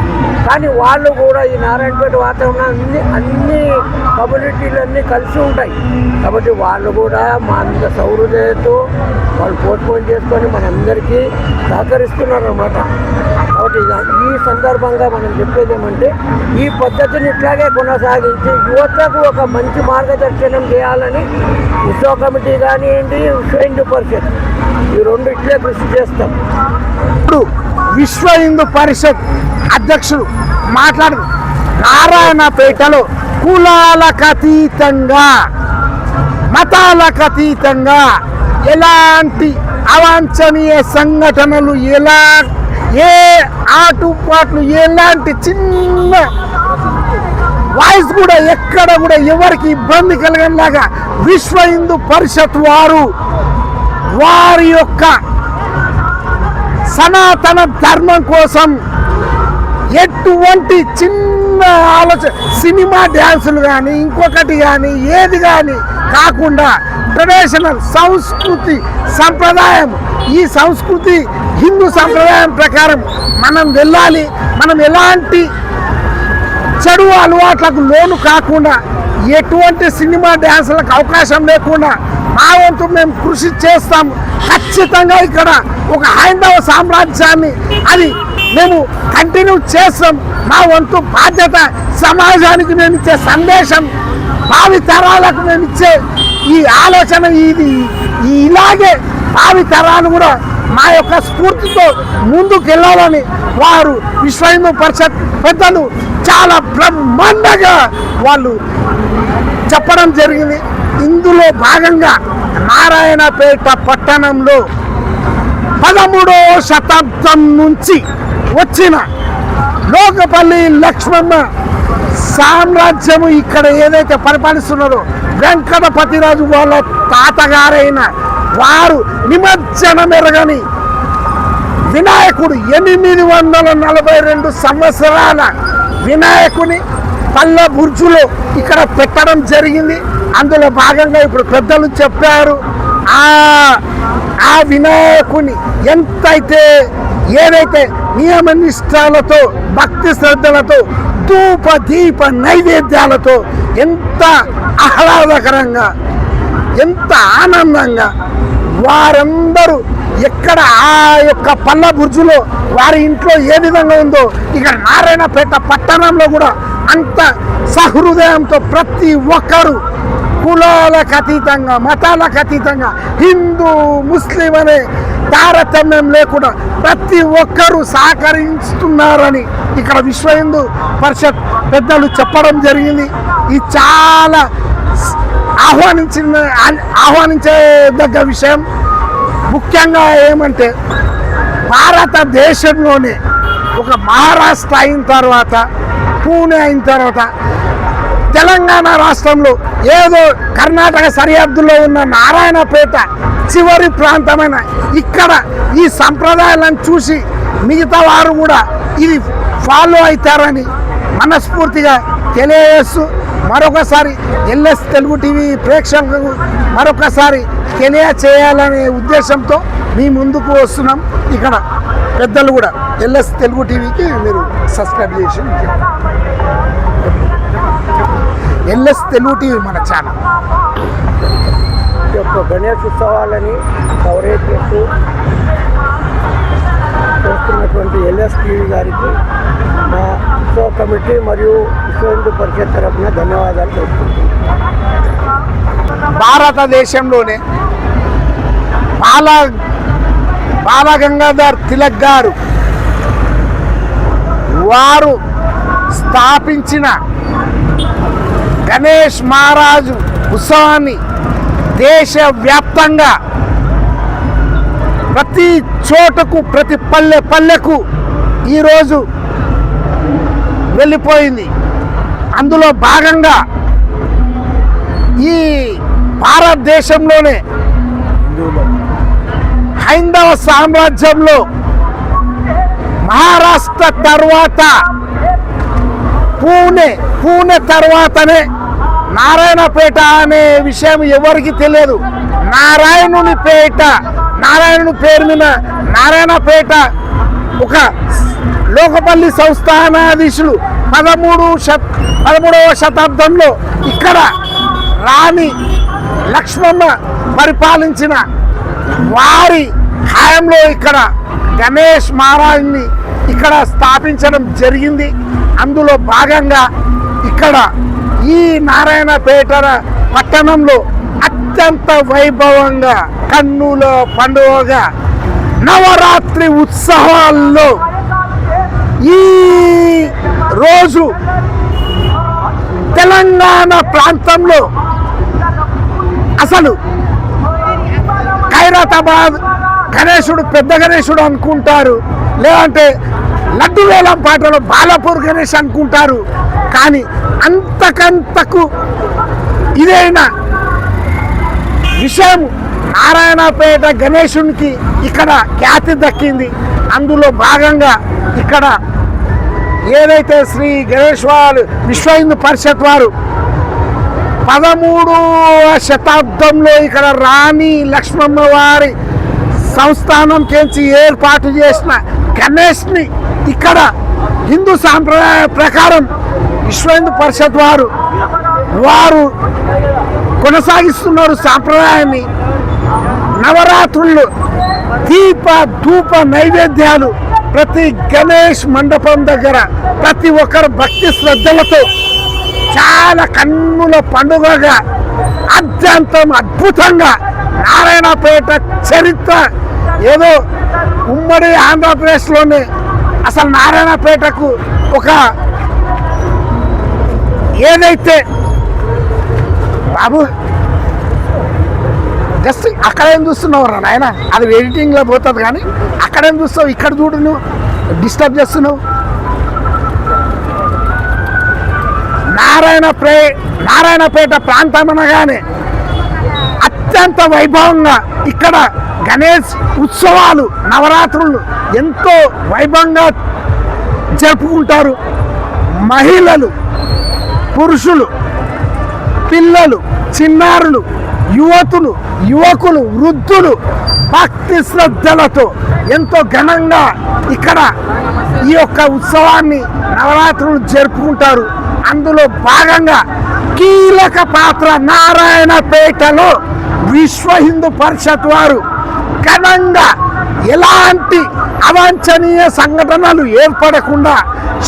కానీ వాళ్ళు కూడా ఈ నారాయణపేట వాతావరణాన్ని అన్ని కమ్యూనిటీలన్నీ కలిసి ఉంటాయి కాబట్టి వాళ్ళు కూడా మా అంత సౌహృదయతో వాళ్ళు పోస్ట్పోన్ చేసుకొని మనందరికీ సహకరిస్తున్నారు అన్నమాట. కాబట్టి ఈ సందర్భంగా మనం చెప్పేది ఏమంటే ఈ పద్ధతిని ఇట్లాగే కొనసాగించి యువతకు ఒక మంచి మార్గదర్శనం చేయాలని విశ్వ కమిటీ కానివ్వండి, విశ్వ హిందూ పరిషత్ ఈ 2 ఇట్లే కృషి చేస్తాం. ఇప్పుడు విశ్వ హిందూ పరిషత్ అధ్యక్షుడు మాట్లాడు నారాయణపేటలో కులాలకు అతీతంగా మతాలకు అతీతంగా ఎలాంటి అవాంఛనీయ సంఘటనలు ఏ ఆటుపాట్లు ఎలాంటి చిన్న వాయిస్ కూడా ఎక్కడ కూడా ఎవరికి ఇబ్బంది కలిగేలాగా విశ్వ హిందూ పరిషత్ వారి యొక్క సనాతన ధర్మం కోసం ఎటువంటి చిన్న ఆలోచన సినిమా డ్యాన్సులు కానీ ఇంకొకటి కానీ ఏది కానీ కాకుండా ట్రెడిషనల్ సంస్కృతి సంప్రదాయం, ఈ సంస్కృతి హిందూ సంప్రదాయం ప్రకారం మనం వెళ్ళాలి. మనం ఎలాంటి చెడు అలవాట్లకు లోను కాకుండా ఎటువంటి సినిమా డ్యాన్సులకు అవకాశం లేకుండా మా వంతు మేము కృషి చేస్తాం. ఖచ్చితంగా ఇక్కడ ఒక హైందవ సామ్రాజ్యాన్ని అది మేము కంటిన్యూ చేస్తాం. మా వంతు బాధ్యత సమాజానికి మేము ఇచ్చే సందేశం, భావి తరాలకు మేము ఇచ్చే ఈ ఆలోచన ఇది ఇలాగే భావి తరాలు కూడా మా యొక్క స్ఫూర్తితో ముందుకు వెళ్ళాలని వారు విశ్వ హిందూ పరిషత్ పెద్దలు చాలా బ్రహ్మాండంగా వాళ్ళు చెప్పడం జరిగింది. ఇందులో భాగంగా నారాయణపేట పట్టణంలో 13వ శతాబ్దం నుంచి వచ్చిన లోకపల్లి లక్ష్మమ్మ సామ్రాజ్యము ఇక్కడ ఏదైతే పరిపాలిస్తున్నారో వెంకటపతిరాజు వాళ్ళ తాతగారైన వారు నిమజ్జనం ఎరగని వినాయకుడు 842 సంవత్సరాల వినాయకుని పల్ల బుర్జులో ఇక్కడ పెట్టడం జరిగింది. అందులో భాగంగా ఇప్పుడు పెద్దలు చెప్పారు. ఆ వినాయకుని ఏదైతే నియమ నిష్ఠాలతో భక్తి శ్రద్ధలతో ధూప దీప నైవేద్యాలతో ఎంత ఆహ్లాదకరంగా ఎంత ఆనందంగా వారందరూ ఎక్కడ ఆ యొక్క పల్ల బుర్జులో వారి ఇంట్లో ఏ విధంగా ఉందో ఇక్కడ నారాయణపేట పట్టణంలో కూడా అంత సహృదయంతో ప్రతి ఒక్కరు కులాలకు అతీతంగా మతాలకు అతీతంగా హిందూ ముస్లిం అనే తారతమ్యం లేకుండా ప్రతి ఒక్కరూ సహకరిస్తున్నారని ఇక్కడ విశ్వ హిందూ పరిషత్ పెద్దలు చెప్పడం జరిగింది. ఇది చాలా ఆహ్వానించదగ్గ విషయం. ముఖ్యంగా ఏమంటే భారతదేశంలోనే ఒక మహారాష్ట్ర అయిన తర్వాత పూణే అయిన తర్వాత తెలంగాణ రాష్ట్రంలో ఏదో కర్ణాటక సరిహద్దులో ఉన్న నారాయణపేట చివరి ప్రాంతమైన ఇక్కడ ఈ సంప్రదాయాలను చూసి మిగతా వారు కూడా ఇది ఫాలో అవుతారని మనస్ఫూర్తిగా తెలియజేస్తూ మరొకసారి ఎల్ఎస్ తెలుగు టీవీ ప్రేక్షకులకు మరొకసారి తెలియచేయాలనే ఉద్దేశంతో మీ ముందుకు వస్తున్నాం. ఇక్కడ పెద్దలు కూడా ఎల్ఎస్ తెలుగు టీవీకి మీరు సబ్స్క్రైబ్ చేసి ఎల్ఎస్ తెలుగు టీవీ మన ఛానల్ యొక్క గణేష్ ఉత్సవాలని కవరేజ్ చేస్తున్నటువంటి ఎల్ఎస్ టీవీ గారికి మా ఉత్సవ కమిటీ మరియు విశ్వ హిందూ పరిషత్ తరఫున ధన్యవాదాలు తెలుపుకుంటున్నాను. భారతదేశంలోనే బాల గంగాధర్ తిలక్ గారు వారు స్థాపించిన గణేష్ మహారాజు ఉత్సవాన్ని దేశవ్యాప్తంగా ప్రతి చోటకు ప్రతి పల్లెకు ఈరోజు వెళ్ళిపోయింది. అందులో భాగంగా ఈ భారతదేశంలోనే హైందవ సామ్రాజ్యంలో మహారాష్ట్ర తర్వాత పూణే తర్వాతనే నారాయణపేట అనే విషయం ఎవరికి తెలియదు. నారాయణుని పేరు మీద నారాయణపేట ఒక లోకపల్లి సంస్థానాధీశులు 13వ శతాబ్దంలో ఇక్కడ రాణి లక్ష్మమ్మ పరిపాలించిన వారి హయాంలో ఇక్కడ గణేష్ మహారాజ్ని ఇక్కడ స్థాపించడం జరిగింది. అందులో భాగంగా ఇక్కడ ఈ నారాయణపేట పట్టణంలో అత్యంత వైభవంగా కన్నుల పండుగగా నవరాత్రి ఉత్సవాల్లో ఈ రోజు తెలంగాణ ప్రాంతంలో అసలు ఖైరతాబాద్ గణేశుడు పెద్ద గణేశుడు అనుకుంటారు, లేదంటే లడ్డు వేలం పాటలో బాలాపూర్ గణేష్ అనుకుంటారు. కానీ అంతకంతకు ఇదైన విషయం నారాయణపేట గణేశునికి ఇక్కడ ఖ్యాతి దక్కింది. అందులో భాగంగా ఇక్కడ ఏదైతే శ్రీ గణేష్ వారు విశ్వ హిందూ పరిషత్ వారు 13వ శతాబ్దంలో ఇక్కడ రాణి లక్ష్మమ్మ వారి సంస్థానం కేంచి ఏర్పాటు చేసిన గణేష్ని ఇక్కడ హిందూ సాంప్రదాయ ప్రకారం విశ్వ హిందూ పరిషత్ వారు కొనసాగిస్తున్నారు సాంప్రదాయాన్ని. నవరాత్రుల్లో దీప ధూప నైవేద్యాలు ప్రతి గణేష్ మండపం దగ్గర ప్రతి ఒక్కరు భక్తి శ్రద్ధలతో చాలా కన్నుల పండుగగా అత్యంతం అద్భుతంగా నారాయణపేట చరిత్ర ఏదో ఉమ్మడి ఆంధ్రప్రదేశ్లోనే అసలు నారాయణపేటకు ఒక ఏదైతే బాబు జస్ట్ అక్కడేం చూస్తున్నావు రా నాయన, అది ఎడిటింగ్లో పోతుంది కానీ అక్కడేం చూస్తావు, ఇక్కడ చూడు, నువ్వు డిస్టర్బ్ చేస్తున్నావు. నారాయణపేట ప్రాంతం అనగానే అత్యంత వైభవంగా ఇక్కడ గణేష్ ఉత్సవాలు నవరాత్రులు ఎంతో వైభవంగా జరుపుకుంటారు. మహిళలు, పురుషులు, పిల్లలు, చిన్నారులు, యువకులు, వృద్ధులు భక్తి శ్రద్ధలతో ఎంతో ఘనంగా ఇక్కడ ఈ యొక్క ఉత్సవాన్ని నవరాత్రులు జరుపుకుంటారు. అందులో భాగంగా కీలక పాత్ర నారాయణపేటలో విశ్వ హిందూ పరిషత్ వారు ఘనంగా ఎలాంటి అవాంఛనీయ సంఘటనలు ఏర్పడకుండా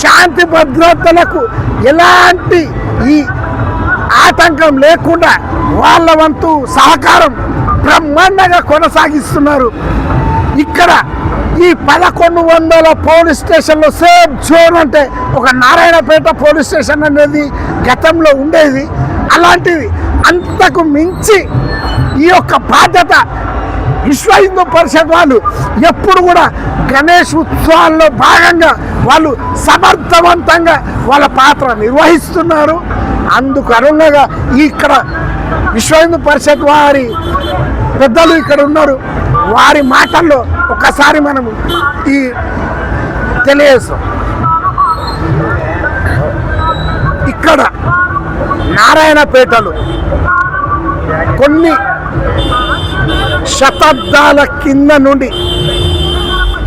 శాంతి భద్రతలకు ఎలాంటి ఈ ఆటంకం లేకుండా వాళ్ళ వంతు సహకారం బ్రహ్మాండంగా కొనసాగిస్తున్నారు. ఇక్కడ ఈ 1100 పోలీస్ స్టేషన్లో సేఫ్ జోన్ అంటే ఒక నారాయణపేట పోలీస్ స్టేషన్ అనేది గతంలో ఉండేది. అలాంటిది అంతకు మించి ఈ యొక్క బాధ్యత విశ్వ హిందూ పరిషత్ వాళ్ళు ఎప్పుడు కూడా గణేష్ ఉత్సవాల్లో భాగంగా వాళ్ళు సమర్థవంతంగా వాళ్ళ పాత్ర నిర్వహిస్తున్నారు. అందుకు అనుగుణంగా ఇక్కడ విశ్వ హిందూ పరిషత్ వారి పెద్దలు ఇక్కడ ఉన్నారు. వారి మాటల్లో ఒకసారి మనము ఈ తెలియజేస్తాం. ఇక్కడ నారాయణపేటలో కొన్ని శతాబ్దాల కింద నుండి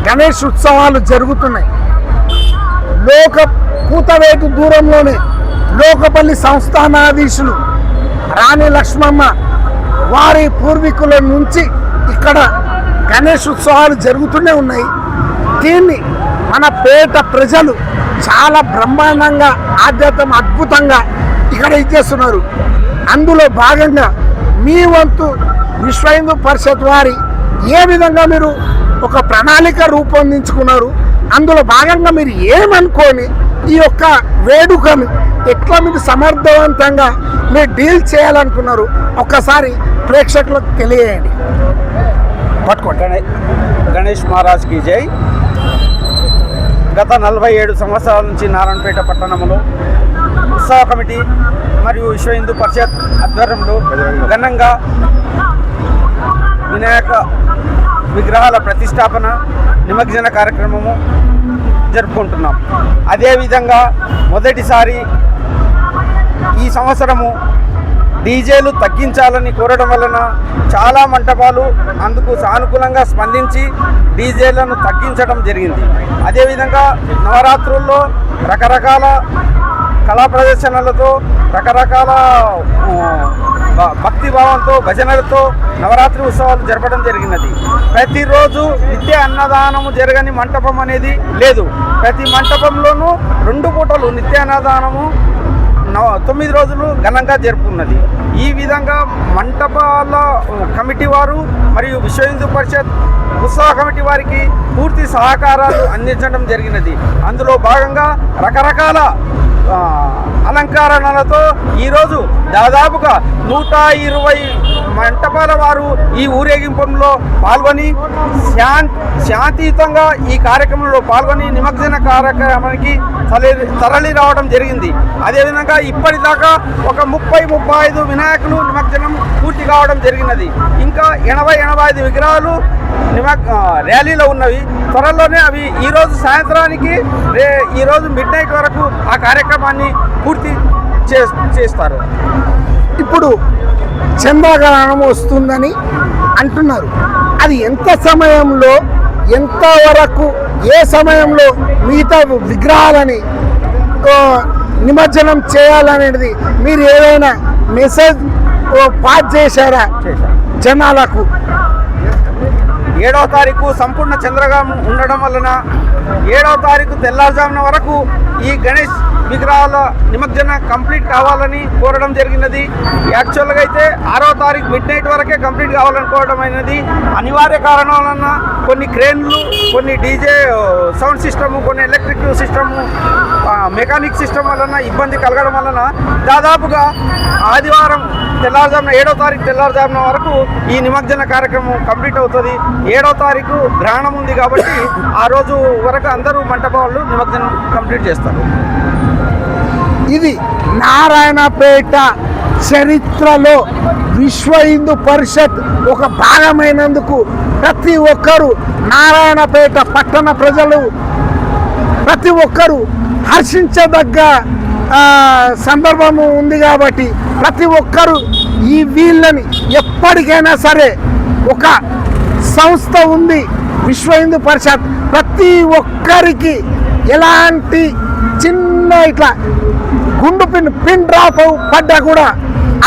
గణేష్ ఉత్సవాలు జరుగుతున్నాయి. కూతవేటు దూరంలోనే లోకపల్లి సంస్థానాధీశులు రాణి లక్ష్మమ్మ వారి పూర్వీకుల నుంచి ఇక్కడ గణేష్ ఉత్సవాలు జరుగుతూనే ఉన్నాయి. దీన్ని మన పేట ప్రజలు చాలా బ్రహ్మాండంగా ఆధ్యాత్మిక అద్భుతంగా ఇక్కడ ఇచ్చేస్తున్నారు. అందులో భాగంగా మీ వంతు విశ్వ హిందూ పరిషత్ వారి ఏ విధంగా మీరు ఒక ప్రణాళిక రూపొందించుకున్నారు, అందులో భాగంగా మీరు ఏమనుకొని ఈ యొక్క వేడుకను ఎట్లా మీరు సమర్థవంతంగా మీరు డీల్ చేయాలనుకున్నారు ఒక్కసారి ప్రేక్షకులకు తెలియజేయండి. పట్టుకోండి. గణేష్ మహారాజ్కి జై. గత 47 సంవత్సరాల నుంచి నారాయణపేట పట్టణంలో ఉత్సవ కమిటీ మరియు విశ్వ హిందూ పరిషత్ ఆధ్వర్యంలో ఘనంగా వినాయక విగ్రహాల ప్రతిష్టాపన నిమజ్జన కార్యక్రమము జరుపుకుంటున్నాం. అదేవిధంగా మొదటిసారి ఈ సంవత్సరము డీజేలు తగ్గించాలని కోరడం వలన చాలా మంటపాలు అందుకు సానుకూలంగా స్పందించి డీజేలను తగ్గించడం జరిగింది. అదేవిధంగా నవరాత్రుల్లో రకరకాల కళా ప్రదర్శనలతో రకరకాల భక్తిభావంతో భజనలతో నవరాత్రి ఉత్సవాలు జరపడం జరిగినది. ప్రతిరోజు నిత్య అన్నదానము జరగని మంటపం అనేది లేదు. ప్రతి మంటపంలోనూ 2 పూటలు నిత్య అన్నదానము 9 రోజులు ఘనంగా జరుపుకున్నది. ఈ విధంగా మంటపాల కమిటీ వారు మరియు విశ్వ హిందూ పరిషత్ ఉత్సవ కమిటీ వారికి పూర్తి సహకారాలు అందించడం జరిగినది. అందులో భాగంగా రకరకాల అలంకరణలతో ఈరోజు దాదాపుగా 120 మంటపాల వారు ఈ ఊరేగింపులో పాల్గొని శాంతియుతంగా ఈ కార్యక్రమంలో పాల్గొని నిమజ్జన కార్యక్రమానికి తరలి రావడం జరిగింది. అదేవిధంగా ఇప్పటిదాకా ఒక 30-35 వినాయకులు నిమజ్జనం పూర్తి కావడం జరిగినది. ఇంకా 80-85 విగ్రహాలు ర్యాలీలో ఉన్నవి. త్వరలోనే అవి ఈరోజు సాయంత్రానికి ఈరోజు మిడ్నైట్ వరకు ఆ కార్యక్రమాన్ని పూర్తి చేస్తారు. ఇప్పుడు చంద్రగ్రహణం వస్తుందని అంటున్నారు. అది ఎంత సమయంలో, ఎంతవరకు, ఏ సమయంలో మిగతా విగ్రహాలని నిమజ్జనం చేయాలనేది మీరు ఏదైనా మెసేజ్ పాస్ చేశారా జనాలకు? 7వ తారీఖు సంపూర్ణ చంద్రగ్రహణం ఉండడం వలన 7వ తారీఖు తెల్లారుజామున వరకు ఈ గణేష్ విగ్రహాల నిమజ్జన కంప్లీట్ కావాలని కోరడం జరిగినది. యాక్చువల్గా అయితే 6వ తారీఖు మిడ్నైట్ వరకే కంప్లీట్ కావాలనుకోవడం అయినది. అనివార్య కారణాల వలన కొన్ని క్రేన్లు, కొన్ని డీజే సౌండ్ సిస్టము, కొన్ని ఎలక్ట్రిక్ సిస్టము, మెకానిక్ సిస్టమ్ వలన ఇబ్బంది కలగడం వలన దాదాపుగా ఆదివారం తెల్లారుజామున 7వ తారీఖు తెల్లారుజామున వరకు ఈ నిమజ్జన కార్యక్రమం కంప్లీట్ అవుతుంది. 7వ తారీఖు గ్రహణం ఉంది కాబట్టి ఆ రోజు వరకు అందరూ మంటపాలు నిమజ్జనం కంప్లీట్ చేస్తారు. ఇది నారాయణపేట చరిత్రలో విశ్వ హిందూ పరిషత్ ఒక భాగమైనందుకు ప్రతి ఒక్కరూ, నారాయణపేట పట్టణ ప్రజలు ప్రతి ఒక్కరూ హర్షించదగ్గ సందర్భము ఉంది కాబట్టి ప్రతి ఒక్కరూ ఈ వీళ్ళని ఎప్పటికైనా సరే ఒక సంస్థ ఉంది విశ్వ హిందూ పరిషత్, ప్రతి ఒక్కరికి ఎలాంటి చిన్న ఇట్లా గుండు పిన్ డ్రాప్ పడ్డా కూడా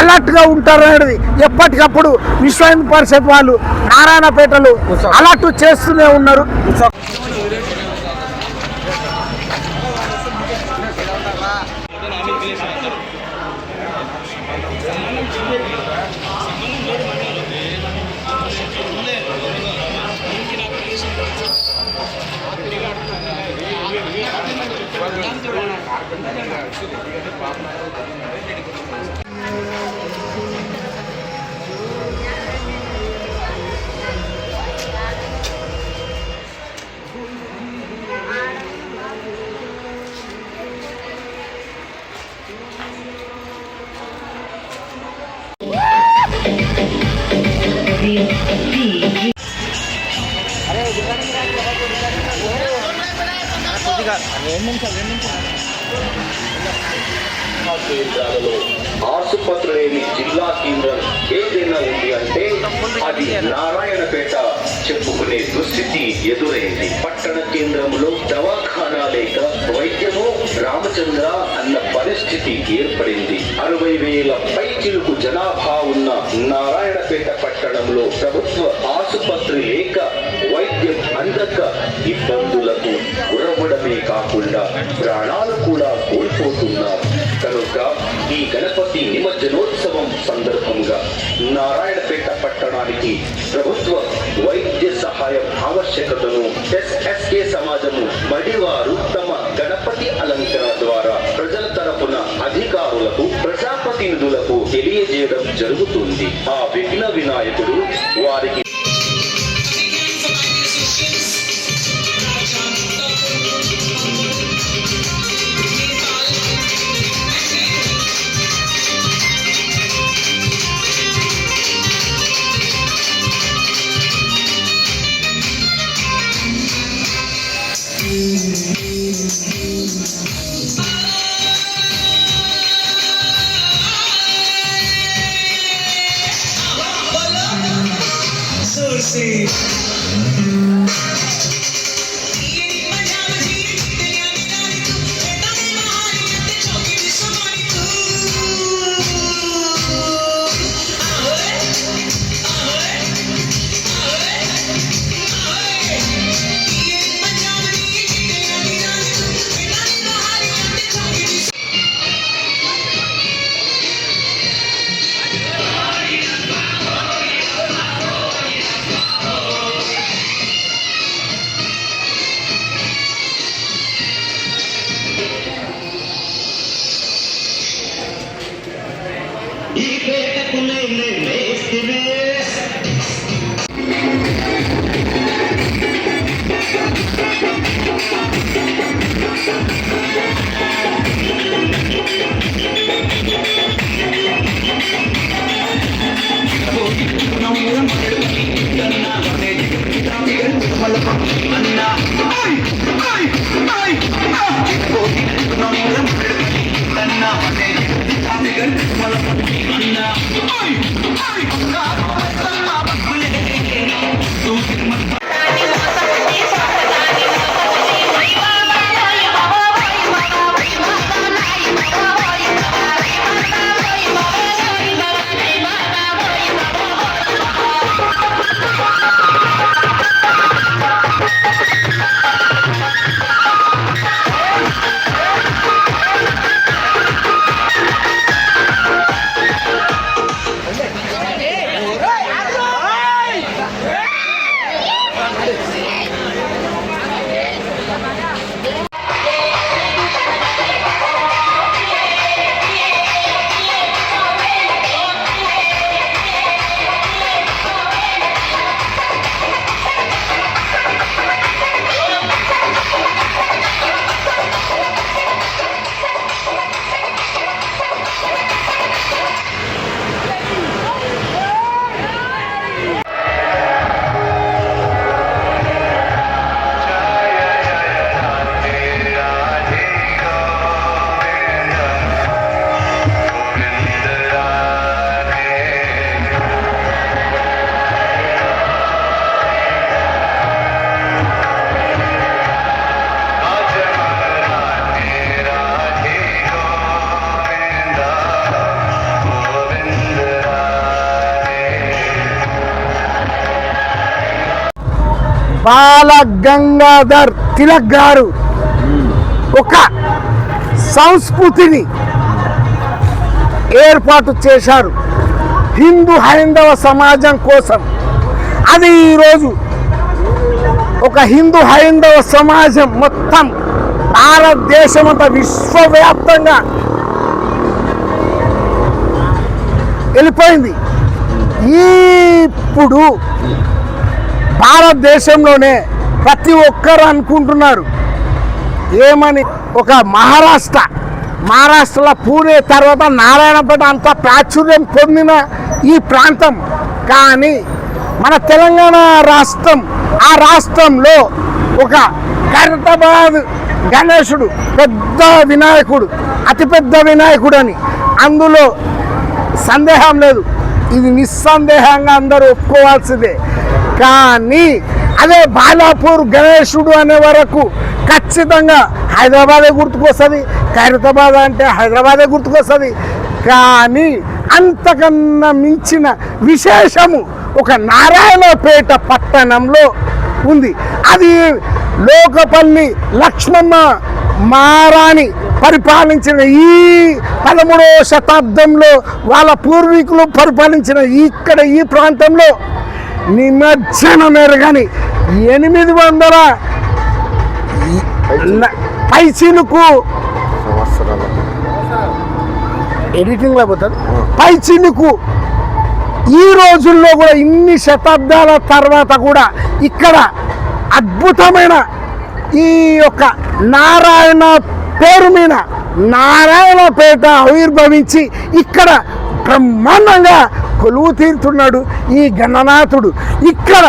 అలర్ట్గా ఉంటారు అనేది ఎప్పటికప్పుడు విశ్వ హిందూ పరిషత్ వాళ్ళు నారాయణపేటలో అలర్ట్ చేస్తూనే ఉన్నారు. కేంద్రాలలో ఆసుపత్రి లేని జిల్లా కేంద్రం ఏదైనా ఉంది అంటే అది నారాయణపేట చెప్పుకునే దుస్థితి ఎదురైంది. పట్టణ కేంద్రంలో దవాఖానా లేక వైద్యము రామచంద్ర అన్న పరిస్థితి ఏర్పడింది. 60,000 పైచిలుకు జనాభా ఉన్న నారాయణపేట పట్టణంలో ప్రభుత్వ ఆసుపత్రి లేక వైద్యం అందక ఇబ్బందులకు గురవ్వడమే కాకుండా ప్రాణాలు కూడా కోల్పోతున్నారు. కనుక ఈ గణపతి నిమజ్జనోత్సవం సందర్భంగా నారాయణపేట పట్టణానికి ప్రభుత్వ వైద్య సహాయ సహాయం ఆవశ్యకతను ఎస్ఎస్కే సమాజము మడివారు తమ గణపతి అలంకరణ ద్వారా ప్రజల తరపున అధికారులకు ప్రజాప్రతినిధులకు తెలియజేయడం జరుగుతుంది. ఆ విఘ్న వినాయకుడు వారికి బాల గంగాధర్ తిలక్ గారు ఒక సంస్కృతిని ఏర్పాటు చేశారు హిందూ హైందవ సమాజం కోసం. అది ఈరోజు ఒక హిందూ హైందవ సమాజం మొత్తం భారతదేశం అంతా విశ్వవ్యాప్తంగా వెళ్ళిపోయింది. ఇప్పుడు భారతదేశంలోనే ప్రతి ఒక్కరు అనుకుంటున్నారు ఏమని, ఒక మహారాష్ట్రలో పూణే తర్వాత నారాయణపేట అంత ప్రాచుర్యం పొందిన ఈ ప్రాంతం. కానీ మన తెలంగాణ రాష్ట్రం, ఆ రాష్ట్రంలో ఒక ఖైరతాబాద్ గణేశుడు పెద్ద వినాయకుడు, అతిపెద్ద వినాయకుడు అని అందులో సందేహం లేదు, ఇది నిస్సందేహంగా అందరూ ఒప్పుకోవాల్సిందే. కానీ అదే బాలాపూర్ గణేశుడు అనే వరకు ఖచ్చితంగా హైదరాబాదే గుర్తుకొస్తుంది, ఖైరతాబాద్ అంటే హైదరాబాదే గుర్తుకొస్తుంది. కానీ అంతకన్నా మించిన విశేషము ఒక నారాయణపేట పట్టణంలో ఉంది. అది లోకపల్లి లక్ష్మమ్మ మారాణి పరిపాలించిన ఈ 13వ శతాబ్దంలో వాళ్ళ పూర్వీకులు పరిపాలించిన ఇక్కడ ఈ ప్రాంతంలో నిమజ్జనం ఎరగని 800 పైచిలుకు ఎడిటింగ్లో పోతారు పైచిలుకు ఈ రోజుల్లో కూడా ఇన్ని శతాబ్దాల తర్వాత కూడా ఇక్కడ అద్భుతమైన ఈ యొక్క నారాయణ పేరు మీద నారాయణపేట ఆవిర్భవించి ఇక్కడ బ్రహ్మాండంగా కొలువు తీరుతున్నాడు ఈ గణనాథుడు. ఇక్కడ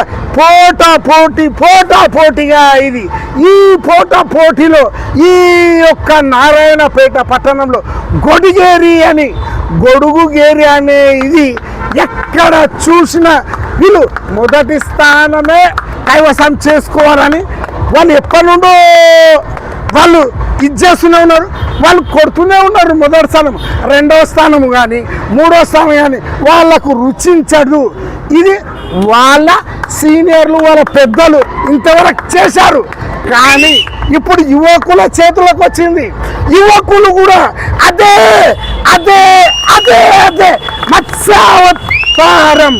పోటాపోటీగా ఇది ఈ పోటీలో ఈ యొక్క నారాయణపేట పట్టణంలో గొడుగుగేరి అనే ఇది ఎక్కడ చూసినా వీళ్ళు మొదటి స్థానమే కైవసం చేసుకోవాలని వాళ్ళు ఎప్పటి నుండో వాళ్ళు ఇది చేస్తూనే ఉన్నారు, వాళ్ళు కొడుతూనే ఉన్నారు. మొదటి స్థానం, రెండవ స్థానం కానీ మూడో స్థానం కానీ వాళ్ళకు రుచించదు. ఇది వాళ్ళ సీనియర్లు వాళ్ళ పెద్దలు ఇంతవరకు చేశారు. కానీ ఇప్పుడు యువకుల చేతులకు వచ్చింది. యువకులు కూడా అదే అదే అదే అదే మత్స్యావతారం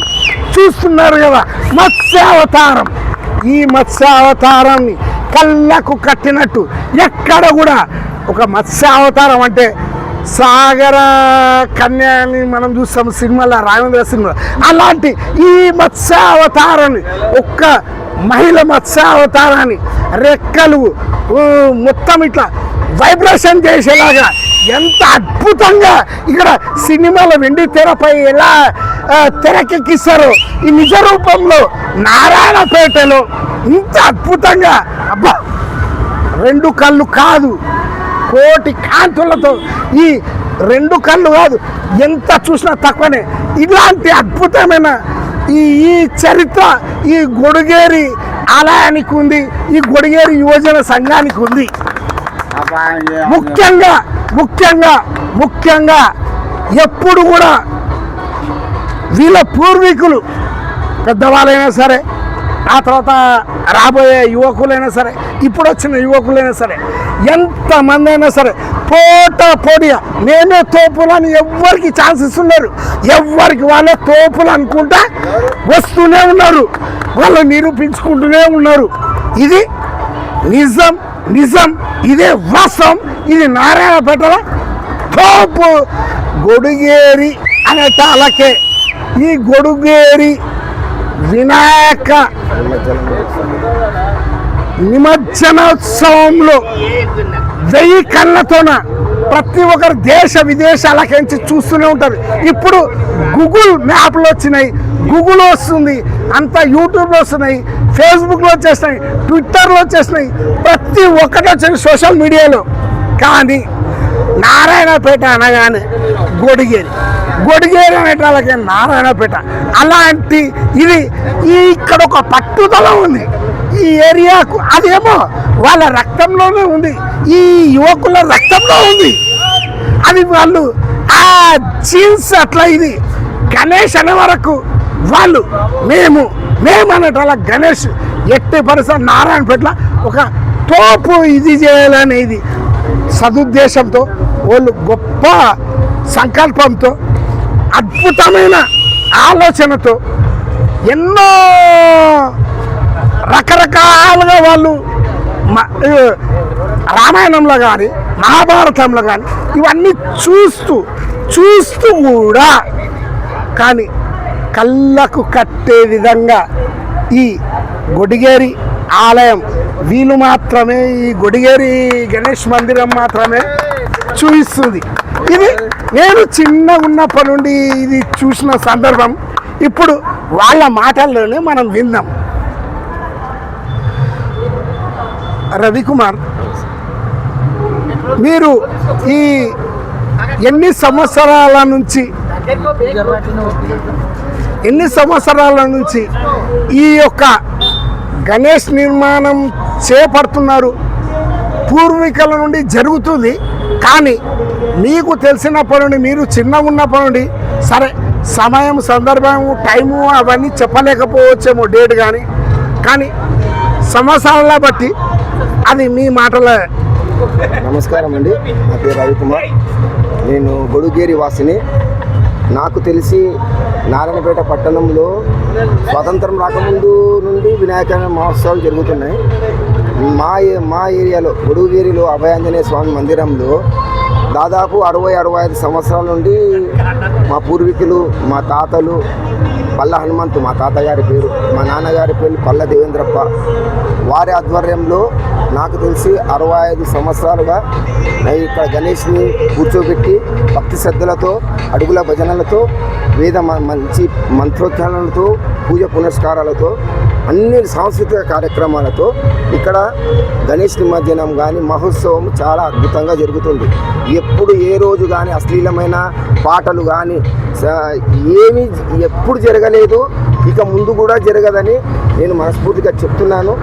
చూస్తున్నారు కదా, మత్స్యావతారం. ఈ మత్స్యావతారాన్ని కళ్ళకు కట్టినట్టు ఎక్కడ కూడా ఒక మత్స్యావతారం అంటే సాగర కన్యాని మనం చూస్తాం సినిమాలో, రాఘవేంద్ర సినిమా. అలాంటి ఈ మత్స్యావతారాన్ని ఒక్క మహిళ మత్స్యావతారాన్ని రెక్కలు మొత్తం ఇట్లా వైబ్రేషన్ చేసేలాగా ఎంత అద్భుతంగా ఇక్కడ సినిమాలో వెండి తెరపై ఎలా తెరకెక్కిస్తారో ఈ నిజ రూపంలో నారాయణపేటలో ఇంత అద్భుతంగా అబ్బా, 2 కళ్ళు కాదు కోటి కాంతులతో ఈ 2 కళ్ళు కాదు ఎంత చూసినా తక్కువనే. ఇలాంటి అద్భుతమైన ఈ చరిత్ర ఈ గొడుగేరి ఆలయానికి ఉంది, ఈ గొడుగేరి యువజన సంఘానికి ఉంది. ముఖ్యంగా ఎప్పుడు కూడా వీళ్ళ పూర్వీకులు పెద్దవాళ్ళైనా సరే, ఆ తర్వాత రాబోయే యువకులైనా సరే, ఇప్పుడు వచ్చిన యువకులైనా సరే, ఎంతమంది అయినా సరే పోటీగా నేనే తోపులని ఎవ్వరికి ఛాన్స్ ఇస్తున్నారు. ఎవ్వరికి వాళ్ళే తోపులు అనుకుంటా వస్తూనే ఉన్నారు, వాళ్ళు నిరూపించుకుంటూనే ఉన్నారు. ఇది నిజం, ఇదే వాస్తవం. ఇది నారాయణపేటలో తోపు గొడుగేరి అనేటాలకే. ఈ గొడుగేరి వినాయక నిమజ్జనోత్సవంలో 1000 కళ్ళతోన ప్రతి ఒక్కరు దేశ విదేశాలకించి చూస్తూనే ఉంటారు. ఇప్పుడు గూగుల్ మ్యాప్లు వచ్చినాయి, గూగుల్ వస్తుంది, అంతా యూట్యూబ్లో వస్తున్నాయి, ఫేస్బుక్లో వచ్చేసినాయి, ట్విట్టర్లో వచ్చేసినాయి, ప్రతి ఒక్కటి వచ్చింది సోషల్ మీడియాలో. కానీ నారాయణపేట అనగానే గొడిగేరి అనేటాలకే నారాయణపేట. అలాంటి ఇది ఇక్కడ ఒక పట్టుదల ఉంది ఈ ఏరియాకు. అదేమో వాళ్ళ రక్తంలోనే ఉంది, ఈ యువకుల రక్తంలో ఉంది. అది వాళ్ళు ఆ జీన్స్ అట్లా. ఇది గణేష్ అనే వరకు వాళ్ళు మేము అనేటాల గణేష్ ఎట్టి పరిస్థితి నారాయణపేటలో ఒక తోపు ఇది చేయాలనేది సదుద్దేశంతో, వాళ్ళు గొప్ప సంకల్పంతో, అద్భుతమైన ఆలోచనతో ఎన్నో రకరకాలుగా వాళ్ళు రామాయణంలో కానీ మహాభారతంలో కానీ ఇవన్నీ చూస్తూ కూడా కానీ కళ్ళకు కట్టే విధంగా ఈ గొడిగేరి ఆలయం వీళ్ళు మాత్రమే, ఈ గొడిగేరి గణేష్ మందిరం మాత్రమే చూపిస్తుంది. ఇది నేను చిన్నగా ఉన్నప్పటి నుండి ఇది చూసిన సందర్భం. ఇప్పుడు వాళ్ళ మాటల్లోనే మనం విందాం. రవికుమార్, మీరు ఈ ఎన్ని సంవత్సరాల నుంచి ఈ యొక్క గణేష్ నిర్మాణం చేపడుతున్నారు? పూర్వీకుల నుండి జరుగుతుంది, కానీ మీకు తెలిసినప్పటి నుండి, మీరు చిన్నగా ఉన్నప్పటి నుండి, సరే సమయం, సందర్భం, టైము అవన్నీ చెప్పలేకపోవచ్చేమో డేట్, కానీ సంవత్సరాల బట్టి అది మీ మాటలే. నమస్కారం అండి, నా పేరు రవికుమార్. నేను గొడుగేరి వాసిని. నాకు తెలిసి నారాయణపేట పట్టణంలో స్వాతంత్రం రాకముందు నుండి వినాయక మహోత్సవాలు జరుగుతున్నాయి. మా ఏరియాలో గొడుగుగిరిలో అభయాంజనేయ స్వామి మందిరంలో దాదాపు 60-65 సంవత్సరాల నుండి మా పూర్వీకులు, మా తాతలు, పల్ల హనుమంతు మా తాతగారి పేరు, మా నాన్నగారి పేరు పల్ల దేవేంద్రప్ప, వారి ఆధ్వర్యంలో నాకు తెలిసి 65 సంవత్సరాలుగా ఇక్కడ గణేష్ని కూర్చోబెట్టి భక్తి శ్రద్ధలతో, అడుగుల భజనలతో, మంచి మంత్రోచ్చారణలతో, పూజ పునస్కారాలతో, అన్ని సాంస్కృతిక కార్యక్రమాలతో ఇక్కడ గణేష్ నిమజ్జనం కానీ మహోత్సవం చాలా అద్భుతంగా జరుగుతుంది. ఎప్పుడు ఏ రోజు కానీ అశ్లీలమైన పాటలు కానీ ఏమీ ఎప్పుడు జరగలేదు, ఇక ముందు కూడా జరగదని నేను మనస్ఫూర్తిగా చెప్తున్నాను.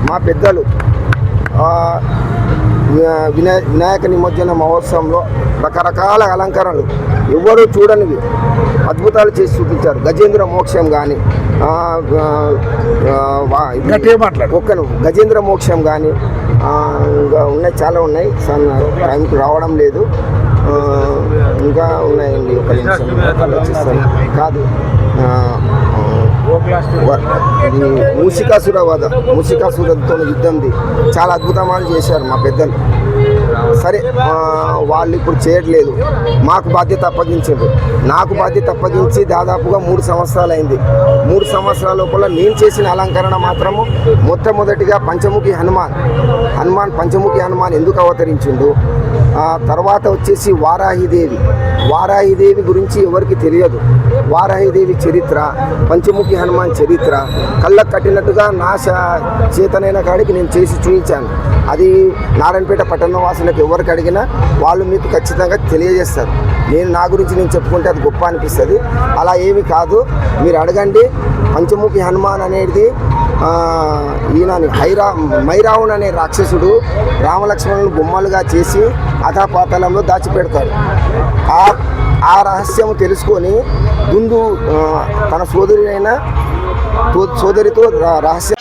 మా పెద్దలు వినాయక నిమజ్జన మహోత్సవంలో రకరకాల అలంకరణలు ఎవరు చూడనివి అద్భుతాలు చేసి చూపించారు. గజేంద్ర మోక్షం కానీ గజేంద్ర మోక్షం కానీ ఇంకా ఉన్నాయి, చాలా ఉన్నాయి, టైంకి రావడం లేదు, ఇంకా ఉన్నాయండి. ఒక నిమిషం కాదు, మూషికాసురతో యుద్ధంది చాలా అద్భుతమాలు చేశారు మా పెద్దలు. సరే వాళ్ళు ఇప్పుడు చేయట్లేదు, మాకు బాధ్యత అప్పగించారు. నాకు బాధ్యత అప్పగించి దాదాపుగా 3 సంవత్సరాలు అయింది. 3 సంవత్సరాల లోపల నేను చేసిన అలంకరణ మాత్రము మొట్టమొదటిగా పంచముఖి హనుమాన్ పంచముఖి హనుమాన్ ఎందుకు అవతరించిండు, తర్వాత వచ్చేసి వారాహిదేవి గురించి ఎవరికి తెలియదు. వారాహిదేవి చరిత్ర, పంచముఖి హనుమాన్ చరిత్ర కళ్ళకు కట్టినట్టుగా నా చేతనైన కాడికి నేను చేసి చూపించాను. అది నారాయణపేట పట్టణ వాసులకు ఎవరికి అడిగినా వాళ్ళు మీకు ఖచ్చితంగా తెలియజేస్తారు. నా గురించి నేను చెప్పుకుంటే అది గొప్ప అనిపిస్తుంది. అలా ఏమి కాదు, మీరు అడగండి. పంచముఖి హనుమాన్ అనేది ఈయనని మైరావణ్ అనే రాక్షసుడు రామలక్ష్మణులను బొమ్మలుగా చేసి అధాపాతాళంలో దాచిపెడతాడు. ఆ రహస్యం తెలుసుకొని దుందు తన సోదరితో రహస్యం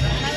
Gracias.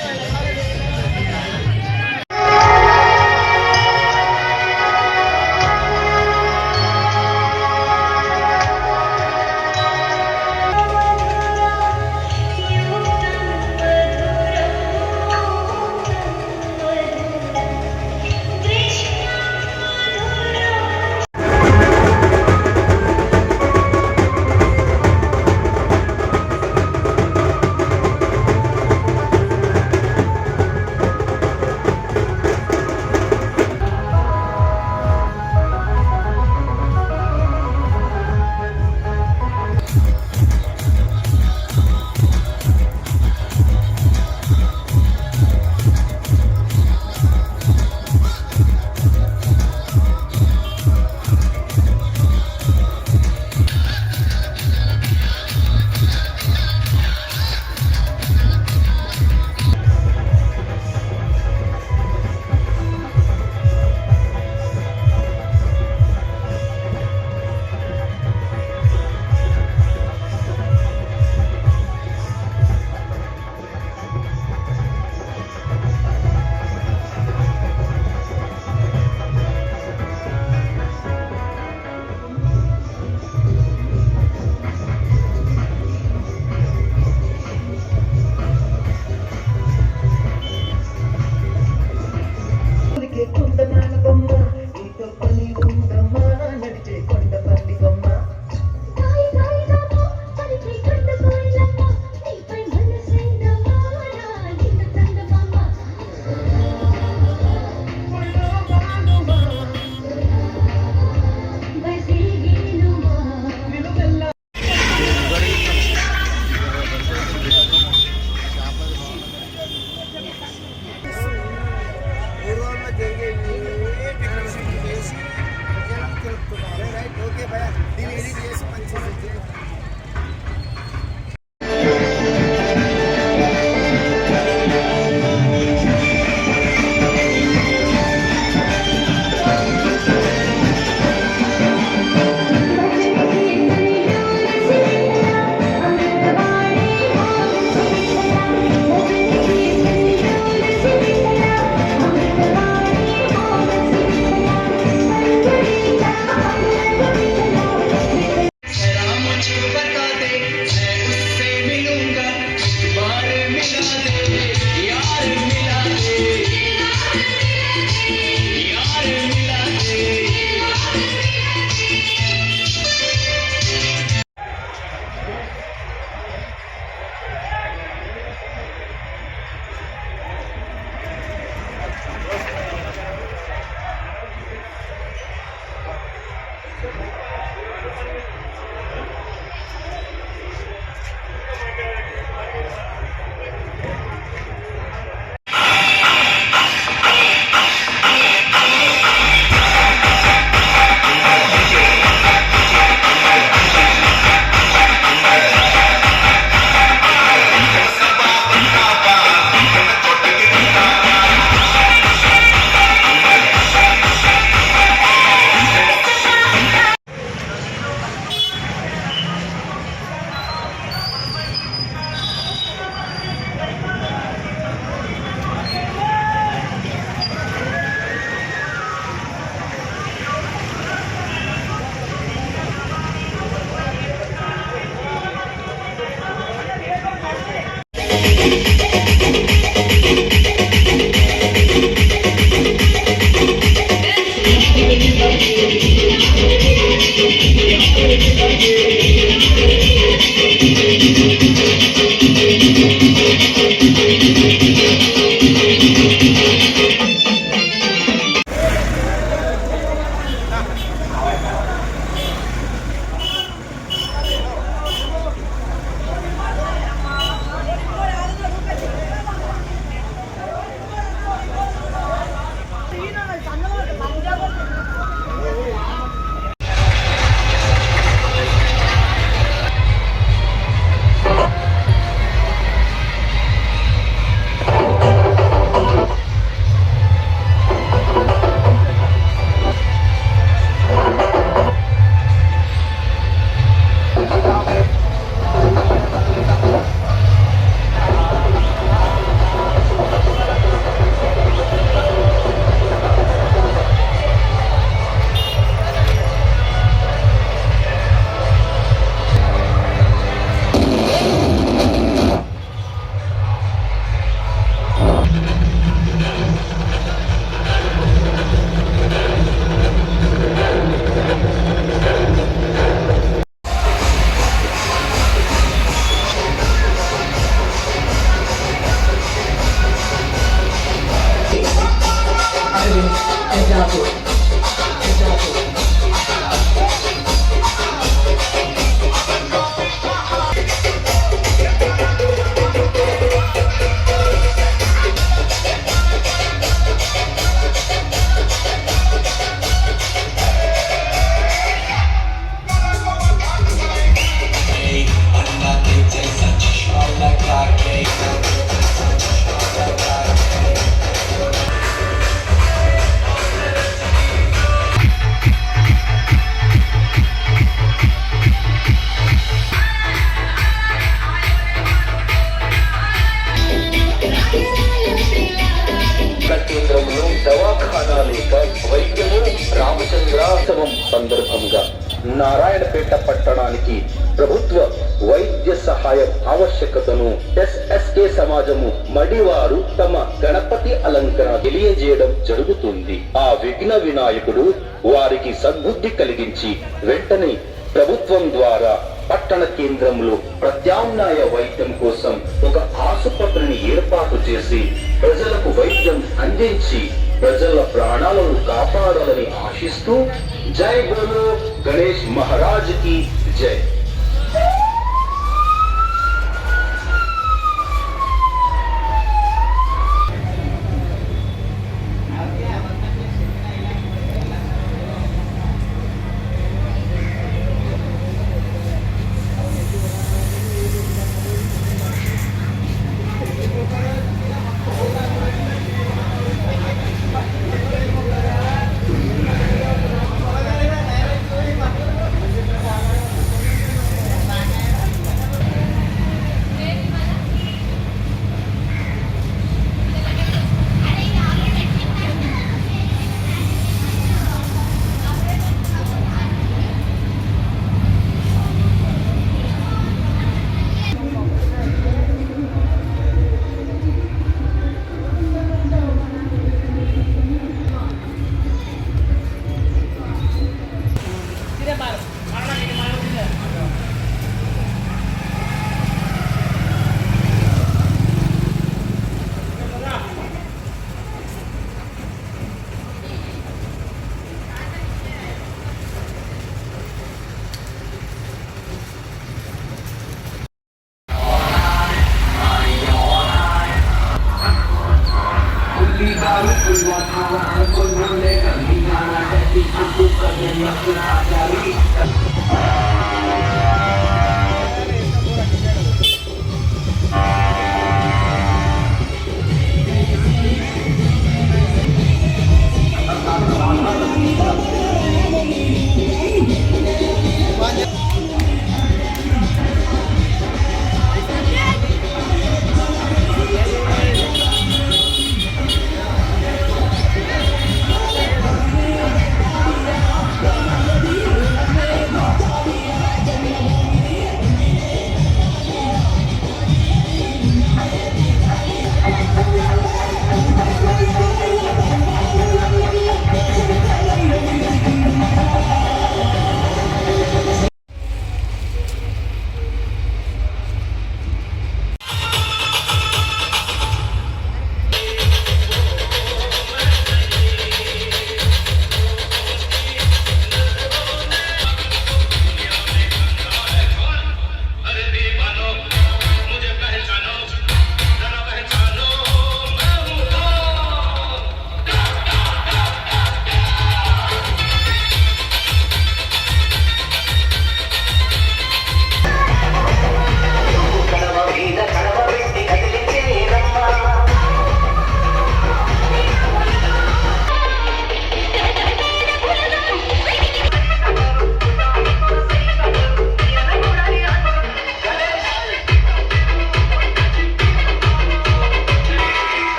సందర్భంగా నారాయణపేట పట్టణానికి ప్రభుత్వ వైద్య సహాయం ఆవశ్యకతను ఎస్ఎస్కే సమాజము మడివారు తమ గణపతి అలంకరణ తెలియజేయడం జరుగుతుంది. ఆ విఘ్న వినాయకుడు వారికి సద్బుద్ధి కలిగించి వెంటనే ప్రభుత్వం ద్వారా పట్టణ కేంద్రంలో ప్రత్యామ్నాయ వైద్యం కోసం ఒక ఆసుపత్రిని ఏర్పాటు చేసి ప్రజలకు వైద్యం అందించి ప్రజల ప్రాణాలను కాపాడాలని ఆశిస్తూ జై బోలో గణేష్ మహారాజ్ కి జై.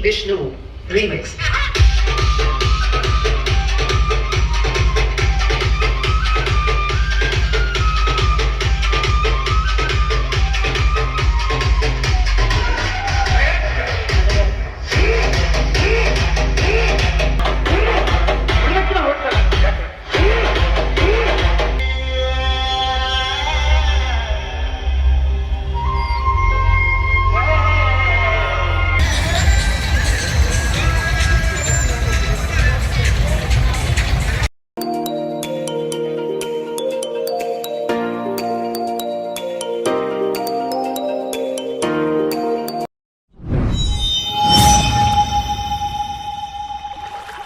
Vishnu remix.